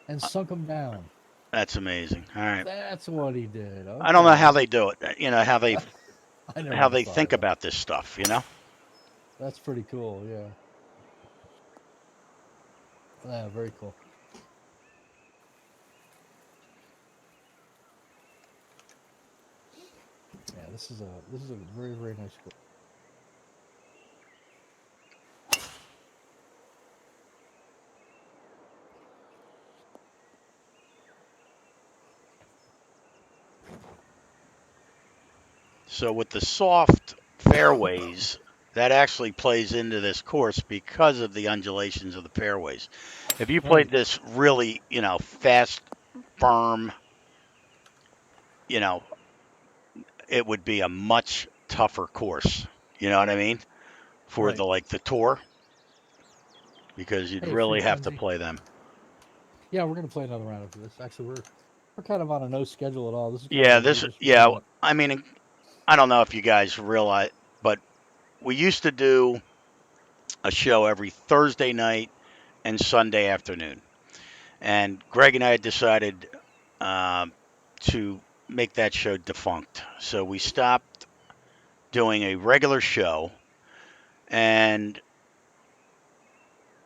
and sunk them down. That's amazing. All right. That's what he did. I don't know how Okay. they do it. You know I never how even they thought think of that. about this stuff. You know. That's pretty cool. Yeah. Yeah, very cool. Yeah, this is a very very nice course. So with the soft fairways, that actually plays into this course because of the undulations of the fairways. If you played Right. this really, fast, firm, you know, it would be a much tougher course. You know what I mean? For Right. the tour, because you'd Hey, free really have to Kenzie. play them. Yeah, we're gonna play another round after this. Actually, we're kind of on a no schedule at all. This is kind of Yeah, the latest we're doing it. I mean, I don't know if you guys realize, but we used to do a show every Thursday night and Sunday afternoon. And Greg and I had decided to make that show defunct. So we stopped doing a regular show. And,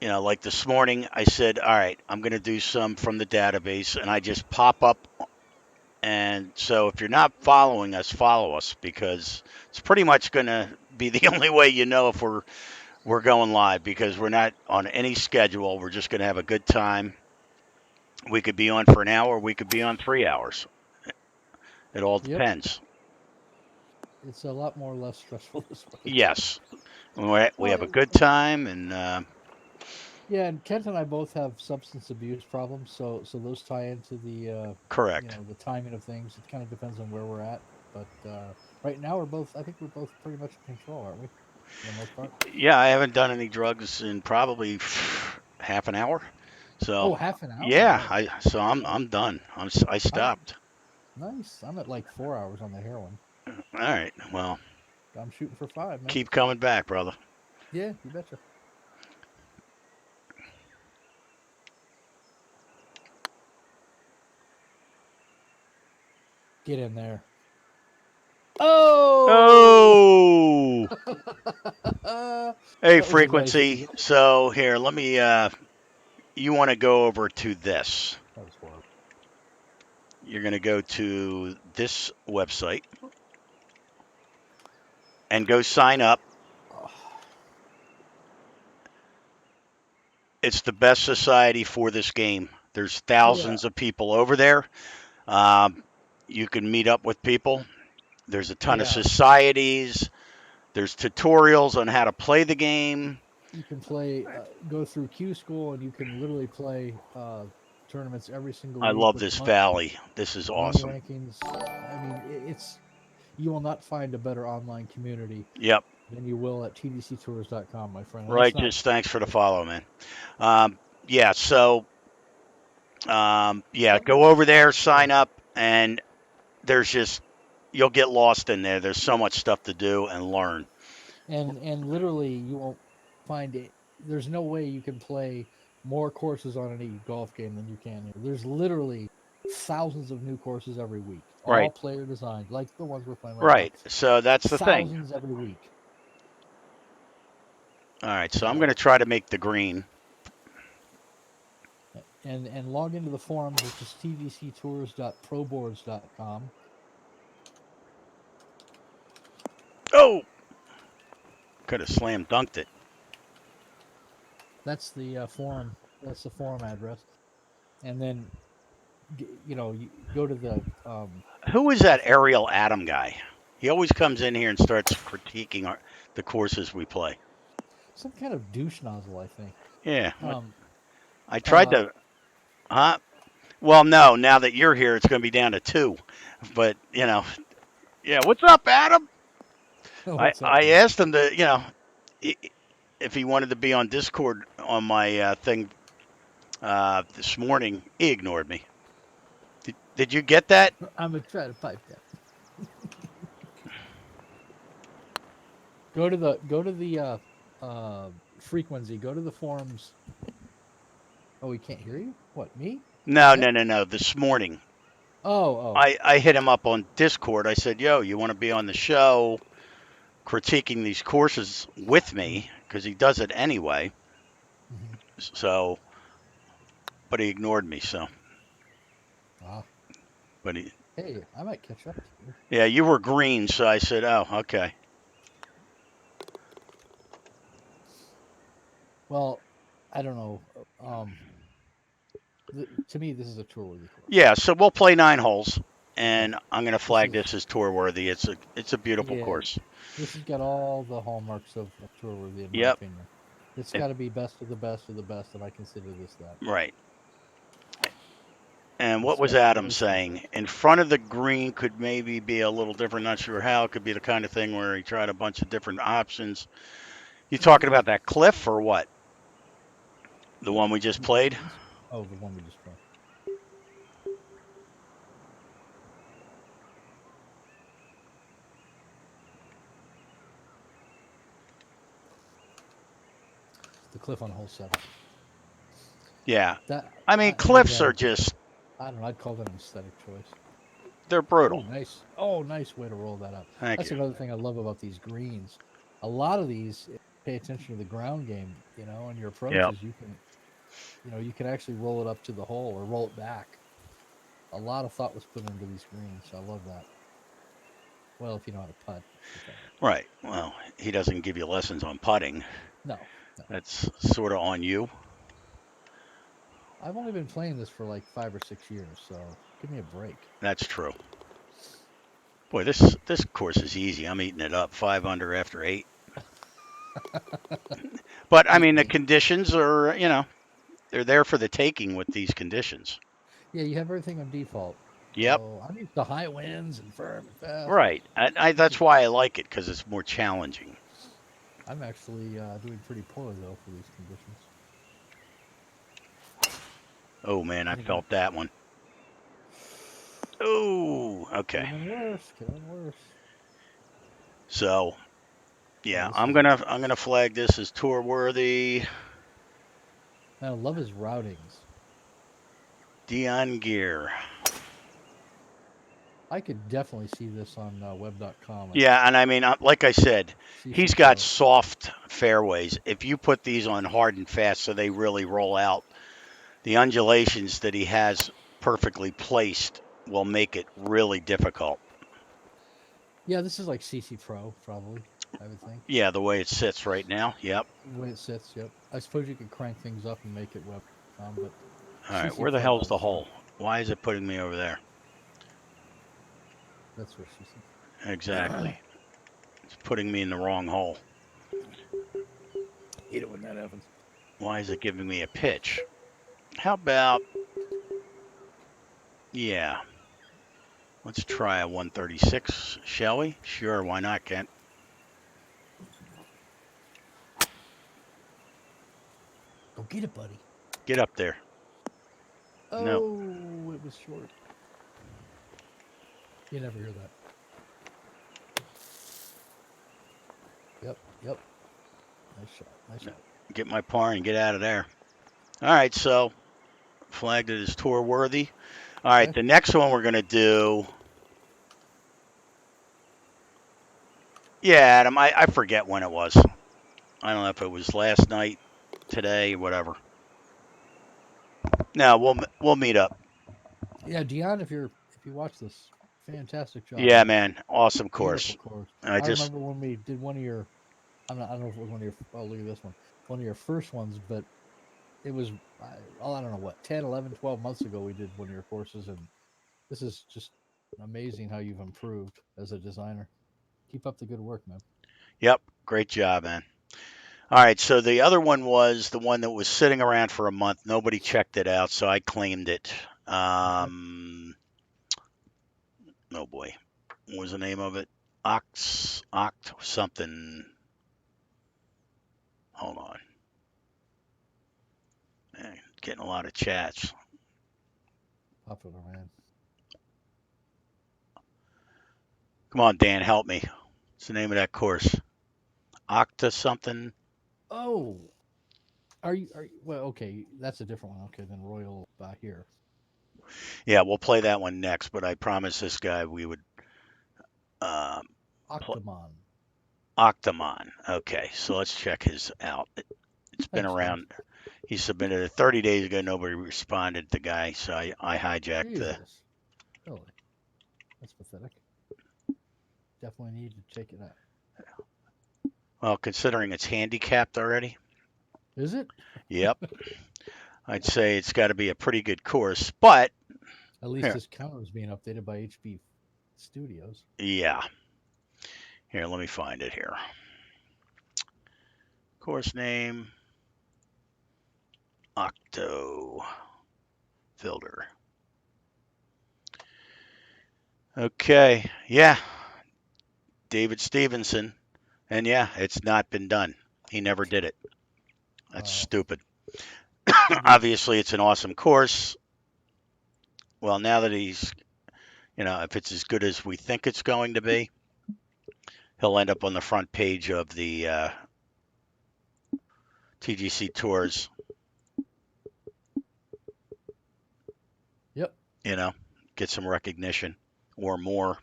like this morning, I said, all right, I'm going to do some from the database. And I just pop up. And so if you're not following us, follow us because it's pretty much going to be the only way you know if we're going live because we're not on any schedule. We're just going to have a good time. We could be on for an hour, we could be on 3 hours. It all Yep, depends. it's a lot more less stressful this way. Yes, we Well, have a good time, and yeah, and Kent and I both have substance abuse problems, so those tie into correct. the timing of things. It kind of depends on where we're at, but right now I think we're both pretty much in control, aren't we? For the most part. Yeah, I haven't done any drugs in probably half an hour. So Oh, half an hour. yeah, Oh, oh, I'm done. I I'm at stopped. nice. I'm at like 4 hours on the heroin. All right. Well, I'm shooting for 5, man. keep coming back, brother. Yeah, you betcha. Get in there. Oh, Oh, that hey, was a nice. frequency. So here, let me. You want to go over to this? That was horrible. You're going to go to this website. and go sign up. It's the best society for this game. There's thousands of people over there. Um, you can meet up with people. There's a ton of Yeah. societies. There's tutorials on how to play the game. You can play, go through Q School, and you can literally play tournaments every single I week love with this valley. This is money awesome. rankings. I mean, it's you will not find a better online community Yep. than you will at tdctours.com, my friend. And that's not. Righteous. Thanks for the follow, man. Yeah. So, yeah, go over there, sign up, and there's just you'll get lost in there. There's so much stuff to do and learn. And literally, you won't find it. There's no way you can play more courses on any golf game than you can here. There's literally thousands of new courses every week, all Right. player designed, like the ones we're playing right Right. now. So that's the thing. Thousands every week. All right. So I'm going to try to make the green. And log into the forums, which is tdctours.proboards.com. Oh, could have slam dunked it. That's the forum. That's the forum address. And then, you go to the Who is that Ariel Adam guy? He always comes in here and starts critiquing the courses we play. some kind of douche nozzle, I think. Yeah. Um, I tried to. Huh? Well, no. Now that you're here, it's going to be down to 2. But yeah. What's up, Adam? what's up, I man? asked him to, if he wanted to be on Discord on my thing this morning. He ignored me. Did you get that? I'm gonna try to pipe that. Go to the frequency. Go to the forums. Oh, he can't hear you. What, me? No, Yeah. no. This morning, Oh. I hit him up on Discord. I said, "Yo, you want to be on the show, critiquing these courses with me?" Because he does it anyway. Mhm. So, but he ignored me. So, Wow. but he, Hey, I might catch up to you. yeah, you were green. So I said, "Oh, okay." Well, I don't know. To me, this is a tour worthy course. Yeah, so we'll play 9 holes, and Yeah. I'm gonna flag this as tour worthy. It's a beautiful Yeah. course. This has got all the hallmarks of tour worthy, in my Yep. opinion. It's If- got to be best of the best of the best, and I consider this that. Right. And what It's was got Adam everything. saying? In front of the green could maybe be a little different. Not sure how. It could be the kind of thing where he tried a bunch of different options. You talking about that cliff or what? The one we just played? Oh, the one we just played. The cliff on hole 7. Yeah. That I mean, again, cliffs are just, I don't know. I'd call that an aesthetic choice. they're Oh, brutal. nice. Oh, nice way to roll that up. Thank That's you. another thing I love about these greens. A lot of these pay attention to the ground game, and your approaches. You can actually roll it up to the hole or roll it back. A lot of thought was put into these greens. So I love that. Well, if you know how to putt. Right. Well, he doesn't give you lessons on putting. No. That's sort of on you. I've only been playing this for like 5 or 6 years, so give me a break. That's true. Boy, this course is easy. I'm eating it up. 5 under after 8. But I mean, the conditions are, they're there for the taking with these conditions. Yeah, you have everything on default. Yep. So I'm used to high winds and firm and fast. Right. That's why I like it, because it's more challenging. I'm actually doing pretty poorly though for these conditions. Oh man, I felt that one. Oh, okay. Could have been worse. So, yeah, this I'm is- gonna flag this as tour worthy. I love his routings. Dion Gear. I could definitely see this on web.com. Yeah, and I mean, like I said, See he's some got stuff. soft fairways. If you put these on hard and fast so they really roll out, the undulations that he has perfectly placed will make it really difficult. Yeah, this is like CC Pro probably. I would think. Yeah, the way it sits right now. Yep. The way it sits, yep. I suppose you could crank things up and make it web, but All right, CC where the Plug hell's does the it fine. hole? Why is it putting me over there? That's what she Exactly. said. It's putting me in the wrong hole. Hate it when that happens. Why is it giving me a pitch? How about, yeah, let's try a 136, shall we? Sure, why not, Kent? Go get it, buddy. Get up there. No. Oh, it was short. You never hear that. Yep, yep. Nice shot. Nice shot. Get my par and get out of there. All right, so flagged it as tour worthy. All right, Okay. the next one we're going to do. Yeah, Adam, I forget when it was. I don't know if it was last night, today, whatever. No, we'll meet up. Yeah, Dion, if you watch this, fantastic job, Yeah, man. man, awesome Beautiful course. course. I I just remember when we did one of your, I don't know if it was one of your. Oh, look at this one. One of your first ones, but it was I don't know what 10, 11, 12 months ago we did one of your courses, and this is just amazing how you've improved as a designer. Keep up the good work, man. Yep, great job, man. All right, so the other one was the one that was sitting around for a month. Nobody checked it out, so I claimed it. Okay. Oh boy, what was the name of it? Oct something. Hold on. Man, getting a lot of chats. Popular, man. Come on, Dan, help me. What's the name of that course? Octa something? Oh, are you? Well, okay, that's a different one. Okay, than Royal here. Yeah, we'll play that one next, but I promised this guy we would um, play Octomon. Octomon. Okay, so let's check his out. It's been Thanks, Dave. around. He submitted it 30 days ago. Nobody responded, the guy, so I hijacked the. Jesus, really? That's pathetic. Definitely need to check it out. Well, considering it's handicapped already, Is it? yep, I'd say it's got to be a pretty good course. But At least here, his counter is being updated by HB Studios. yeah, here, let me find it here. Course name Octo Filter. Okay, yeah, David Stevenson. And yeah, it's not been done. He never did it. That's Wow. stupid. Maybe Obviously, it's an awesome course. Well, now that he's, if it's as good as we think it's going to be, he'll end up on the front page of the TGC Tours, Yep. get some recognition or more.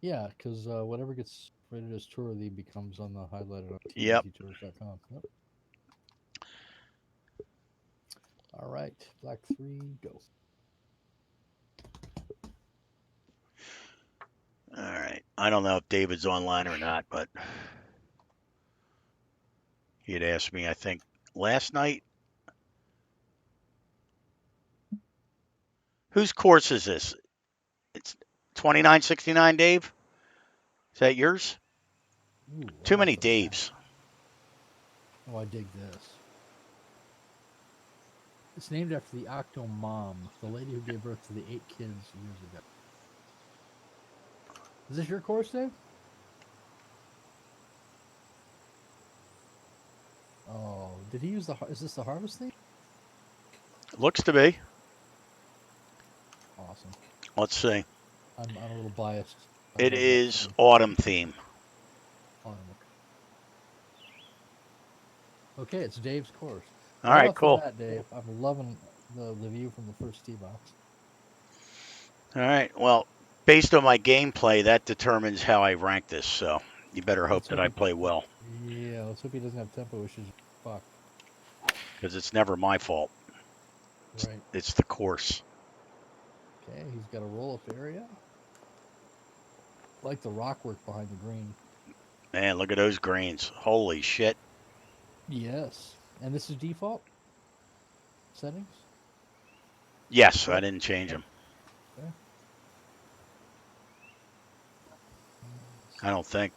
Yeah, because whatever gets rated as tour worthy becomes on the highlighted on Yep. tgctours.com. Yep. All right, Black 3, go. All right. I don't know if David's online or not, but he had asked me, I think, last night. Whose course is this? It's 2969, Dave? Is that yours? Ooh, Too right off many the bat. Daves. Oh, I dig this. It's named after the Octo Mom, the lady who gave birth to the 8 kids years ago. Is this your course, Dave? Oh, did he use the? Is this the harvest thing? Looks to be. Awesome. Let's see. I'm a little biased. I It love that is thing. autumn theme. Autumn. Okay, it's Dave's course. All Right right, off the cool. bat, Dave, I'm loving the view from the first tee box. All right. Well, based on my gameplay, that determines how I rank this. So you better hope Let's that hope I he. play well, Yeah, let's hope he doesn't have tempo issues. Fuck. because it's never my fault. Right. It's the course. Okay, he's got a roll up area. like the rock work behind the green. Man, look at those greens. Holy shit. Yes. And this is default settings? Yes, I Yep. didn't change Yep. them. Okay. I don't think.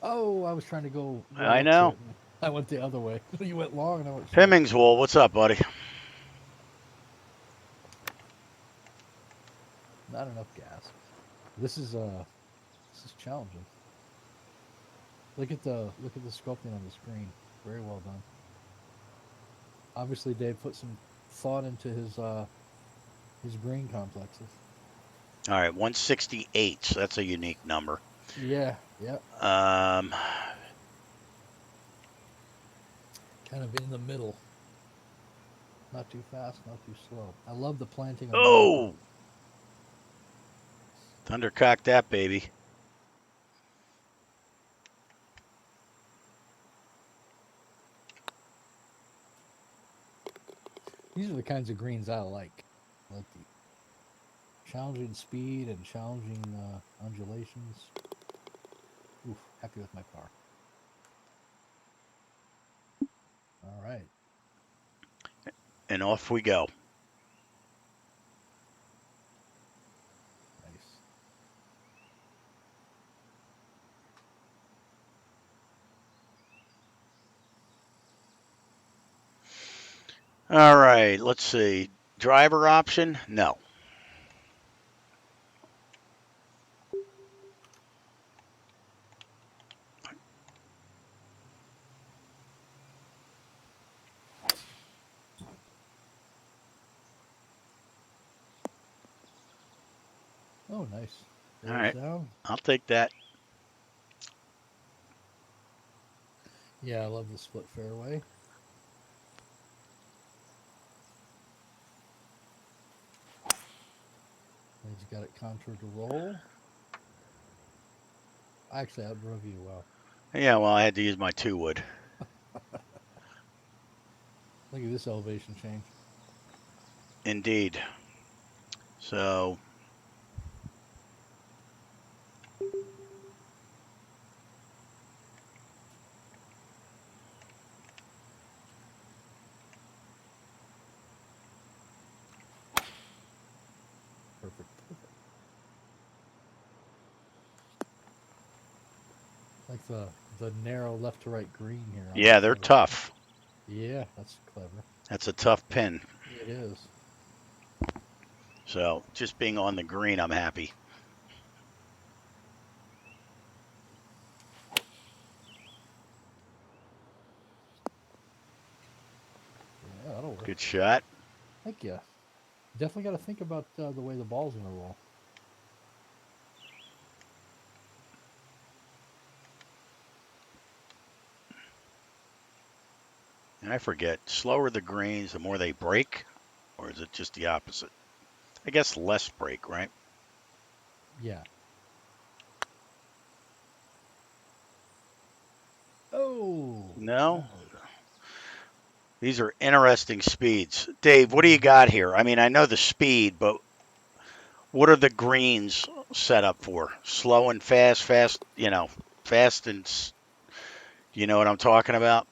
Oh, I was trying to go right I up to know. it. I went the other way. You went long and I went short. Hemmingswall, what's up, buddy? Not enough gas. This is challenging. Look at the sculpting on the screen. Very well done. Obviously Dave put some thought into his green complexes. All right, 168. So that's a unique number. Yeah, yeah. Um, Kind of in the middle. Not too fast, not too slow. I love the planting on the marker. oh, thundercock that baby. These are the kinds of greens I like. I like the challenging speed and challenging undulations. Oof, happy with my par. All right. And off we go. Nice. All right, let's see. Driver option? No. Oh, nice. All There's right, down. I'll take that. Yeah, I love the split fairway. He's got it contoured to roll. Actually, I drove you well. Yeah, well, I had to use my 2 wood. Look at this elevation change. Indeed. So, Perfect. Like the narrow left to right green here on yeah, this they're elevation. tough. Yeah, that's clever. That's a tough pin. It is. So, just being on the green, I'm happy. Yeah, that'll work. Good shot. Heck yeah. Definitely got to think about the way the ball's gonna roll. And I forget, slower the greens, the more they break, or is it just the opposite? I guess less break, right? Yeah. Oh No? no. These are interesting speeds. Dave, what do you got here? I mean, I know the speed, but what are the greens set up for? Slow and fast, fast, fast and, you know what I'm talking about?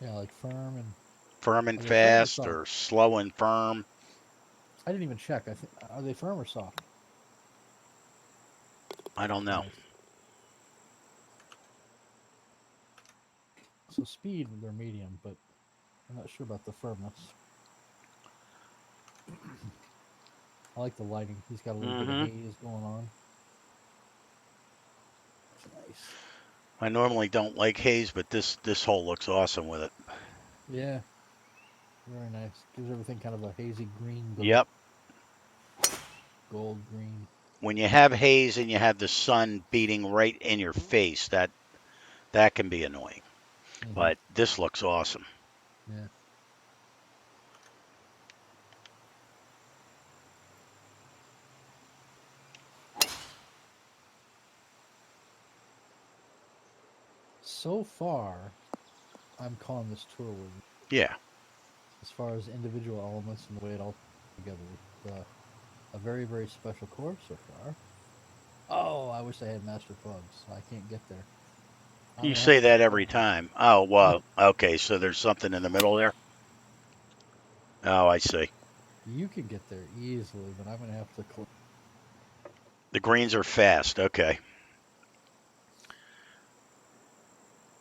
Yeah, like firm and Firm and are they firm or fast soft? or slow and firm? I didn't even check. I think are they firm or soft? I don't know. Nice. So speed they're medium, but I'm not sure about the firmness. I like the lighting. He's got a little bit of Hmm. haze going on. That's nice. I normally don't like haze, but this hole looks awesome with it. Yeah, very nice. Gives everything kind of a hazy green glow. Yep. Gold green. When you have haze and you have the sun beating right in your face, that can be annoying. Hmm. But this looks awesome. Yeah. So far, I'm calling this tour worthy. Yeah. as far as individual elements and the way it all together. It's a very, very special course so far. Oh, I wish I had master clubs. I can't get there. I'm You gonna have say to that take every that. time. Oh, well, okay, so there's something in the middle there? Oh, I see. You can get there easily, but I'm gonna have to. The greens are fast. Okay.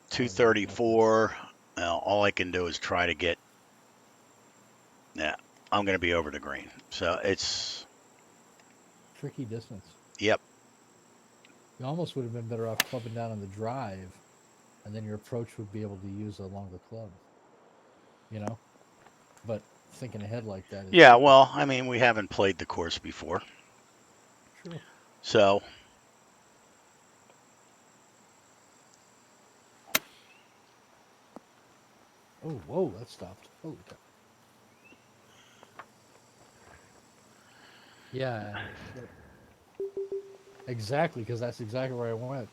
Sorry, I'm looking at this 234. Well, all I can do is try to get. Yeah, I'm going to be over the green. So it's. tricky distance. Yep. You almost would have been better off clubbing down on the drive, and then your approach would be able to use a longer club. You know, but thinking ahead like that is Yeah, tricky. well, I mean, we haven't played the course before. True. So. Oh, whoa, that stopped. Holy cow. Yeah, exactly, because that's exactly where I went.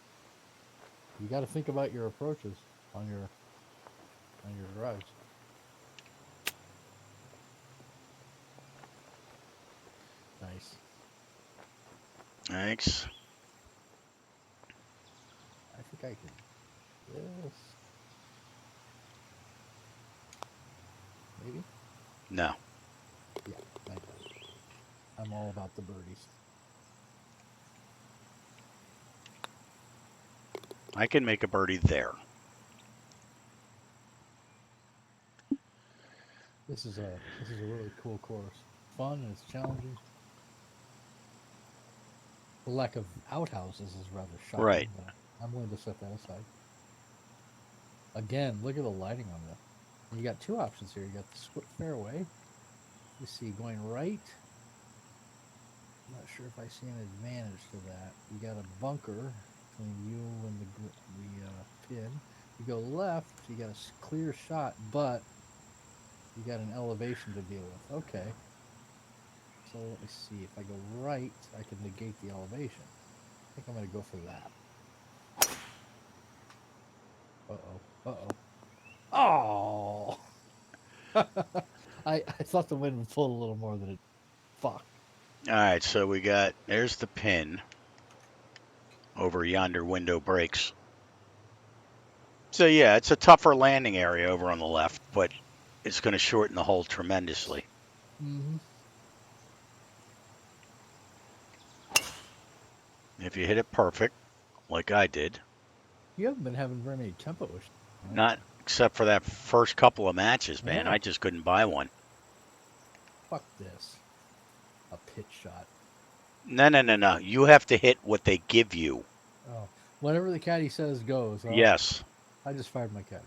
You got to think about your approaches on your drives. Nice. Thanks. I think I can. Yes. Maybe. No. Yeah, I got it. I'm all about the birdies. I can make a birdie there. This is a really cool course. Fun and it's challenging. The lack of outhouses is rather Right. shocking, but I'm willing to set that aside. Again, look at the lighting on this. You got two options here. You got the split fairway. You see going right. I'm not sure if I see an advantage to that. You got a bunker between you and the pin. You go left, you got a clear shot, but you got an elevation to deal with. Okay. So let me see. If I go right, I can negate the elevation. I think I'm going to go for that. Uh-oh. Uh-oh. Oh! I thought the wind would pull a little more than it. Fuck. All right, so we got. There's the pin over yonder window breaks. So, yeah, it's a tougher landing area over on the left, but it's going to shorten the hole tremendously. Mm-hmm. If you hit it perfect, like I did, You haven't been having very many tempo issues, right? not except for that first couple of matches, man. Yeah. I just couldn't buy one. Fuck this. A pitch shot. No. You have to hit what they give you. Oh. Whatever the caddy says goes, huh? Yes. I just fired my caddy.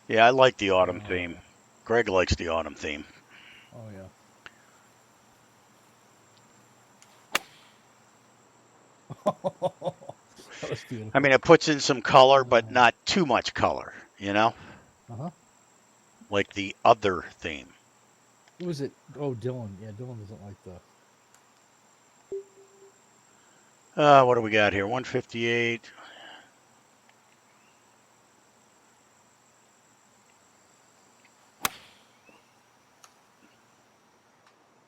Yeah, I like the autumn Oh, theme. Greg likes the autumn theme. oh yeah. That was I beautiful. mean, it puts in some color, but Oh. not too much color, Uh-huh. like the other theme. Who was it? Oh, Dylan. Yeah, Dylan doesn't like the. What do we got here? 158.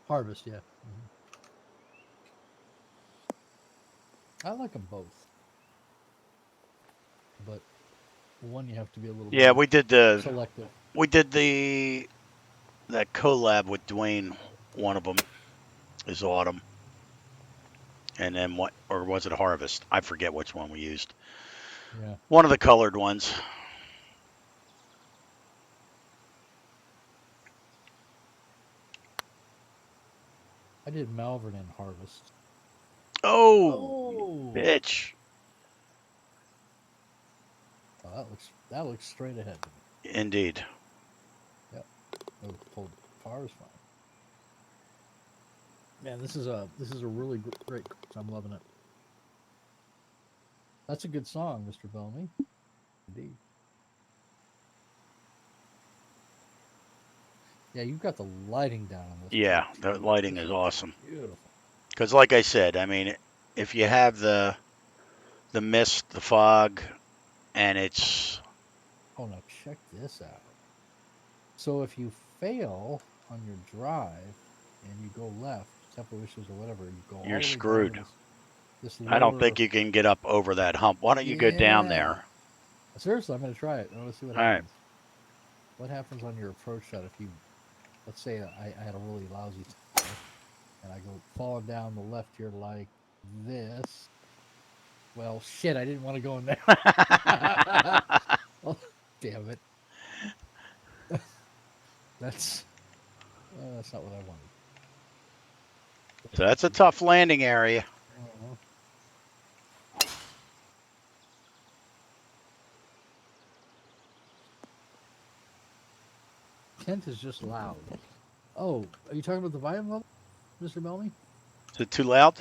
Harvest, yeah. I like them both. But one you have to be a little Yeah, more selective. we did that collab with Dwayne. One of them is autumn, and then what, or was it harvest? I forget which one we used. Yeah. One of the colored ones. I did Malvern and Harvest. Oh, Oh, bitch! oh that looks straight ahead to me. Indeed. Yep. Oh, pulled par is fine. Man, this is a really great course. I'm loving it. That's a good song, Mr. Bellamy. Indeed. Yeah, you've got the lighting down on this. Yeah, the too. lighting This is awesome. beautiful. Because, like I said, I mean, if you have the mist, the fog, and it's Oh, now check this out. So if you fail on your drive and you go left, tempo issues or whatever, you go all you're the way down to screwed. this I don't lower. think you can get up over that hump. Why don't you go down Yeah. there? Seriously, I'm going to try it. I want to see what All right. happens. What happens on your approach shot if you, let's say I had a really lousy tempo and I go falling down the left here like this. Well, shit, I didn't want to go in there. Oh, damn it. That's not what I wanted. So that's a tough landing area. Uh-huh. Kent is just loud. Oh, are you talking about the volume level, Mr. Bellamy? Is it too loud?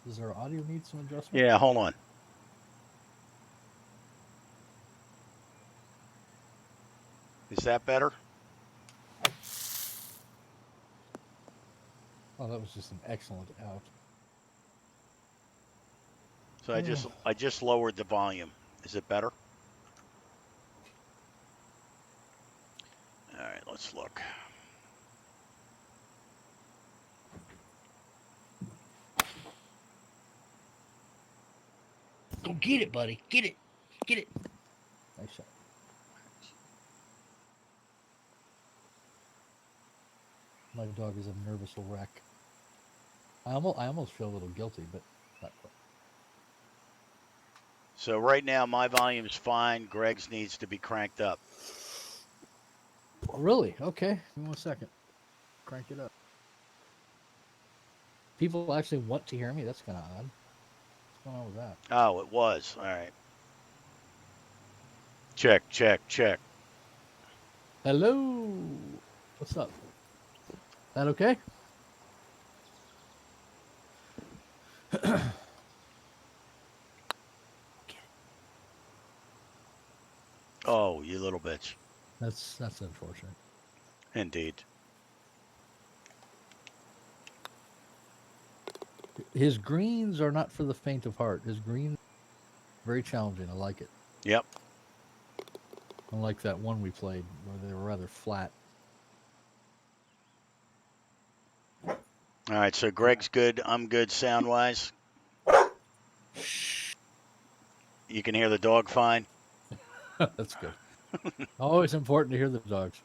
Does our audio need some adjustment? Yeah, hold on. Is that better? Oh, that was just an excellent out. So I just lowered the volume. Is it better? All right, let's look. Go get it, buddy. Get it. Get it. Nice shot. My dog is a nervous wreck. I almost feel a little guilty, but not quite. So right now my volume's fine. Greg's needs to be cranked up. Oh, really? Okay. Give me 1 second. Crank it up. People actually want to hear me. That's kind of odd. What's going on with that? Oh, it was. All right. Check, check, check. Hello. What's up? That okay? Oh, you little bitch. That's unfortunate. Indeed. His greens are not for the faint of heart. His greens very challenging. I like it. Yep. Unlike that one we played where they were rather flat. All right, so Greg's good. I'm good sound wise. You can hear the dog fine. That's good. Always important to hear the dogs.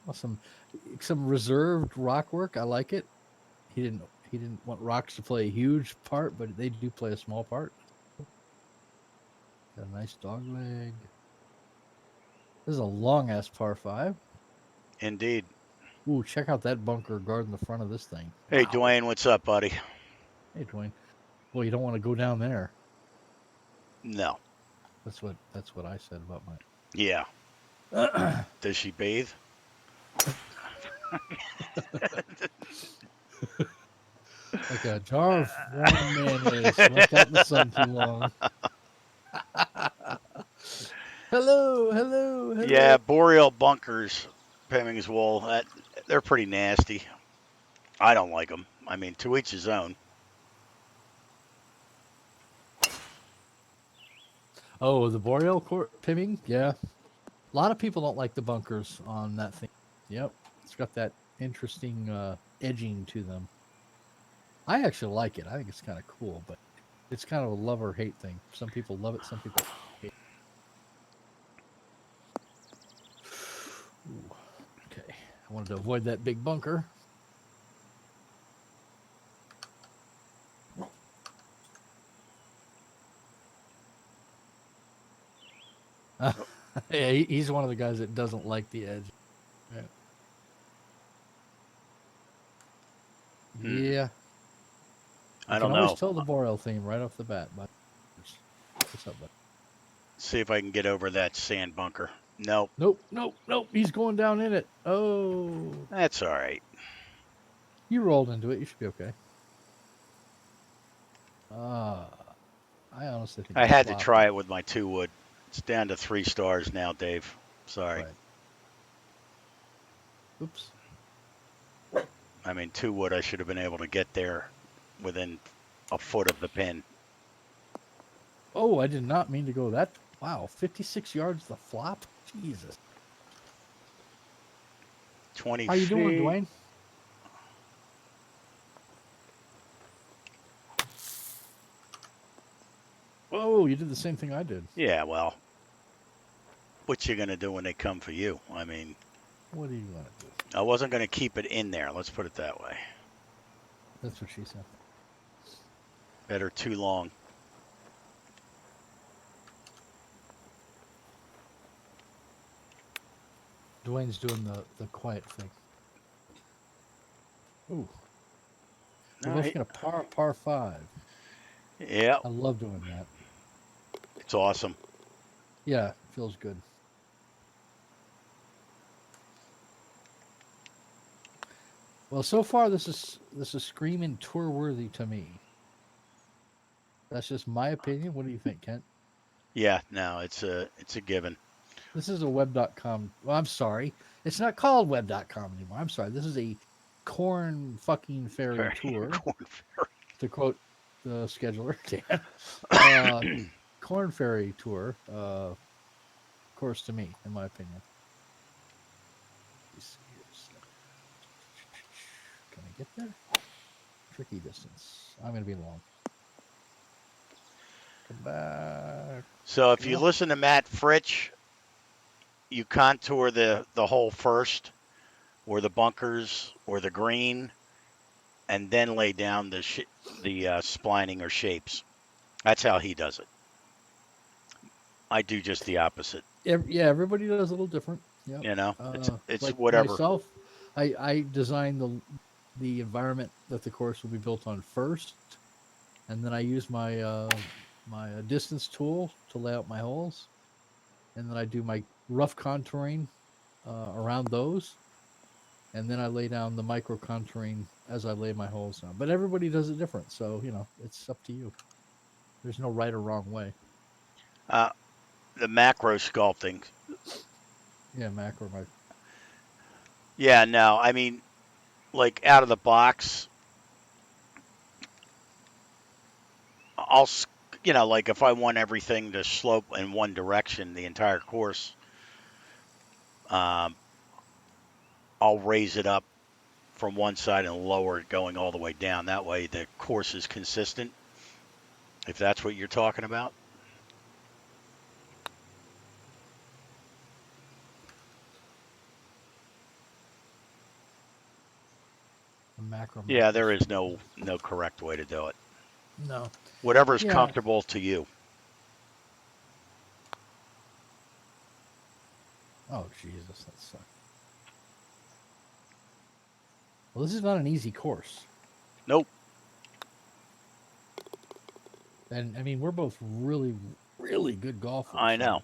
Well, some reserved rock work. I like it. He didn't want rocks to play a huge part, but they do play a small part. Got a nice dog leg. This is a long ass par 5. Indeed. Ooh, check out that bunker guarding the front of this thing. Hey, Wow. Dwayne, what's up, buddy? Hey, Dwayne. Well, you don't want to go down there. No. That's what I said about my. Yeah. Does she bathe? Like a jar of warm mayonnaise left out in the sun too long. Hello. Yeah, boreal bunkers, Pemmings wool. They're pretty nasty. I don't like them. I mean, to each his own. Oh, the boreal pimming? Yeah. A lot of people don't like the bunkers on that thing. Yep. It's got that interesting edging to them. I actually like it. I think it's kind of cool, but it's kind of a love or hate thing. Some people love it, some people hate it. Ooh, okay. I wanted to avoid that big bunker. Yeah, he's one of the guys that doesn't like the edge. Yeah. Yeah. I can don't always know. tell the Boreal theme right off the bat. But what's up, bud? See if I can get over that sand bunker. Nope. Nope. He's going down in it. Oh, That's all right. you rolled into it. You should be okay. I honestly think I it's had to floppy. try it with my 2-wood. It's down to 3 stars now, Dave. Sorry. Right. Oops. I mean, 2-wood, I should have been able to get there within a foot of the pin. Oh, I did not mean to go that. Wow, 56 yards the flop. Jesus. 20 How you doing, feet. Dwayne? Oh, you did the same thing I did. Yeah, well, what you gonna do when they come for you? I mean, What are you gonna do? I wasn't gonna keep it in there. Let's put it that way. That's what she said. Better too long. Dwayne's doing the quiet thing. Ooh, we're All both right. gonna par five. Yeah, I love doing that. it's awesome. Yeah, it feels good. Well, so far this is screaming tour worthy to me. That's just my opinion. What do you think, Kent? Yeah, no, it's a given. This is a web.com. Well, I'm sorry. It's not called web.com anymore. I'm sorry. This is a corn fucking fairy tour, Corn to quote the scheduler, Dan. Ferry. Corn fairy tour, course to me, in my opinion. Let's see here. Can I get there? Tricky distance. I'm going to be long. Come back. So if you Yeah. listen to Matt Fritsch, you contour the hole first, or the bunkers, or the green, and then lay down the splining or shapes. That's how he does it. I do just the opposite. Yeah, everybody does a little different. Yep. You know, it's Like whatever. myself, I design the environment that the course will be built on first, and then I use my distance tool to lay out my holes, and then I do my rough contouring around those, and then I lay down the micro contouring as I lay my holes down. But everybody does it different, so it's up to you. There's no right or wrong way. Uh, the macro sculpting. Yeah, macro, micro. Yeah, no, I mean, like out of the box, I'll, like if I want everything to slope in one direction the entire course, um, I'll raise it up from one side and lower it going all the way down. That way the course is consistent, if that's what you're talking about. Macro, Yeah, micro. there is no correct way to do it. No. Whatever's Yeah. comfortable to you. Oh Jesus, that sucks. Well, this is not an easy course, Nope. and I mean we're both really, really good golfers. I So know.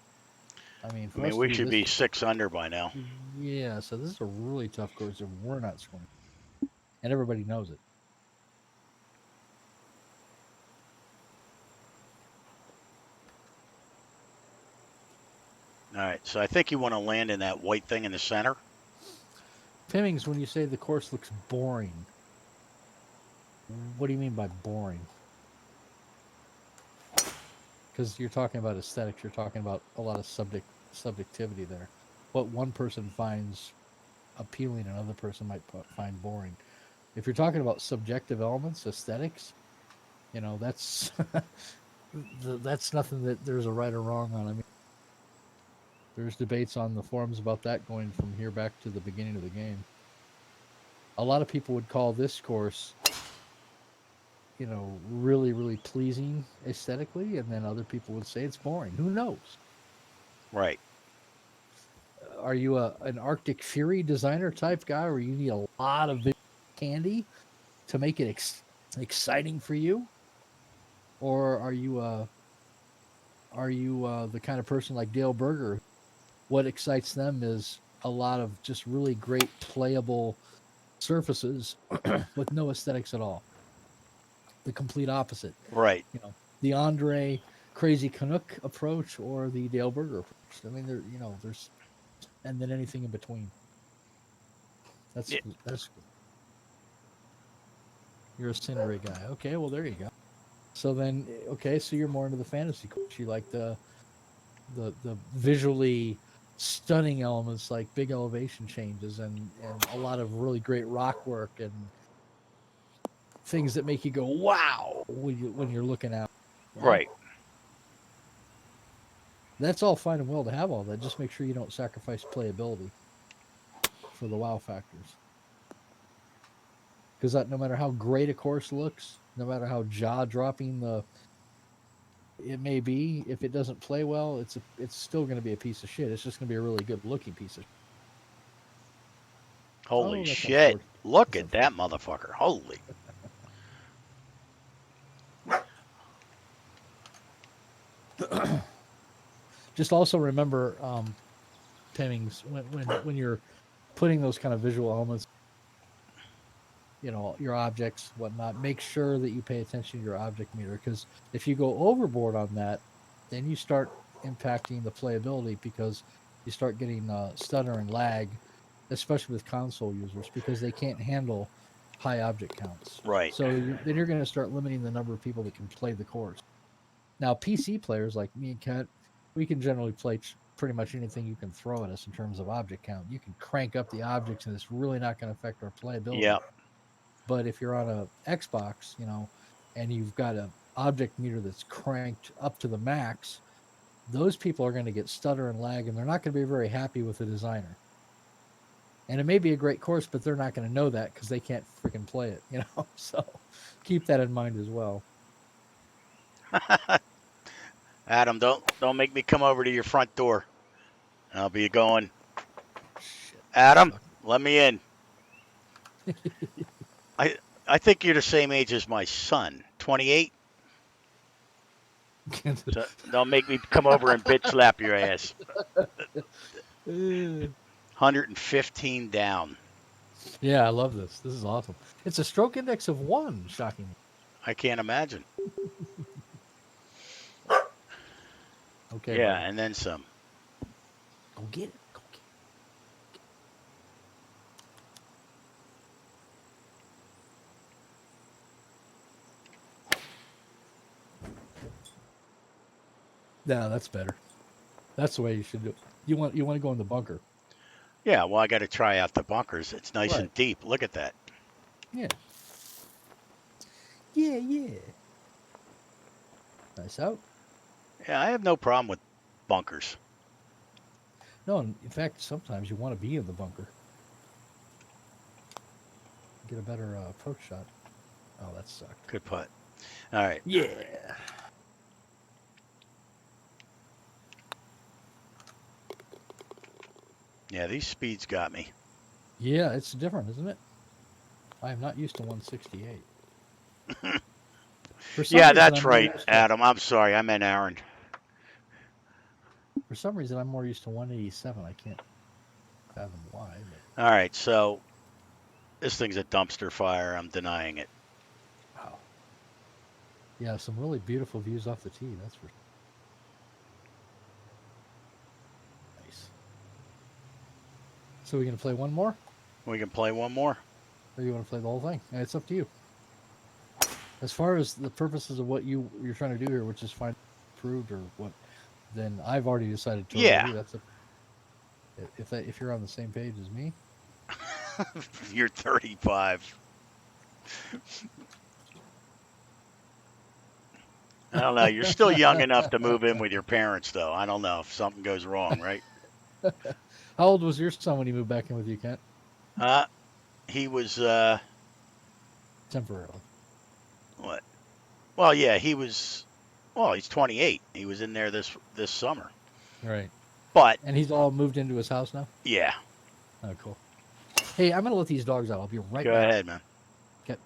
I mean, I for mean, us to we do should this, be 6 under by now. yeah. So this is a really tough course, and we're not swinging, and everybody knows it. All right. So I think you want to land in that white thing in the center. Pimmings, when you say the course looks boring, what do you mean by boring? Because you're talking about aesthetics, you're talking about a lot of subjectivity there. What one person finds appealing, another person might find boring. If you're talking about subjective elements, aesthetics, that's that's nothing that there's a right or wrong on. I mean, there's debates on the forums about that going from here back to the beginning of the game. A lot of people would call this course, really, really pleasing aesthetically, and then other people would say it's boring. Who knows? Right. Are you an Arctic Fury designer type guy, where you need a lot of candy to make it exciting for you, or are you the kind of person like Dale Berger? What excites them is a lot of just really great playable surfaces with no aesthetics at all. The complete opposite. Right. The Andre Crazy Canuck approach or the Dale Berger approach. I mean, there's and then anything in between. That's Yeah. that's You're a Cindery guy. Okay, well there you go. So then, okay, so you're more into the fantasy course. You like the visually stunning elements like big elevation changes and a lot of really great rock work and things that make you go wow when you're looking out. You know? Right. That's all fine and well to have all that. Just make sure you don't sacrifice playability for the wow factors. Because no matter how great a course looks, no matter how jaw dropping the it may be, if it doesn't play well, it's still going to be a piece of shit. It's just going to be a really good looking piece of. Holy Oh, that's shit. unfortunate. Look That's at that unfortunate. motherfucker. Holy. Just also remember, Pennings, when you're putting those kind of visual elements, your objects, whatnot, make sure that you pay attention to your object meter because if you go overboard on that, then you start impacting the playability because you start getting stutter and lag, especially with console users because they can't handle high object counts. Right. So then you're going to start limiting the number of people that can play the course. Now, PC players like me and Kat, we can generally play pretty much anything you can throw at us in terms of object count. You can crank up the objects, and it's really not going to affect our playability. Yep. But if you're on a Xbox, and you've got an object meter that's cranked up to the max, those people are going to get stutter and lag, and they're not going to be very happy with the designer. And it may be a great course, but they're not going to know that because they can't freaking play it. So keep that in mind as well. Adam, don't make me come over to your front door. I'll be going, Shit. Adam, Fuck. let me in. I I think you're the same age as my son, 28. So don't make me come over and bitch slap your ass. 115 down. Yeah, I love this. This is awesome. It's a stroke index of 1, shockingly. I can't imagine. Okay, Yeah, buddy. and then some. Go get it. Go get it. No, that's better. That's the way you should do it. You want to go in the bunker. Yeah, well, I got to try out the bunkers. It's nice Right. and deep. Look at that. Yeah. Yeah, yeah. Nice out. Yeah, I have no problem with bunkers. No, in fact, sometimes you want to be in the bunker. Get a better approach shot. Oh, that sucked. Good putt. All right. Yeah. Yeah, these speeds got me. Yeah, it's different, isn't it? I am not used to 168. For some Yeah, reason, that's I'm more right, used to. Adam. I'm sorry. I meant Aaron. For some reason, I'm more used to 187. I can't fathom why, but All right, so this thing's a dumpster fire. I'm denying it. wow. Yeah, some really beautiful views off the tee. That's for nice. So we're gonna play one more, We can play one more. or you want to play the whole thing? It's up to you. As far as the purposes of what you're trying to do here, which is find approved or what, then I've already decided totally with Yeah, you. That's a if you're on the same page as me. you're 35. I don't know. You're still young enough to move in with your parents, though. I don't know if something goes wrong, right? How old was your son when he moved back in with you, Kent? Uh, he was Temporarily. what? Well, yeah, he was. Well, he's 28. He was in there this summer. Right. But And he's all moved into his house now? yeah, Oh, cool. Hey, I'm going to let these dogs out. I'll be right go back. ahead, man. Okay.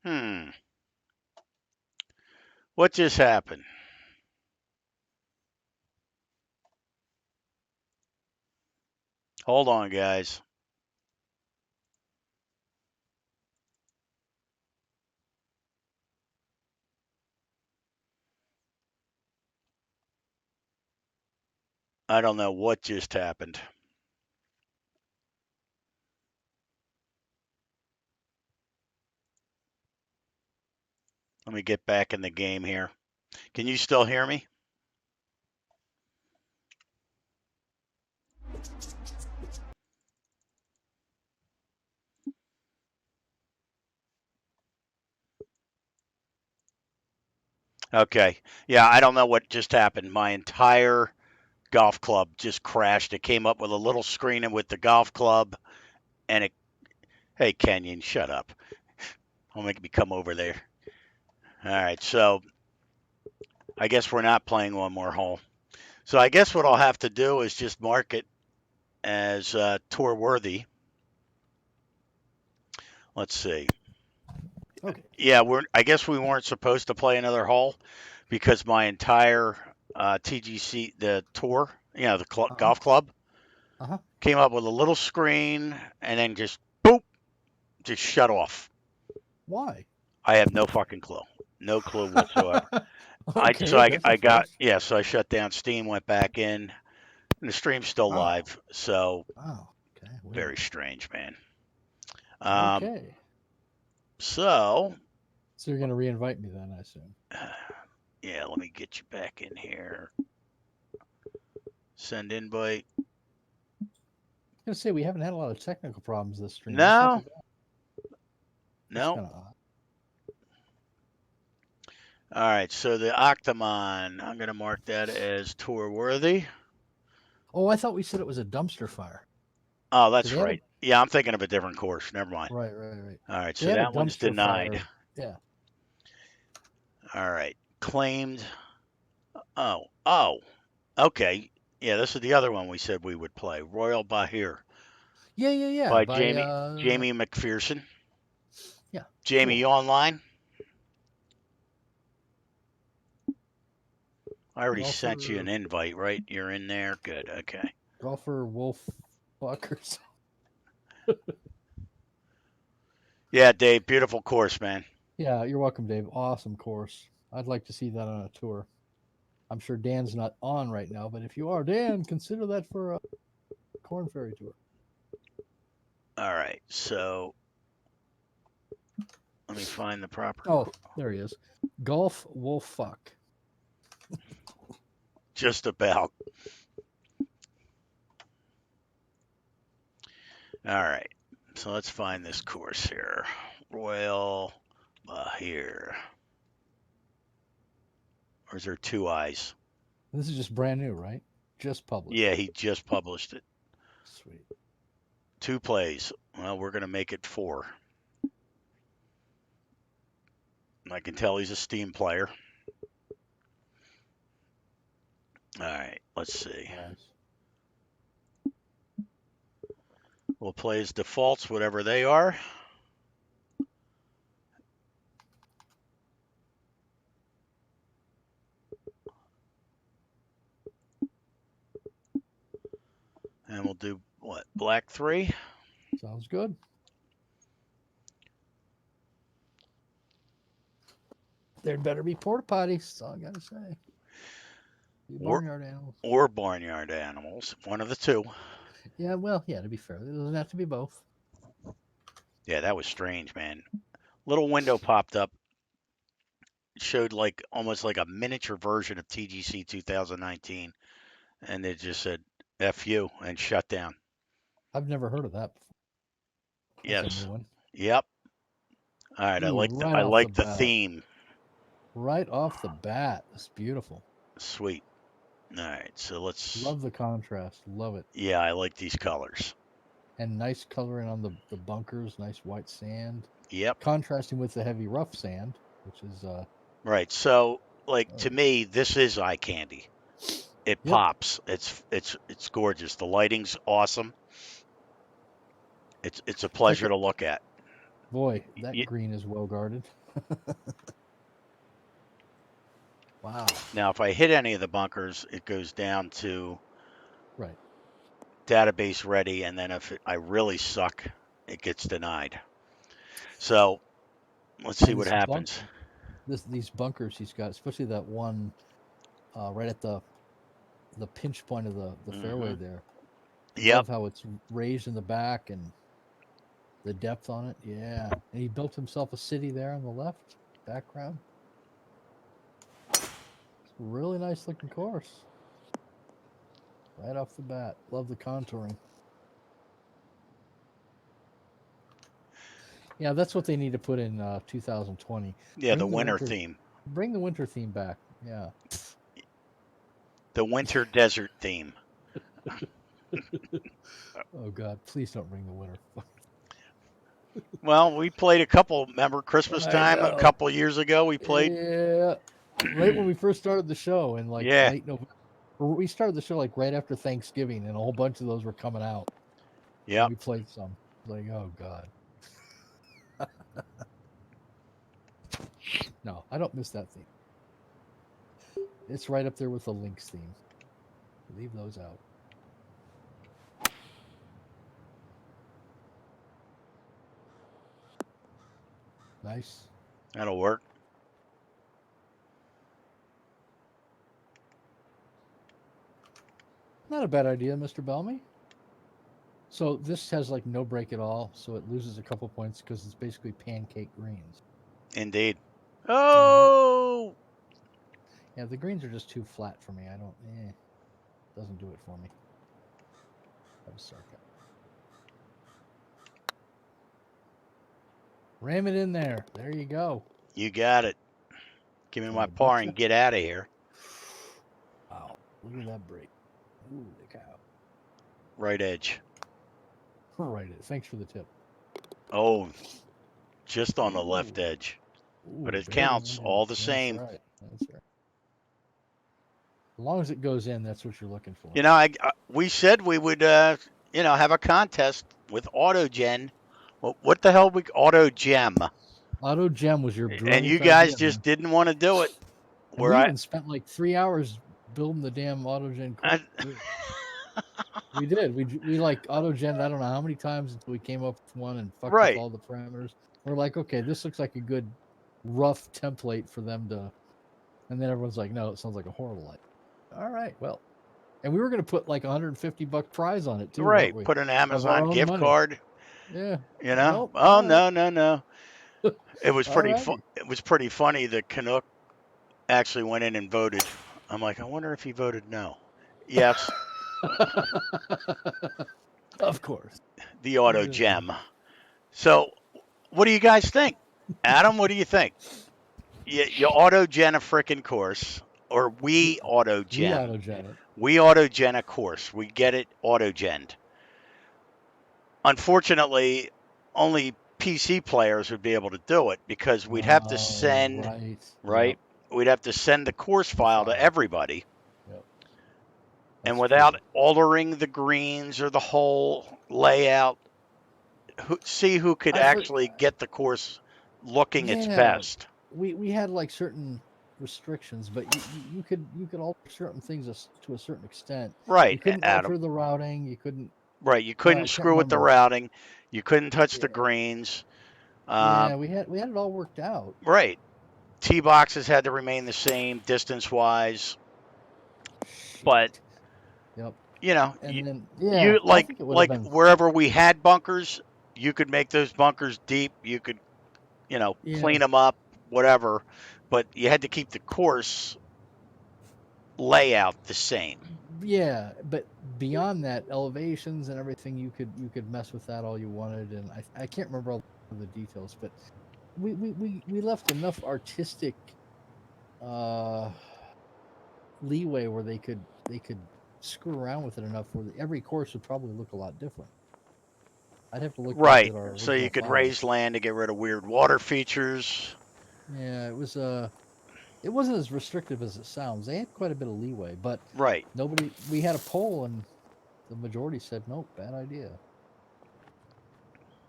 Hmm. What just happened? Hold on, guys. I don't know what just happened. Let me get back in the game here. Can you still hear me? Okay. Yeah, I don't know what just happened. My entire golf club just crashed. It came up with a little screen with the golf club, and it. Hey, Kenyon, shut up. Don't make me come over there. All right, so I guess we're not playing one more hole. So I guess what I'll have to do is just mark it as tour worthy. Let's see. Okay. Yeah, I guess we weren't supposed to play another hole because my entire TGC, the tour, the golf club, Uh-huh. came up with a little screen and then just boop, just shut off. Why? I have no fucking clue. No clue whatsoever. Okay, that's a first. So I shut down Steam, went back in, and the stream's still Wow. live. So Wow. Okay. very Weird. strange, man. Okay. So So you're gonna reinvite me then, I assume. yeah, let me get you back in here. Send invite. I was gonna say we haven't had a lot of technical problems this stream. What's up No, with that? That's no. kind of odd. All right, so the Octomon, I'm going to mark that as tour worthy. Oh, I thought we said it was a dumpster fire. Oh, So that's they had right. Yeah, I'm thinking of a different course. Never mind. right. All right, They so had a that one's dumpster denied. fire. Yeah. All right, claimed. Oh, okay. Yeah, this is the other one we said we would play. Royal Bahir Yeah. by By Jamie McPherson. yeah. Jamie, Cool. you online? I already sent you an Golfer invite, right? You're in there. Good. Okay. Wolf fuckers. Yeah, Dave. Beautiful course, man. Yeah, you're welcome, Dave. Awesome course. I'd like to see that on a tour. I'm sure Dan's not on right now, but if you are, Dan, consider that for a Corn Ferry tour. All right. So let me find the proper. Oh, there he is. Golf Wolf Fuck. Just about. All right. So let's find this course here. Royal Bahir. Or is there two eyes? This is just brand new, right? Just published. Yeah, he just published it. Sweet. 2 plays. Well, we're going to make it 4. I can tell he's a Steam player. All right, let's see. Nice. We'll play his defaults, whatever they are. And we'll do what? Black 3? Sounds good. There'd better be porta potties. That's all I gotta say. Barnyard animals. Or barnyard animals. One of the two. Yeah, well, yeah, to be fair, it doesn't have to be both. Yeah, that was strange, man. Little window popped up. It showed like almost like a miniature version of TGC 2019. And it just said F you and shut down. I've never heard of that before. That's Yes. a new one. Yep. All right. Ooh, right I off like the the bat. theme. Right off the bat. It's beautiful. Sweet. All right. So let's. Love the contrast. Love it. Yeah, I like these colors. And nice coloring on the bunkers. Nice white sand. Yep. Contrasting with the heavy rough sand, which is Right. So, like to me, this is eye candy. It Yep. pops. It's gorgeous. The lighting's awesome. It's a pleasure to look at. boy, that green is well guarded. Wow. Now, if I hit any of the bunkers, it goes down to Right. database ready, and then if I really suck, it gets denied. So let's see what happens. These bunkers he's got, especially that one right at the the pinch point of the fairway there. Yep. Love how it's raised in the back and the depth on it. Yeah, and he built himself a city there on the left background. It's a really nice looking course. Right off the bat, love the contouring. Yeah, that's what they need to put in 2020. Yeah, the Bring the winter winter, theme. bring the winter theme back. Yeah. The winter desert theme. Oh God, please don't bring the winter. Well, we played a couple. Remember Christmas I time a know. couple years ago? We played. Yeah, right when we first started the show in like Yeah. late November. We started the show like right after Thanksgiving, and a whole bunch of those were coming out. And Yep. we played some. Like, oh God. No, I don't miss that theme. It's right up there with the Lynx theme. Leave those out. Nice. That'll work. Not a bad idea, Mr. Bellamy. So this has like no break at all, so it loses a couple points because it's basically pancake greens. Indeed. Oh. Yeah, the greens are just too flat for me. I don't. Doesn't do it for me. That was sarcasm. Ram it in there. There you go. You got it. Give me my Gonna par beat ya. and get out of here. Wow, look at that break. Ooh, the cow. Right edge. Right. Thanks for the tip. Oh, just on the left Ooh. edge. Ooh, But it barely counts in. all the That's same. right. That's right. As long as it goes in, that's what you're looking for. You know, we said we would, have a contest with AutoGen. Well, what the hell Auto Gem? Auto Gem was your And brilliant you guys idea, just man. didn't want to do it. And we even spent like 3 hours building the damn AutoGen course. We did. We like AutoGen. I don't know how many times until we came up with one and fucked Right. with all the parameters. We're like, okay, this looks like a good rough template for them to. And then everyone's like, no, it sounds like a horrible idea. All right, well, and we were going to put like $150 prize on it too, Right. weren't we? Put an Of our Amazon own gift money. card. Yeah. You know? Nope. Oh, All no, right. no, no. It was pretty Alrighty. It was pretty funny. The Canuck actually went in and voted. I'm like, I wonder if he voted no. Yes, Of course. the Auto Gem. So, what do you guys think? Adam, what do you think? You Auto Gen a frickin' course, or we Auto We Gen? AutoGen it. We Auto Gen a course. We get it Auto Genned. Unfortunately, only PC players would be able to do it because we'd have to send, right? Yep. We'd have to send the course file to everybody. Yep. And That's without true. altering the greens or the whole layout, see who could actually get the course looking its best. We had like certain restrictions, but you could alter certain things to a certain extent. Right, You couldn't Adam. alter the routing. You couldn't. Right, you I couldn't can't screw with the remember. routing. You couldn't touch the greens. Yeah, we had it all worked out. Right. Tee boxes had to remain the same distance wise. But Yep. you know, And then you I think it would have been wherever we had bunkers, you could make those bunkers deep. You could, clean them up, whatever. But you had to keep the course layout the same. Yeah, but beyond that, elevations and everything, you could mess with that all you wanted, and I can't remember all the details, but we left enough artistic leeway where they could screw around with it enough where every course would probably look a lot different. I'd have to look back at our So you could files. raise land to get rid of weird water features. Yeah, it was it wasn't as restrictive as it sounds. They had quite a bit of leeway, but Right. we had a poll and the majority said nope, bad idea.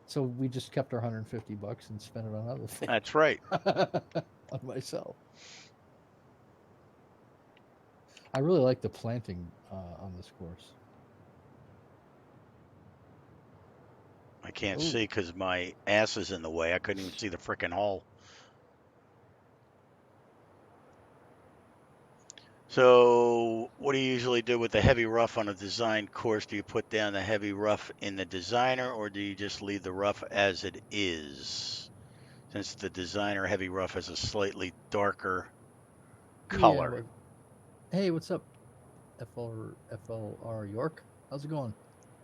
So we just kept our $150 and spent it on other things. That's right. On myself. I really like the planting on this course. I can't see because my ass is in the way. I couldn't even see the frickin' hole. So, what do you usually do with the heavy rough on a design course? Do you put down the heavy rough in the designer, or do you just leave the rough as it is? Since the designer heavy rough has a slightly darker Yeah. color. Hey, what's up, FLR York? How's it going?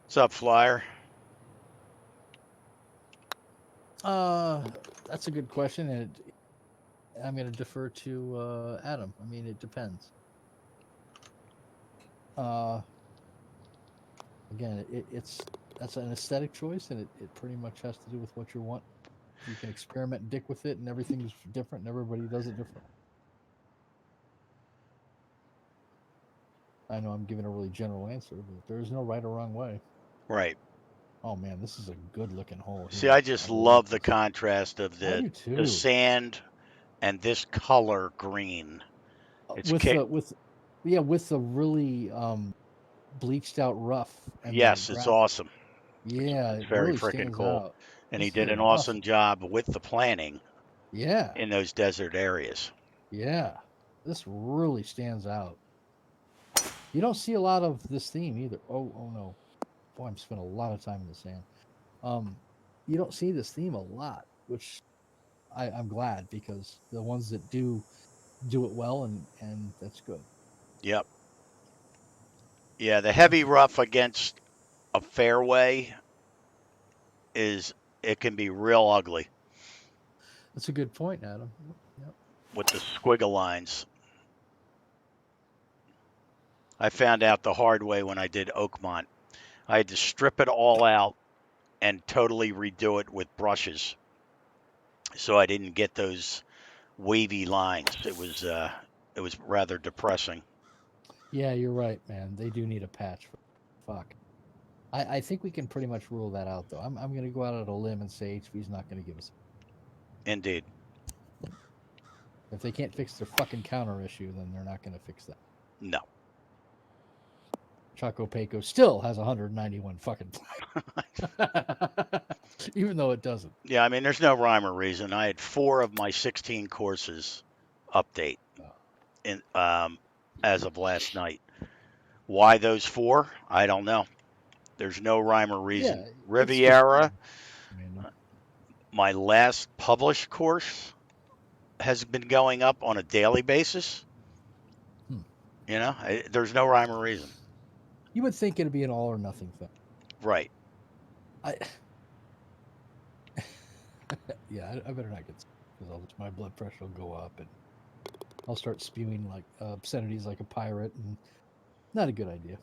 What's up, Flyer? Uh, that's a good question, and I'm going to defer to Adam. I mean, it depends. Uh, again, that's an aesthetic choice, and it pretty much has to do with what you want. You can experiment and dick with it, and everything's different, and everybody does it differently. I know I'm giving a really general answer, but there is no right or wrong way. Right. Oh man, this is a good looking hole See, here. I just I like love the this. contrast of I the do the too. sand and this color green. It's With kick. with the really bleached out rough and the Yes, it's grass. awesome. Yeah, It's it very really freaking stands cool. out. And he This is did an an awesome. awesome job with the planning Yeah, in those desert areas. yeah. This really stands out. You don't see a lot of this theme either. Oh no. Boy, I'm spending a lot of time in the sand. Um, you don't see this theme a lot, which I'm glad because the ones that do it well and that's good. Yep. Yeah, the heavy rough against a fairway is it can be real ugly That's a good point, Adam. Yep. with the squiggle lines. I found out the hard way when I did Oakmont. I had to strip it all out and totally redo it with brushes, so I didn't get those wavy lines. It was rather depressing. Yeah, you're right, man. They do need a patch. Fuck. I think we can pretty much rule that out, though. I'm going to go out on a limb and say HV's not going to give us. Indeed. If they can't fix their fucking counter issue, then they're not going to fix that. No. Chaco Paco still has 191 fucking even though it doesn't. Yeah, I mean, there's no rhyme or reason. I had 4 of my 16 courses update in as of last night. Why those 4? I don't know. There's no rhyme or reason. Yeah, it's just Riviera, random. my last published course, has been going up on a daily basis. Hmm. There's no rhyme or reason. You would think it'd be an all or nothing thing. Right. I yeah, I better not get because my blood pressure will go up and I'll start spewing like obscenities like a pirate, and not a good idea.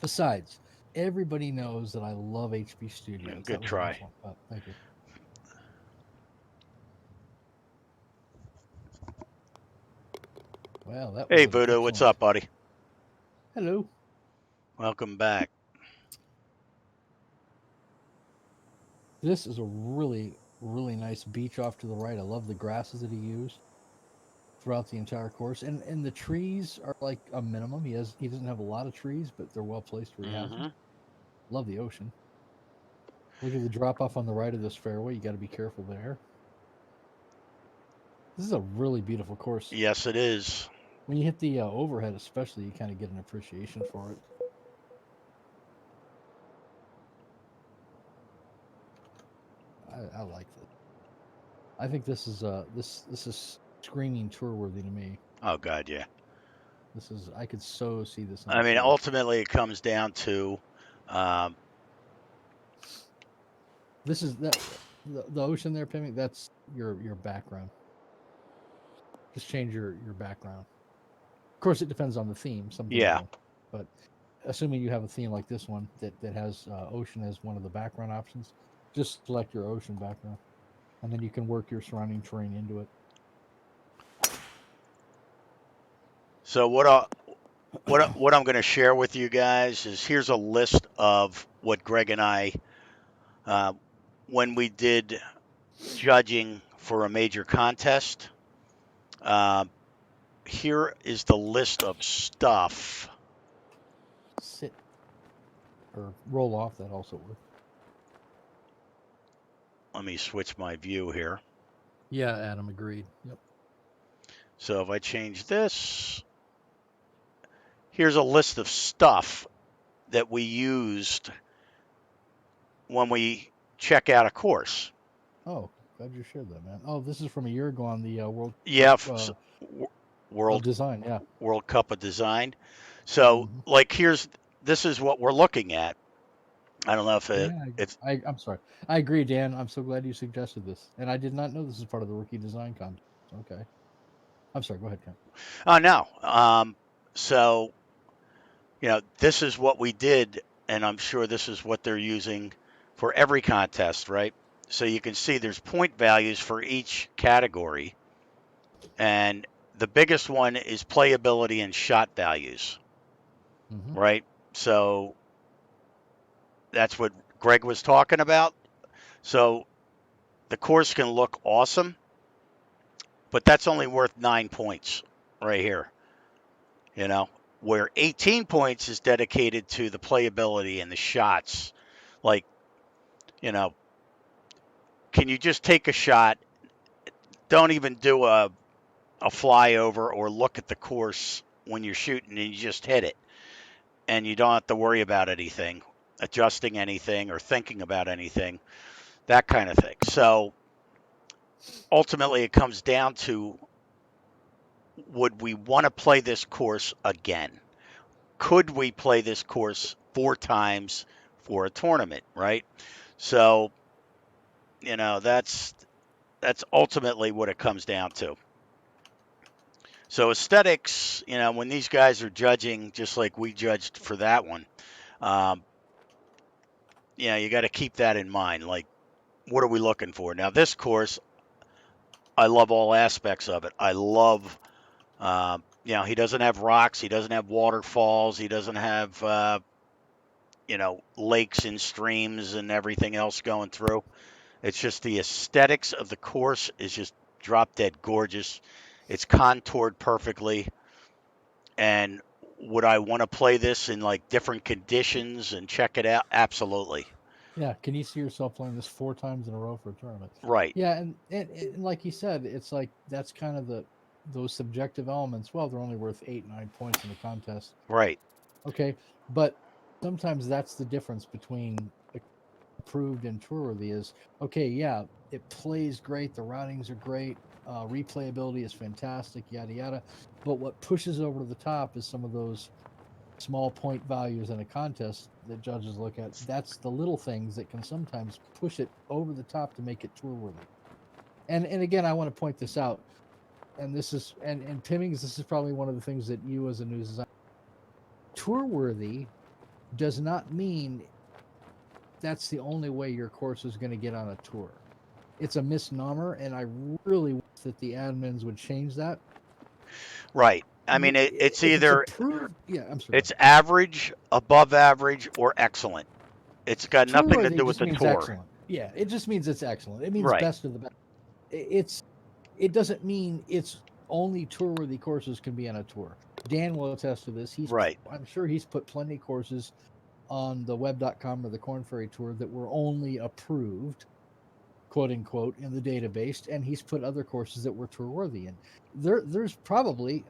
Besides, everybody knows that I love HB Studios. Good That was try. excellent. Thank you. Well, that was Hey, an Voodoo, what's excellent. up, buddy? Hello. Welcome back. This is a really, really nice beach off to the right. I love the grasses that he used throughout the entire course, and the trees are like a minimum. He doesn't have a lot of trees, but they're well placed where he has them. Hmm. Love the ocean. Look at the drop off on the right of this fairway. You got to be careful there. This is a really beautiful course. Yes, it is. When you hit the overhead, especially, you kind of get an appreciation for it. I like this. I think this is this is screaming tour worthy to me. Oh, God, yeah. This is I could so see this on I the mean, tour. ultimately, it comes down to um, This is that the ocean there, Pimmy. That's your background. Just change your background. Of course, it depends on the theme. Some things yeah. don't, but assuming you have a theme like this one that has ocean as one of the background options, just select your ocean background, and then you can work your surrounding terrain into it. So what I'm going to share with you guys is here's a list of what Greg and I, uh, when we did judging for a major contest. Uh, Here is the list of stuff. Sit or roll off. That also works. Let me switch my view here. Yeah, Adam agreed. Yep. So if I change this, here's a list of stuff that we used when we check out a course. Oh, glad you shared that, man. Oh, this is from a year ago on the World Cup Yeah, of World Design. Yeah. World Cup of Design. So Hmm. like this is what we're looking at. I don't know if Yeah, it's I'm sorry. I agree, Dan. I'm so glad you suggested this, and I did not know this is part of the rookie design contest. Okay. I'm sorry. Go ahead, Ken. oh no. So this is what we did, and I'm sure this is what they're using for every contest, right? So you can see there's point values for each category, and the biggest one is playability and shot values, Hmm. right? So that's what Greg was talking about. So the course can look awesome, but that's only worth 9 points right here, you know, where 18 points is dedicated to the playability and the shots. Like, you know, can you just take a shot? Don't even do a flyover or look at the course when you're shooting and you just hit it. And you don't have to worry about anything, adjusting anything or thinking about anything, that kind of thing. So ultimately, it comes down to, would we want to play this course again? Could we play this course 4 times for a tournament, right? So, that's ultimately what it comes down to. So aesthetics, when these guys are judging, just like we judged for that one, um, you got to keep that in mind. Like, what are we looking for? Now, this course, I love all aspects of it. I love, he doesn't have rocks, he doesn't have waterfalls, he doesn't have, lakes and streams and everything else going through. It's just the aesthetics of the course is just drop dead gorgeous. It's contoured perfectly. And would I want to play this in like different conditions and check it out? Absolutely. Yeah. Can you see yourself playing this 4 times in a row for a tournament? Right. Yeah, and like you said, it's like that's kind of those subjective elements. Well, they're only worth 8, 9 points in the contest. Right. Okay, but sometimes that's the difference between approved and tour worthy. Is okay. Yeah, it plays great. The routings are great. Replayability is fantastic. Yada yada. But what pushes over the top is some of those small point values in a contest that judges look at. That's the little things that can sometimes push it over the top to make it tour worthy. And again, I want to point this out. And this is and Pimmings, this is probably one of the things that you as a news designer, tour worthy does not mean that's the only way your course is going to get on a tour. It's a misnomer, and I really wish that the admins would change that. Right. I mean, it's If it's either approved, yeah, I'm sorry. Go it's ahead. average, above average, or excellent. It's got Tour nothing to worthy do with just the means tour. excellent. Yeah, it just means it's excellent. It means Right. best of the best. It's it doesn't mean it's only tour worthy courses can be on a tour. Dan will attest to this. Right. I'm sure he's put plenty of courses on the web.com or the Corn Ferry Tour that were only approved, quote unquote, in the database, and he's put other courses that were tour worthy. And there's probably,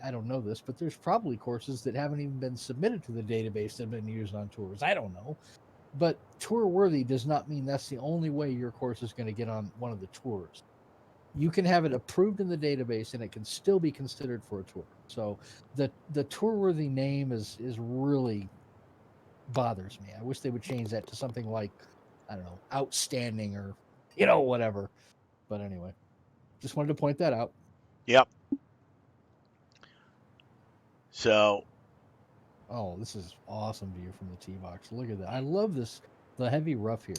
I don't know this, but there's probably courses that haven't even been submitted to the database that have been used on tours. I don't know. But tour worthy does not mean that's the only way your course is going to get on one of the tours. You can have it approved in the database and it can still be considered for a tour. So the tour worthy name is really bothers me. I wish they would change that to something like, I don't know, outstanding or whatever. But anyway, just wanted to point that out. Yep. So, Oh, this is awesome view from the tee box. Look at that. I love this, the heavy rough here.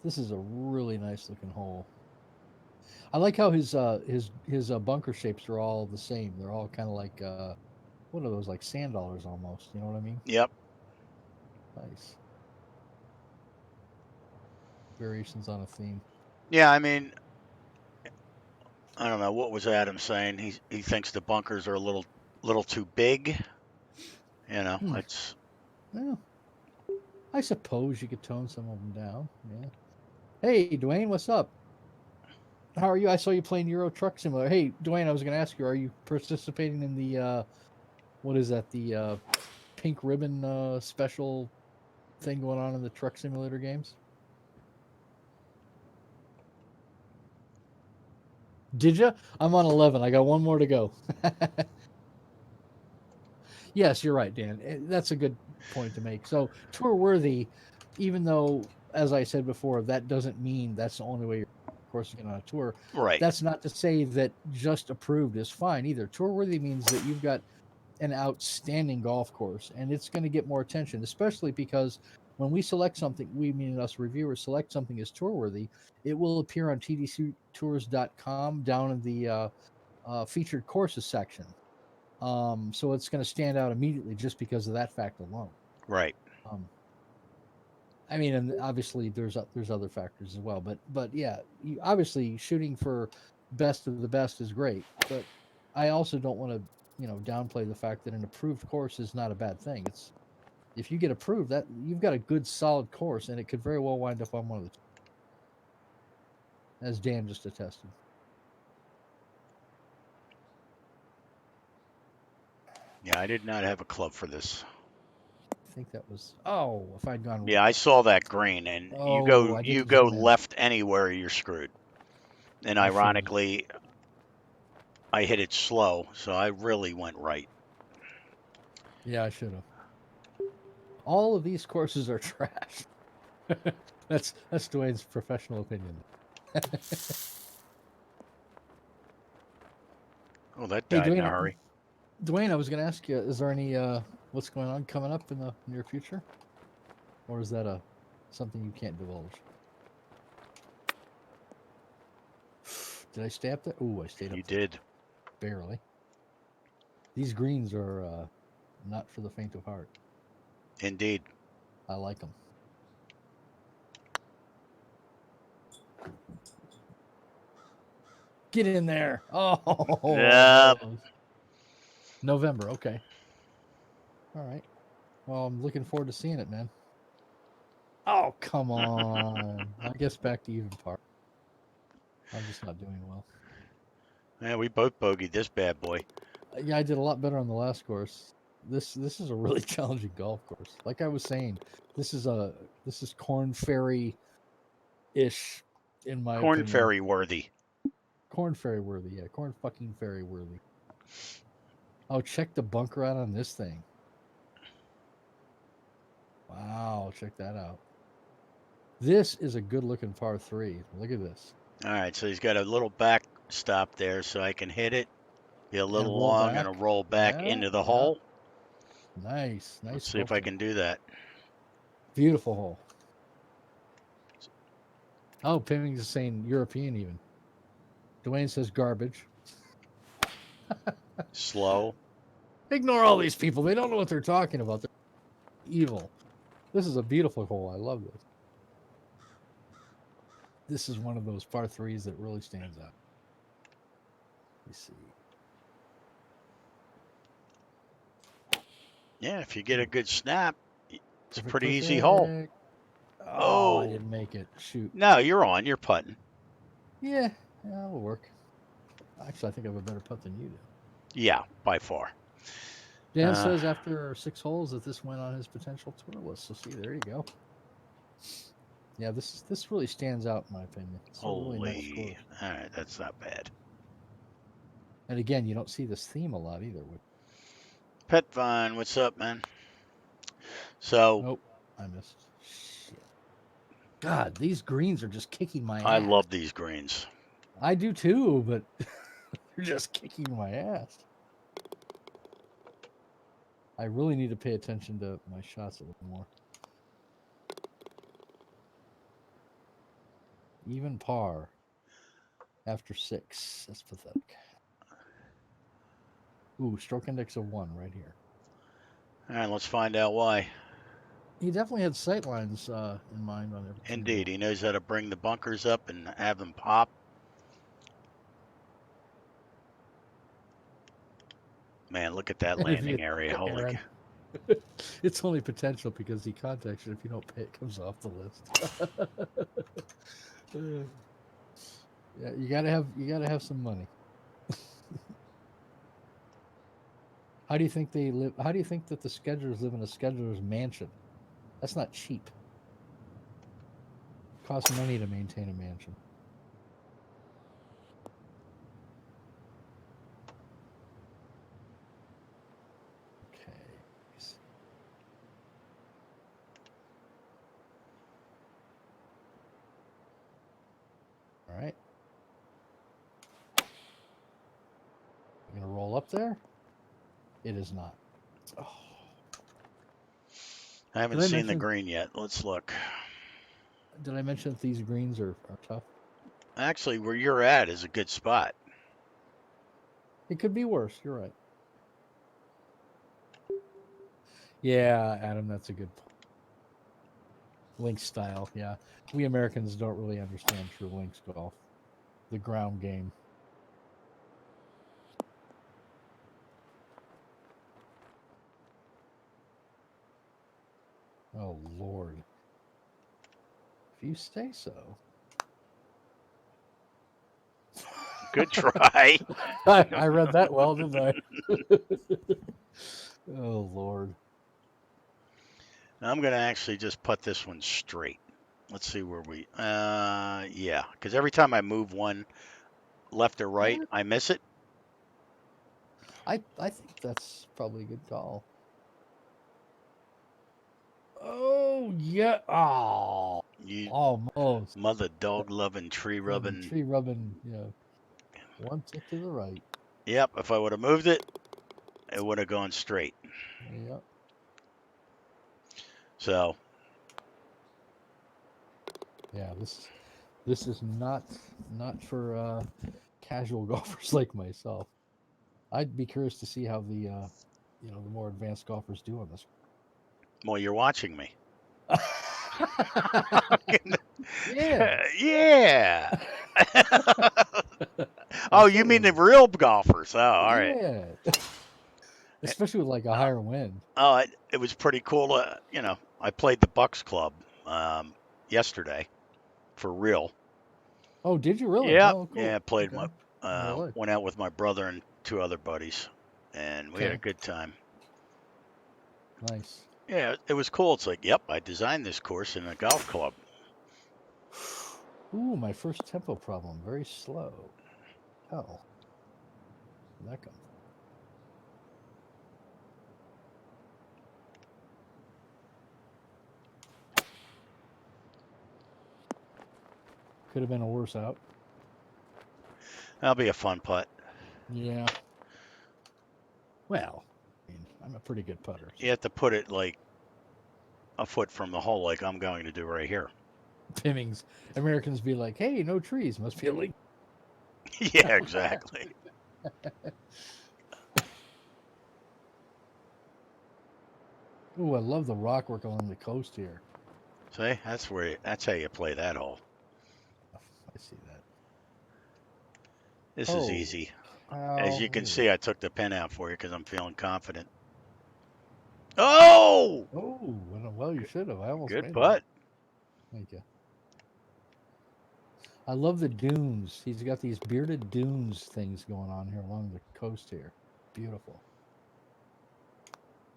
This is a really nice looking hole. I like how his bunker shapes are all the same. They're all kind of like what are those, like sand dollars almost? You know what I mean? yep. Nice variations on a theme. Yeah. I mean, I don't know what was Adam saying. He thinks the bunkers are a little too big. Hmm. It's Well, I suppose you could tone some of them down. Yeah. Hey, Dwayne, what's up? How are you? I saw you playing Euro Truck Simulator. Hey, Dwayne, I was going to ask you, are you participating in the what is that? The pink ribbon special thing going on in the Truck Simulator games? Did you? I'm on 11. I got one more to go. Yes, you're right, Dan. That's a good point to make. So, tour worthy, even though, as I said before, that doesn't mean that's the only way your course is going on a tour. Right. That's not to say that just approved is fine either. Tour worthy means that you've got an outstanding golf course and it's going to get more attention, especially because when we select something, we meaning us reviewers select something as tour worthy, it will appear on tdctours.com down in the featured courses section. So it's going to stand out immediately just because of that fact alone. Right. Um, I mean, and obviously there's other factors as well, but yeah, obviously shooting for best of the best is great, but I also don't want to downplay the fact that an approved course is not a bad thing. It's if you get approved, that you've got a good solid course, and it could very well wind up on one of the, as Dan just attested. Yeah, I did not have a club for this. I think that was if I'd gone Yeah, I saw that green, and I you didn't go zoom in. left anywhere, you're screwed. And I should have. ironically, I hit it slow, so I really went right. Yeah, I should have. All of these courses are trash. That's Dwayne's professional opinion. Oh, that Hey, died in a hurry. Dwayne, I was going to ask you, is there any what's going on coming up in the near future, or is that a something you can't divulge? Did I stay up there? Ooh, I stayed up You there did. barely. These greens are not for the faint of heart. Indeed. I like them. Get in there! Oh, Yep. November. Okay. All right. Well, I'm looking forward to seeing it, man. Oh, come on. I guess back to even par. I'm just not doing well. Yeah, we both bogeyed this bad boy. Yeah, I did a lot better on the last course. This is a really challenging golf course. Like I was saying, this is Corn Ferry ish, in my Corn opinion. Ferry worthy. Corn Ferry worthy, yeah. Corn fucking Ferry worthy. Oh, check the bunker out on this thing. Wow, check that out. This is a good looking par three. Look at this. All right, so he's got a little back stop there, so I can hit it, be a And little roll long, and a back. roll back Yeah, into the yeah. hole. Nice, Let's nice see if I sculpting. can do that. Beautiful hole. Oh, Pimmings is saying European even. Dwayne says garbage. Slow. Ignore all these people. They don't know what they're talking about. They're evil. This is a beautiful hole. I love this. This is one of those par threes that really stands out. Let me see. Yeah, if you get a good snap, it's a Perfect, pretty easy hole. perfect. Oh, I Oh, didn't make it. Shoot. no, you're on. You're putting. Yeah, that'll work. Actually, I think I have a better putt than you do. Yeah, by far. Dan says after 6 holes that this went on his potential tour list. So see, there you go. Yeah, this really stands out in my opinion. It's a really nice Holy. course. All right, that's not bad. And again, you don't see this theme a lot either. Pet Vine, what's up, man? So Nope, I missed. Shit. God, these greens are just kicking my I ass. love these greens. I do too, but they're just kicking my ass. I really need to pay attention to my shots a little more. Even par after 6. That's pathetic. Ooh, stroke index of 1 right here. All right, let's find out why. He definitely had sight lines in mind on everything. Indeed, he knows how to bring the bunkers up and have them pop. Man, look at that landing area. Holy Aaron, it's only potential because he contacts you. If you don't pay, it comes off the list. Yeah, you gotta have some money. How do you think they live? How do you think that the schedulers live in a scheduler's mansion? That's not cheap. It costs money to maintain a mansion. Okay. All right. I'm gonna roll up there. It is not. Oh. I haven't Did I seen the mention? green yet. Let's look. Did I mention that these greens are tough? Actually, where you're at is a good spot. It could be worse. You're right. Yeah, Adam, that's a good point. Link style. Yeah, we Americans don't really understand true links golf, the ground game. Oh Lord, if you say so. Good try. I read that well, didn't I? Oh Lord. I'm gonna actually just put this one straight. Let's see where we. Yeah, because every time I move one left or right, Yeah, I miss it. I think that's probably a good call. Oh yeah. Oh, You almost. mother dog loving tree rubbing. Tree rubbing. Yeah, one tick to the right. Yep, if I would have moved it, it would have gone straight. Yeah. So Yeah. This is not for casual golfers like myself. I'd be curious to see how the more advanced golfers do on this. well, you're watching me. Yeah. Yeah. Oh, you mean the Absolutely. real golfers? Oh, all right. Yeah. Especially with like a Uh, higher wind. Oh, it was pretty cool. I played the Bucks Club yesterday for real. Oh, did you really? Yep. Oh, Yeah, cool. I played Okay. Really? went out with my brother and two other buddies, and we had a Okay. good time. Nice. Yeah, it was cool. It's like, yep, I designed this course in a golf club. Ooh, my first tempo problem. Very slow. Oh, where'd that come from? Could have been a worse out. That'll be a fun putt. Yeah. Well, I mean, I'm a pretty good putter. You have to put it like a foot from the hole, like I'm going to do right here. Pimmings. Americans be like, hey, no trees. Must be illegal. Yeah, exactly. Ooh, I love the rock work along the coast here. See, that's how you play that hole. I see that. This is Oh, easy. As how? you can Look at see, that. I took the pin out for you because I'm feeling confident. Oh, Oh, well, you should have. I almost good made that. putt. Thank you. I love the dunes. He's got these bearded dunes things going on here along the coast here. Beautiful.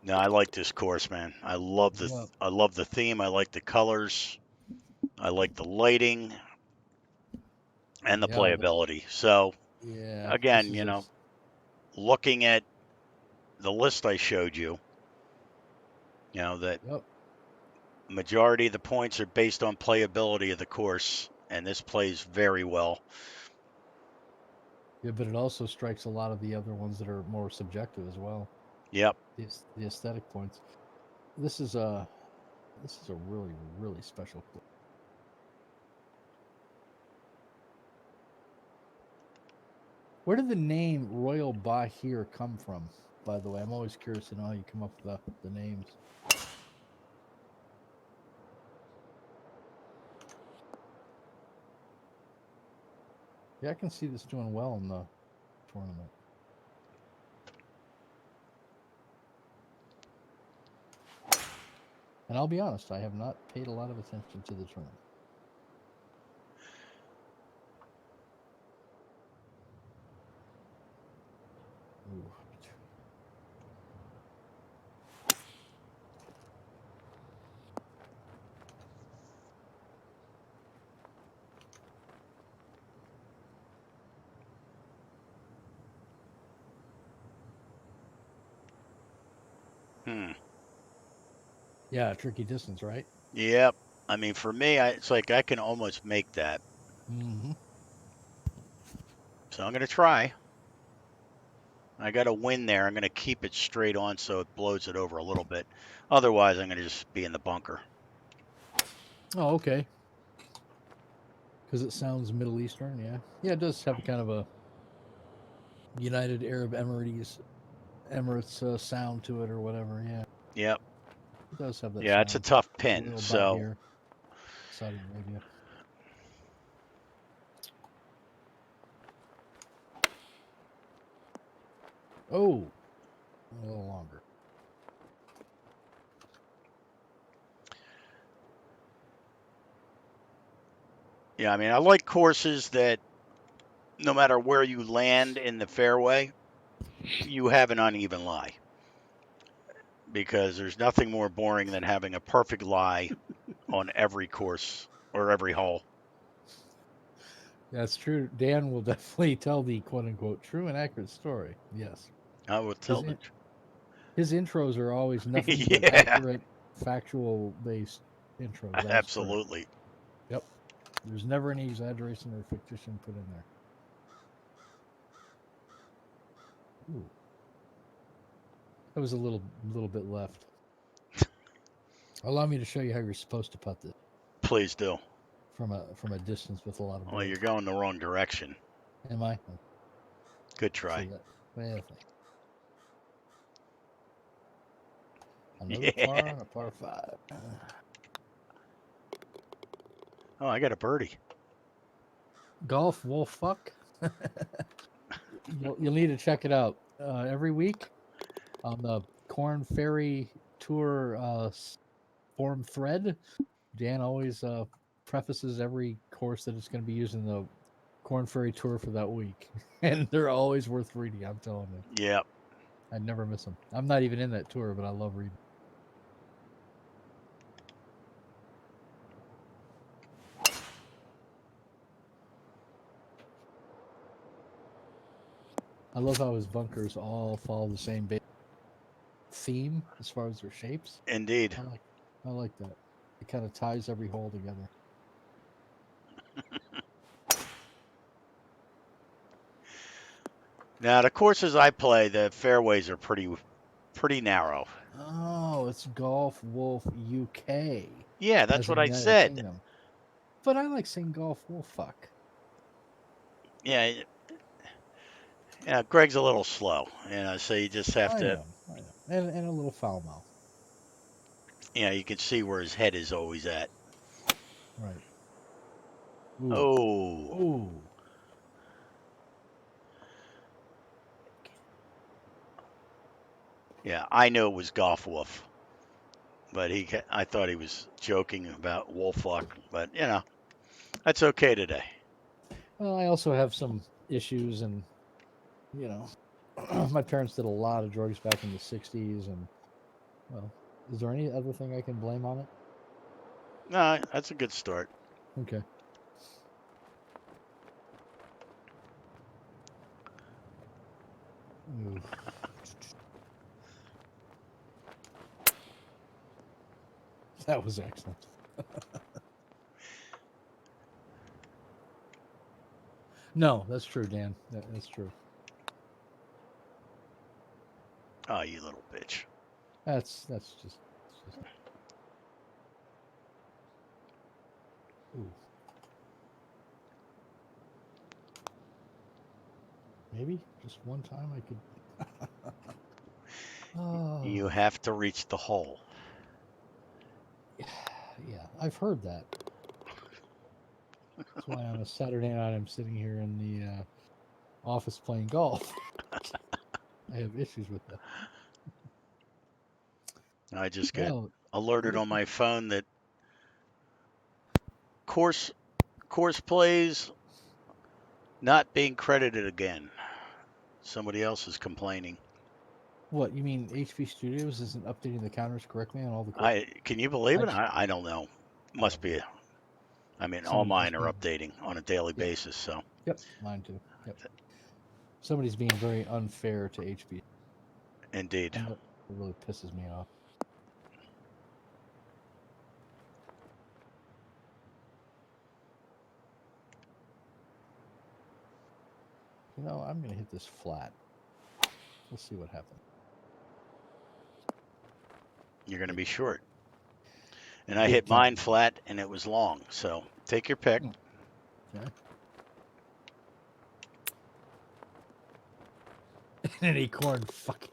No, I like this course, man. Yep. I love the theme. I like the colors. I like the lighting and the Yeah. playability. So Yeah. This again, is a. looking at the list I showed you, that Yep. majority of the points are based on playability of the course, and this plays very well. Yeah, but it also strikes a lot of the other ones that are more subjective as well. Yep. The aesthetic points. This is a really special course. Where did the name Royal Bahir come from? By the way, I'm always curious to know how you come up with the names. Yeah, I can see this doing well in the tournament. And I'll be honest, I have not paid a lot of attention to the tournament. Hmm. Yeah, tricky distance, right? Yep. I mean, for me, it's like I can almost make that. Mm-hmm. So I'm gonna try. I got a win there. I'm gonna keep it straight on so it blows it over a little bit. Otherwise, I'm gonna just be in the bunker. Oh, okay. Because it sounds Middle Eastern, yeah. Yeah, it does have kind of a United Arab Emirates sound to it or whatever. Yeah, Yep. it does have that Yeah, it's a sound. tough A pin. little So Bahir, Saudi Arabia. Oh, a little longer. yeah, I mean, I like courses that no matter where you land in the fairway, you have an uneven lie because there's nothing more boring than having a perfect lie on every course or every hole. That's true. Dan will definitely tell the quote unquote true and accurate story. Yes. I will His tell the his intros are always nothing but yeah, accurate, factual based intros. That's correct. absolutely. Yep. There's never any exaggeration or fictition put in there. Ooh, that was a little bit left. Allow me to show you how you're supposed to putt this Please do. from a distance with a lot of Well, break. you're going the wrong direction. Am I? Good So try. that well, another Yeah. par on a par five. Oh, I got a birdie. Golf wolf fuck. You'll need to check it out every week on the Corn Ferry Tour forum thread. Dan always prefaces every course that it's going to be using the Corn Ferry Tour for that week, and they're always worth reading. I'm telling you, Yep. I never miss them. I'm not even in that tour, but I love reading. I love how his bunkers all follow the same theme as far as their shapes. Indeed. I like that. It kind of ties every hole together. Now the courses I play, the fairways are pretty narrow. Oh, it's Golf Wolf UK Yeah, that's as what in I United said. Kingdom. But I like saying Golf Wolf fuck. Yeah, yeah. Greg's a little slow, so you just have to. I am, and a little foul mouth. You can see where his head is always at. Right. Ooh, Oh, ooh. yeah. I knew it was Golf Wolf, but I thought he was joking about Wolflock, but that's okay today. Well, I also have some issues, and you know, my parents did a lot of drugs back in the '60s, and well, is there any other thing I can blame on it? No, that's a good start. Okay. Ooh. That was excellent. No, that's true, Dan. That's true. Oh, you little bitch. That's just. Ooh. Maybe just one time I could. Oh, You have to reach the hole. yeah, I've heard that. That's why on a Saturday night I'm sitting here in the office playing golf. I have issues with that. I just get Well, alerted look, on my phone that course course plays not being credited again. Somebody else is complaining. what you mean? HB Studios isn't updating the counters correctly on all the courses? Can you believe I, it? I don't know. I Must don't be. know. I mean, all Somebody's mine just are being. updating on a daily Yep. basis. So Yep. Mine too. Yep. Somebody's being very unfair to HB. indeed. It really pisses me off. You know, I'm going to hit this flat. We'll see what happens. You're going to be short. And I Big hit mine time. flat, and it was long. So take your pick. Okay. An acorn fucking.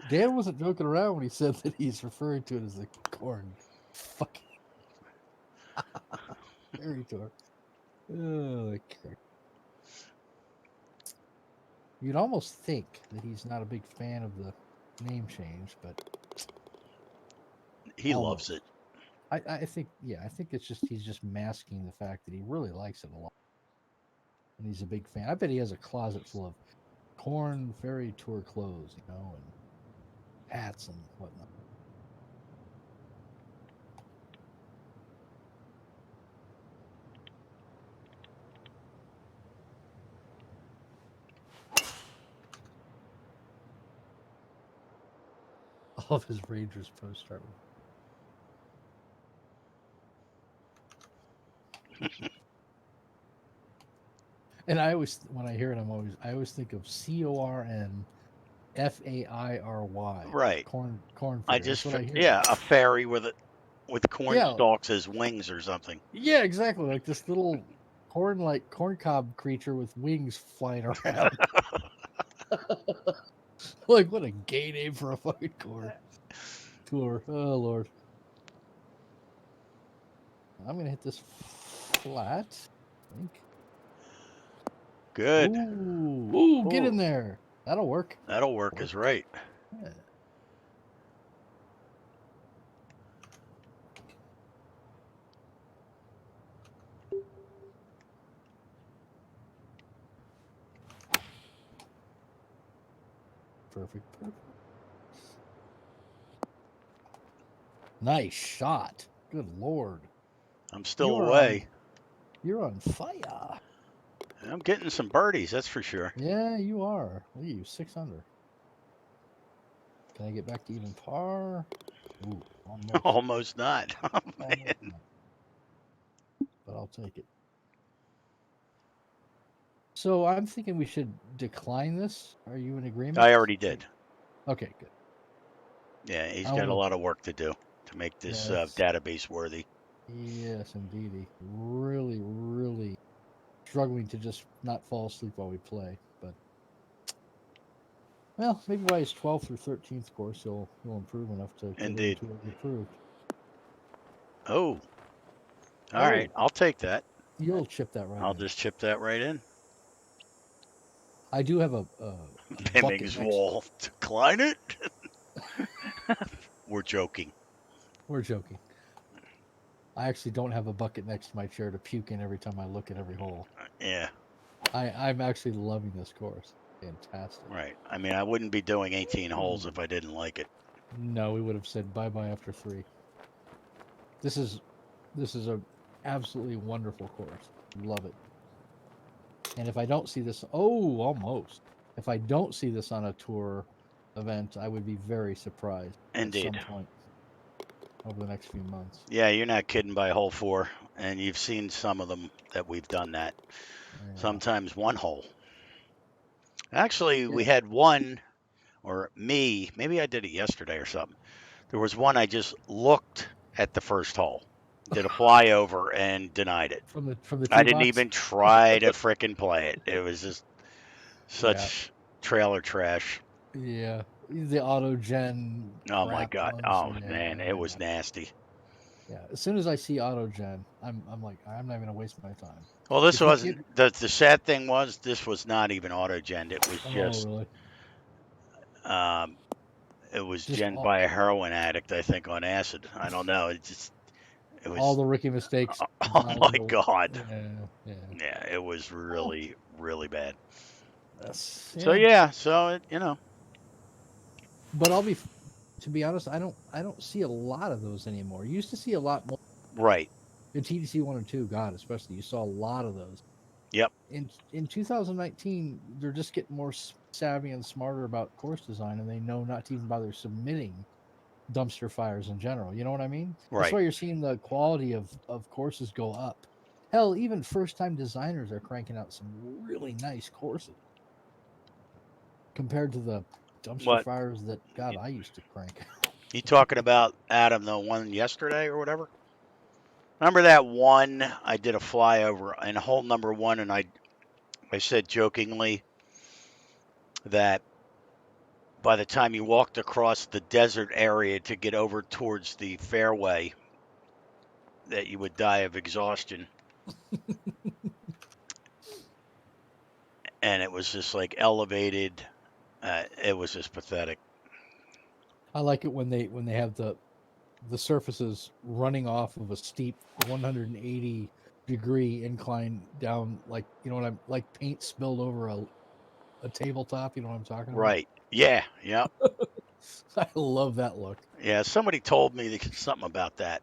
Dan wasn't joking around when he said that he's referring to it as a corn fucking fairy tour. Oh, that crick. You'd almost think that he's not a big fan of the name change, but He almost. loves it. I think, yeah, I think it's just he's just masking the fact that he really likes it a lot, and he's a big fan. I bet he has a closet full of corn fairy tour clothes, you know, and hats and whatnot. All of his Rangers posts start with. And I always, when I hear it, I always think of CORNFAIRY. Right. Corn I fairy. That's just, what I hear. yeah, a fairy with corn Yeah, stalks as wings or something. yeah, exactly. Like this little corn cob creature with wings flying around. Like what a gay name for a fucking corn tour. Oh Lord. I'm gonna hit this flat. I think. Good. Ooh, get in Oh, there. That'll work. that'll work is right. Yeah. Perfect. Nice shot. Good Lord. I'm still You are away. you're on fire. I'm getting some birdies, that's for sure. Yeah, you are. Look at you, 600. Can I get back to even par? Ooh, almost. Almost not. Oh, Almost man. not. But I'll take it. So I'm thinking we should decline this. Are you in agreement? I already did. Okay, good. Yeah, he's I got a wanna, lot of work to do to make this yeah, database worthy. yes, indeedy. Really, really struggling to just not fall asleep while we play. But well, maybe by his 12th or 13th course, he'll improve enough to get Indeed. into it approved. Oh, all Oh, right. I'll take that. you'll chip that right I'll in. just chip that right in. I do have a bucket Bimmings next. wall. Decline it? We're joking. We're joking. I actually don't have a bucket next to my chair to puke in every time I look at every hole. Yeah, I'm actually loving this course. Fantastic. right. I mean, I wouldn't be doing 18 holes if I didn't like it. No, we would have said bye bye after 3. This is a absolutely wonderful course. Love it. And if I don't see this, almost. If I don't see this on a tour event, I would be very surprised Indeed. at some point over the next few months. Yeah, you're not kidding by hole 4, and you've seen some of them that we've done that. Yeah. Sometimes one hole. Actually, we Yeah. had one, or me, maybe I did it yesterday or something. There was one I just looked at the first hole, did a flyover, and denied it. From the I tee didn't box. even try to frickin' play it. It was just Yeah. such trailer trash. Yeah. The auto gen Oh my crap God. ones. Oh Yeah, man, it was nasty. yeah. As soon as I see auto gen, I'm like, I'm not even gonna waste my time. Well, this If you get, wasn't the sad thing was this was not even auto gen. It was oh really? um it was Just gen by a heroin addict, I think, on acid. I don't know. It all was the rookie mistakes oh dialed my into. God. Yeah, yeah. Yeah, it was Oh, really, really bad. that's So yeah. yeah, so it. But to be honest, I don't see a lot of those anymore. You used to see a lot more Right. in TDC 1 and 2. God, especially you saw a lot of those. Yep. In 2019, they're just getting more savvy and smarter about course design, and they know not to even bother submitting dumpster fires in general. You know what I mean? That's Right. why you're seeing the quality of courses go up. Hell, even first time designers are cranking out some really nice courses compared to the dumpster What fires that God I used to crank. you talking about, Adam? The one yesterday or whatever? Remember that one I did a flyover in hole number one, and I said jokingly that by the time you walked across the desert area to get over towards the fairway, that you would die of exhaustion, and it was just like elevated. It was just pathetic. I like it when they have the surfaces running off of a steep 180-degree incline down, like you know what I'm like paint spilled over a tabletop. You know what I'm talking about? Right. Yeah. Yep. I love that look. Yeah. Somebody told me something about that.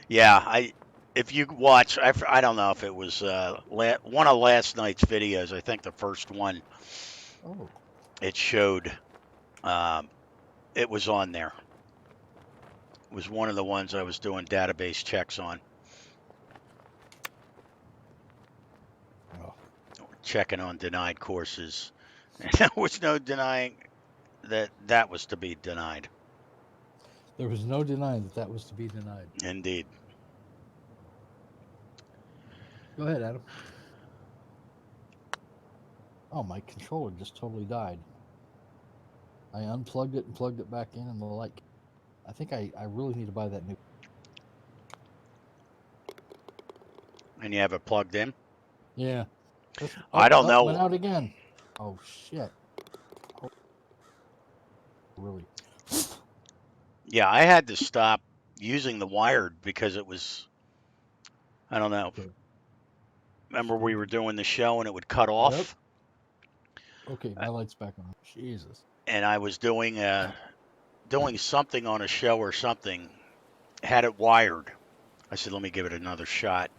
Yeah. If you watch, I don't know if it was one of last night's videos. I think the first one Oh, it showed. Um, it was on there. It was one of the ones I was doing database checks on, oh. checking on denied courses. And there was no denying that was to be denied. There was no denying that that was to be denied. Indeed. Go ahead, Adam. Oh, my controller just totally died. I unplugged it and plugged it back in, and the light. I think I really need to buy that new. And you have it plugged in? Yeah. I don't Went know. out again. Oh shit. Oh, really? Yeah, I had to stop using the wired because it was, I don't know. Okay. Remember we were doing the show and it would cut Yep. off? Okay, my light's back on. Jesus. And I was doing something on a show or something, had it wired. I said, let me give it another shot.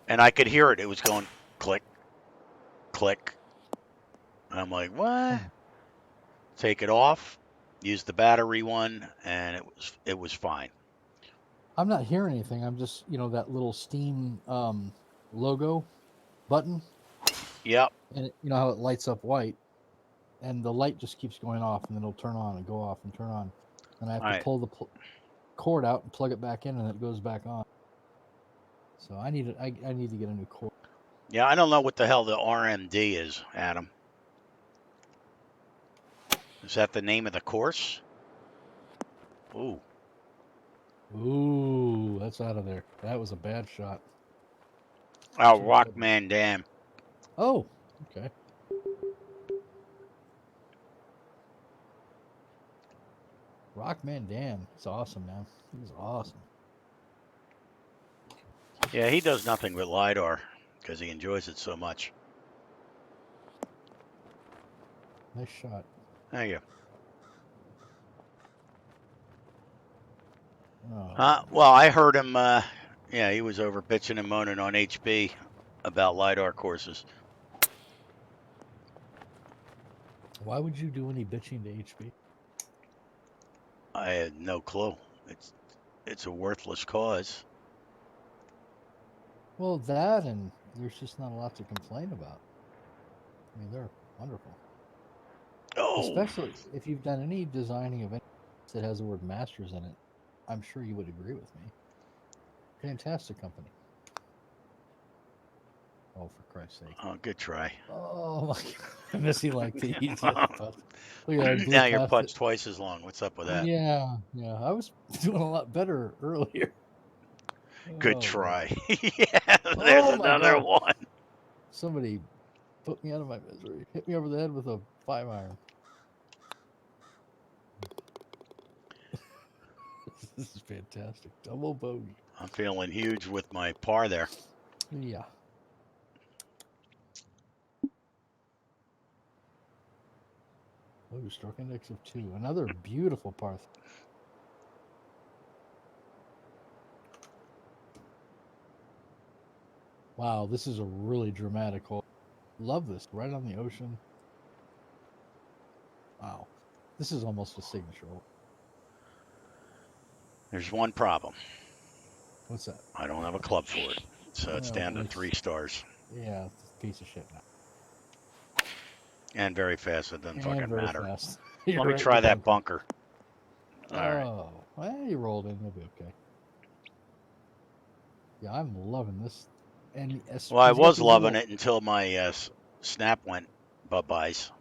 And I could hear it. It was going click, click. I'm like, what? Hmm. Take it off, use the battery one, and it was fine. I'm not hearing anything. I'm just, that little Steam logo button, Yep. and you know how it lights up white, and the light just keeps going off, and then it'll turn on and go off and turn on, and I have All to right. pull the cord out and plug it back in, and it goes back on. So I need to get a new cord. Yeah, I don't know what the hell the RMD is, Adam. Is that the name of the course? Ooh. Ooh, that's out of there. That was a bad shot. Oh, Too bad. Rockman Dam. Oh, okay. Rockman Dan. He's awesome, man. He's awesome. Yeah, he does nothing but LiDAR because he enjoys it so much. Nice shot. There you go. Oh, Well, I heard him. Yeah, he was over bitching and moaning on HB about LiDAR courses. why would you do any bitching to HB? I had no clue. It's a worthless cause. Well, that and there's just not a lot to complain about. I mean, they're wonderful. Oh, Especially if you've done any designing of any that has the word masters in it. I'm sure you would agree with me. Fantastic company. Oh, for Christ's sake. oh, good try. Oh my god. I miss you like the easiest putt. Look at that, I blew Now your past it. putt's twice as long. What's up with that? Yeah, yeah. I was doing a lot better earlier. Good Oh god. try. Yeah, there's Oh my another god. one. Somebody put me out of my misery. Hit me over the head with a 5-iron. This is fantastic. Double bogey. I'm feeling huge with my par there. Yeah. Oh, stroke index of 2. Another beautiful par. Wow, this is a really dramatic hole. Love this. Right on the ocean. Wow. This is almost a signature hole. There's one problem. What's that? I don't have a club for it, so it's Well, down to 3 stars. yeah, it's a piece of shit now. And very fast. It doesn't And fucking very matter. fast. You're Let me right in the try that bunker. All right. Oh, well, you rolled in. You'll be okay. Yeah, I'm loving this. And Well, I he's got was these loving little, it until my snap went bye-byes.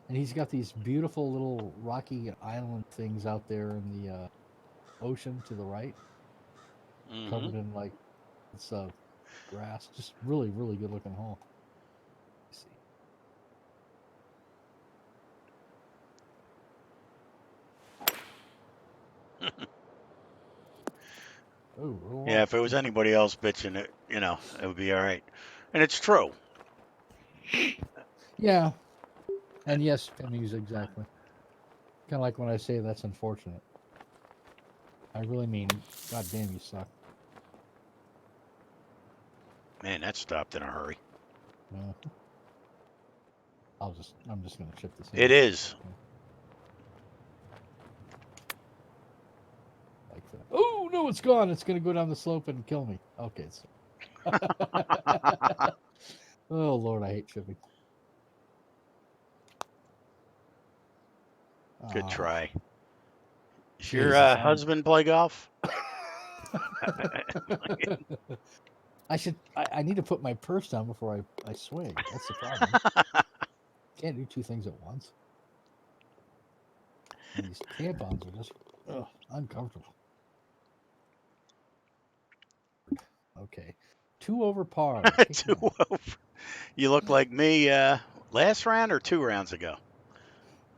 and he's got these beautiful little rocky island things out there in the ocean to the right, Mm-hmm. covered in like it's grass. Just really, really good looking hole. Let's see. Oh, Yeah, if it was anybody else bitching, it would be all right. And it's true. yeah, and yes, Timmy's exactly. Kind of like when I say that's unfortunate. I really mean, God damn, you suck. Man, that stopped in a hurry. Uh, I'm just gonna chip this in. It is. Like that. Oh no, it's gone. It's gonna go down the slope and kill me. Okay. Oh Lord, I hate chipping. Good Ah, try. Does your Jesus, husband play golf? I need to put my purse down before I swing. That's the problem. Can't do two things at once. And these tampons are just uncomfortable. Okay. 2 over par. Kick Two me out. over. You look like me last round or 2 rounds ago.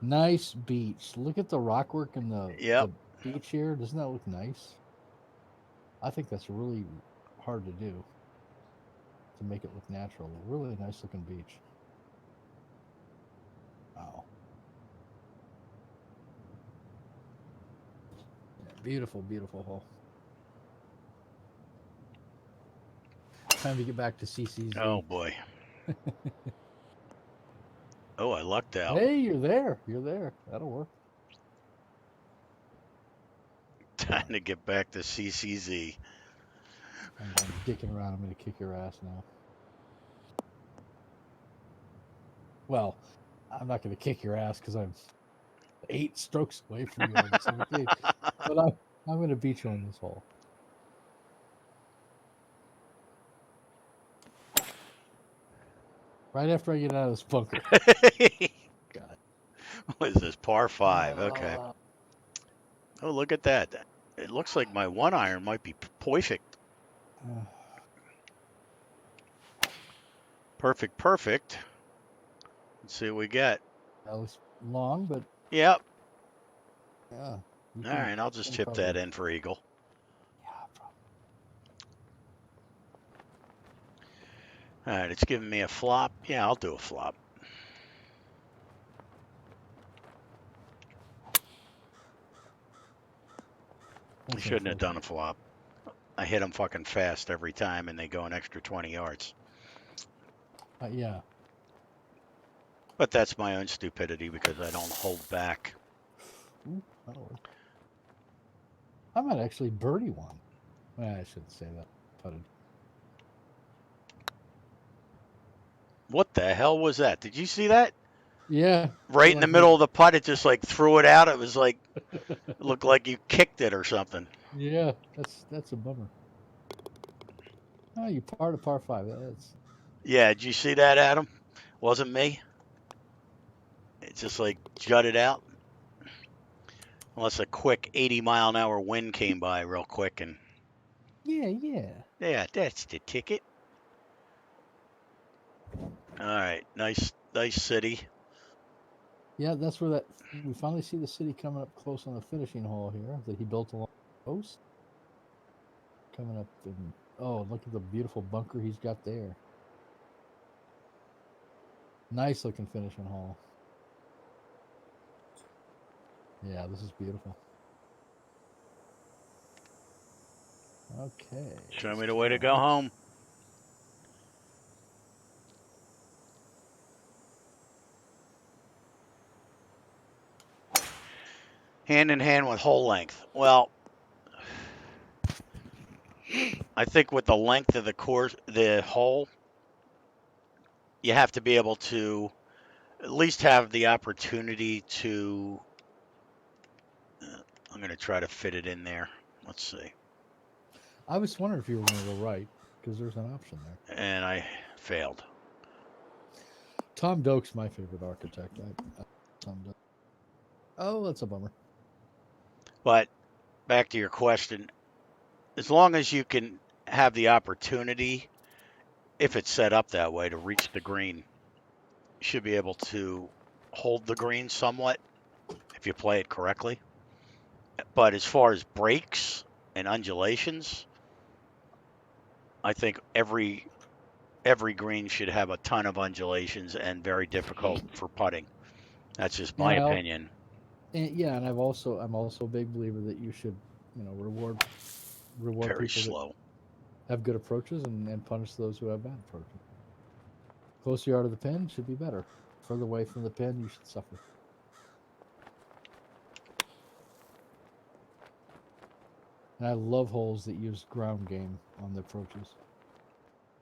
Nice beach. Look at the rockwork in Yep. the beach here. Doesn't that look nice? I think that's really hard to do to make it look natural. Really nice looking beach. Wow. Yeah, beautiful, beautiful hole. Time to get back to CCZ. Oh boy. Oh, I lucked out. Hey, you're there. You're there. That'll work. Time to get back to CCZ. I'm dicking around. I'm going to kick your ass now. Well, I'm not going to kick your ass because I'm 8 strokes away from you on the 17th. But I'm going to beat you on this hole. Right after I get out of this bunker. God. What is this? Par 5. Okay. Oh, look at that. It looks like my 1 iron might be perfect. Perfect, perfect. Let's see what we get. That was long, but Yep. yeah. All right, I'll just chip that in for eagle. Yeah, probably. All right, it's giving me a flop. Yeah, I'll do a flop. I shouldn't have done a flop. I hit them fucking fast every time, and they go an extra 20 yards. Yeah. But that's my own stupidity because I don't hold back. Ooh, that'll work. I might actually birdie one. I shouldn't say that. Putted. What the hell was that? Did you see that? Yeah. Right in the middle of the putt, it just like threw it out. It was like, it looked like you kicked it or something. Yeah, that's a bummer. Oh, you par to par 5. That's Yeah, did you see that, Adam? Wasn't me. It just like jutted out. Unless a quick 80-mile-an-hour wind came by real quick and. yeah. That's the ticket. All right, nice city. Yeah, that's where we finally see the city coming up close on the finishing hole here that he built along the coast. Coming up and look at the beautiful bunker he's got there. Nice looking finishing hole. Yeah, this is beautiful. Okay. Show me the way to go home. Hand in hand with hole length. Well, I think with the length of the course, the hole, you have to be able to at least have the opportunity to. I'm going to try to fit it in there. Let's see. I was wondering if you were going to go right because there's an option there. And I failed. Tom Doak's my favorite architect. Tom Doak. Oh, that's a bummer. But back to your question, as long as you can have the opportunity, if it's set up that way, to reach the green, you should be able to hold the green somewhat if you play it correctly. But as far as breaks and undulations, I think every green should have a ton of undulations and very difficult for putting. That's just my And opinion. yeah, and I'm also a big believer that you should, reward Very people that slow. have good approaches and punish those who have bad approaches. Closer you are to the pin should be better. Further away from the pin, you should suffer. And I love holes that use ground game on the approaches,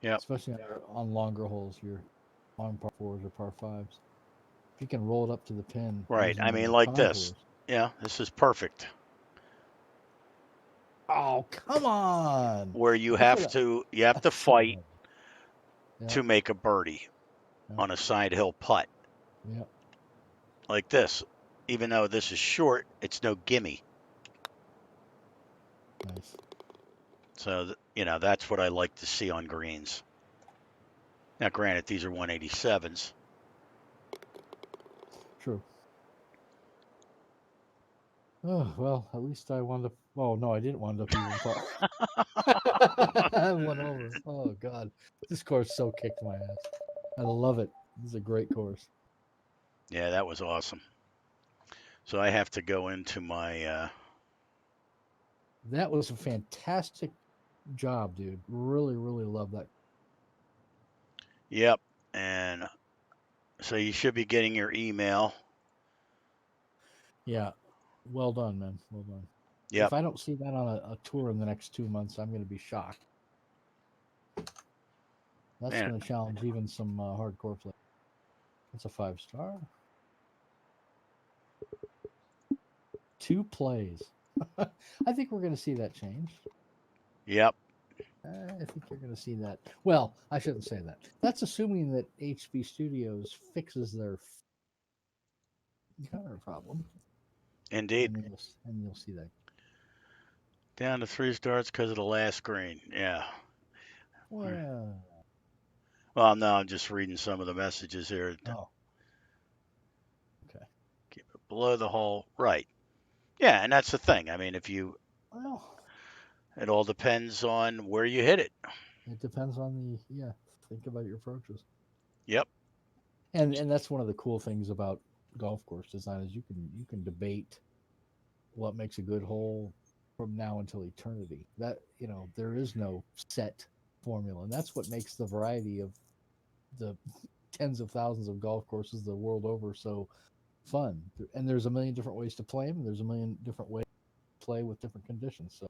Yep. especially on longer holes, your long par fours or par fives. If you can roll it up to the pin Right. using I mean, the like this. contours. Yeah, this is perfect. Oh, come on! Where you That's have what to that's so fight annoying. Yeah, to make a birdie yeah, on a side hill putt yeah. like this. Even though this is short, it's no gimme. Nice. So that's what I like to see on greens. Now, granted, these are 187s. True. Oh well, at least I wound up. Oh no, I didn't wind up even par. I went over. Oh god, this course so kicked my ass. I love it. This is a great course. Yeah, that was awesome. So I have to go into my. That was a fantastic job, dude. Really, really love that. Yep. And so you should be getting your email. Yeah, well done, man. Well done. If Yep. I don't see that on a tour in the next 2 months, I'm going to be shocked. That's Man, going to challenge even some hardcore players. That's a 5-star. 2 plays. I think we're going to see that change. yep. I think you're going to see that. Well, I shouldn't say that. That's assuming that HB Studios fixes their cover problem, Indeed. and you'll see that. Down to 3 starts because of the last screen. Yeah. Well, Well, no, I'm just reading some of the messages here. oh, okay. Keep it below the hole. Right. Yeah, and that's the thing. I mean, if you, Well, it all depends on where you hit it. it depends on think about your approaches. Yep. And that's one of the cool things about golf course design is you can debate what makes a good hole from now until eternity. That there is no set formula, and that's what makes the variety of the tens of thousands of golf courses the world over so fun. And there's a million different ways to play them. And there's a million different ways to play with different conditions. So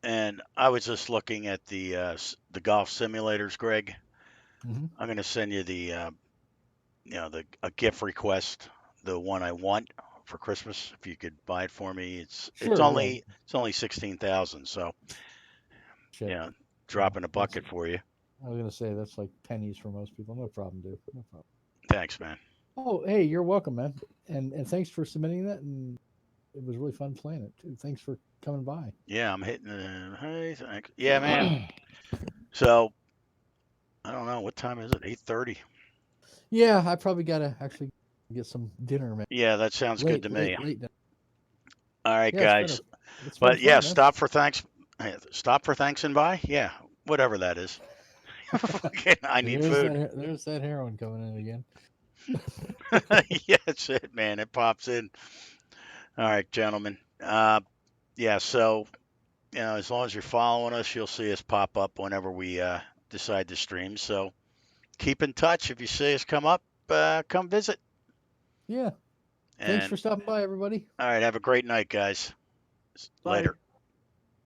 And I was just looking at the golf simulators, Greg. mm-hmm. I'm going to send you the a gift request, the one I want for Christmas. If you could buy it for me, it's Sure, yeah. only 16,000. So Shit. drop in a That's, bucket for you. I was gonna say that's like pennies for most people. No problem, dude. No problem. Thanks, man. Oh, hey, you're welcome, man. And thanks for submitting that. And it was really fun playing it too. Thanks for coming by. Yeah, I'm hitting hey, thanks. Yeah, man. So I don't know what time is it. 8:30. Yeah, I probably gotta actually get some dinner, man. Yeah, that sounds good Late, to me. late, late dinner. All right, Yeah, guys. it's been But yeah, fun, man. stop for thanks and buy. Yeah, whatever that is. I need food. There's that heroin coming in again. Yeah, that's it, man. It pops in. All right, gentlemen. Yeah, so as long as you're following us, you'll see us pop up whenever we decide to stream. So keep in touch. If you see us come up, come visit. Yeah. Thanks for And stopping by, everybody. all right, have a great night, guys. Bye. Later.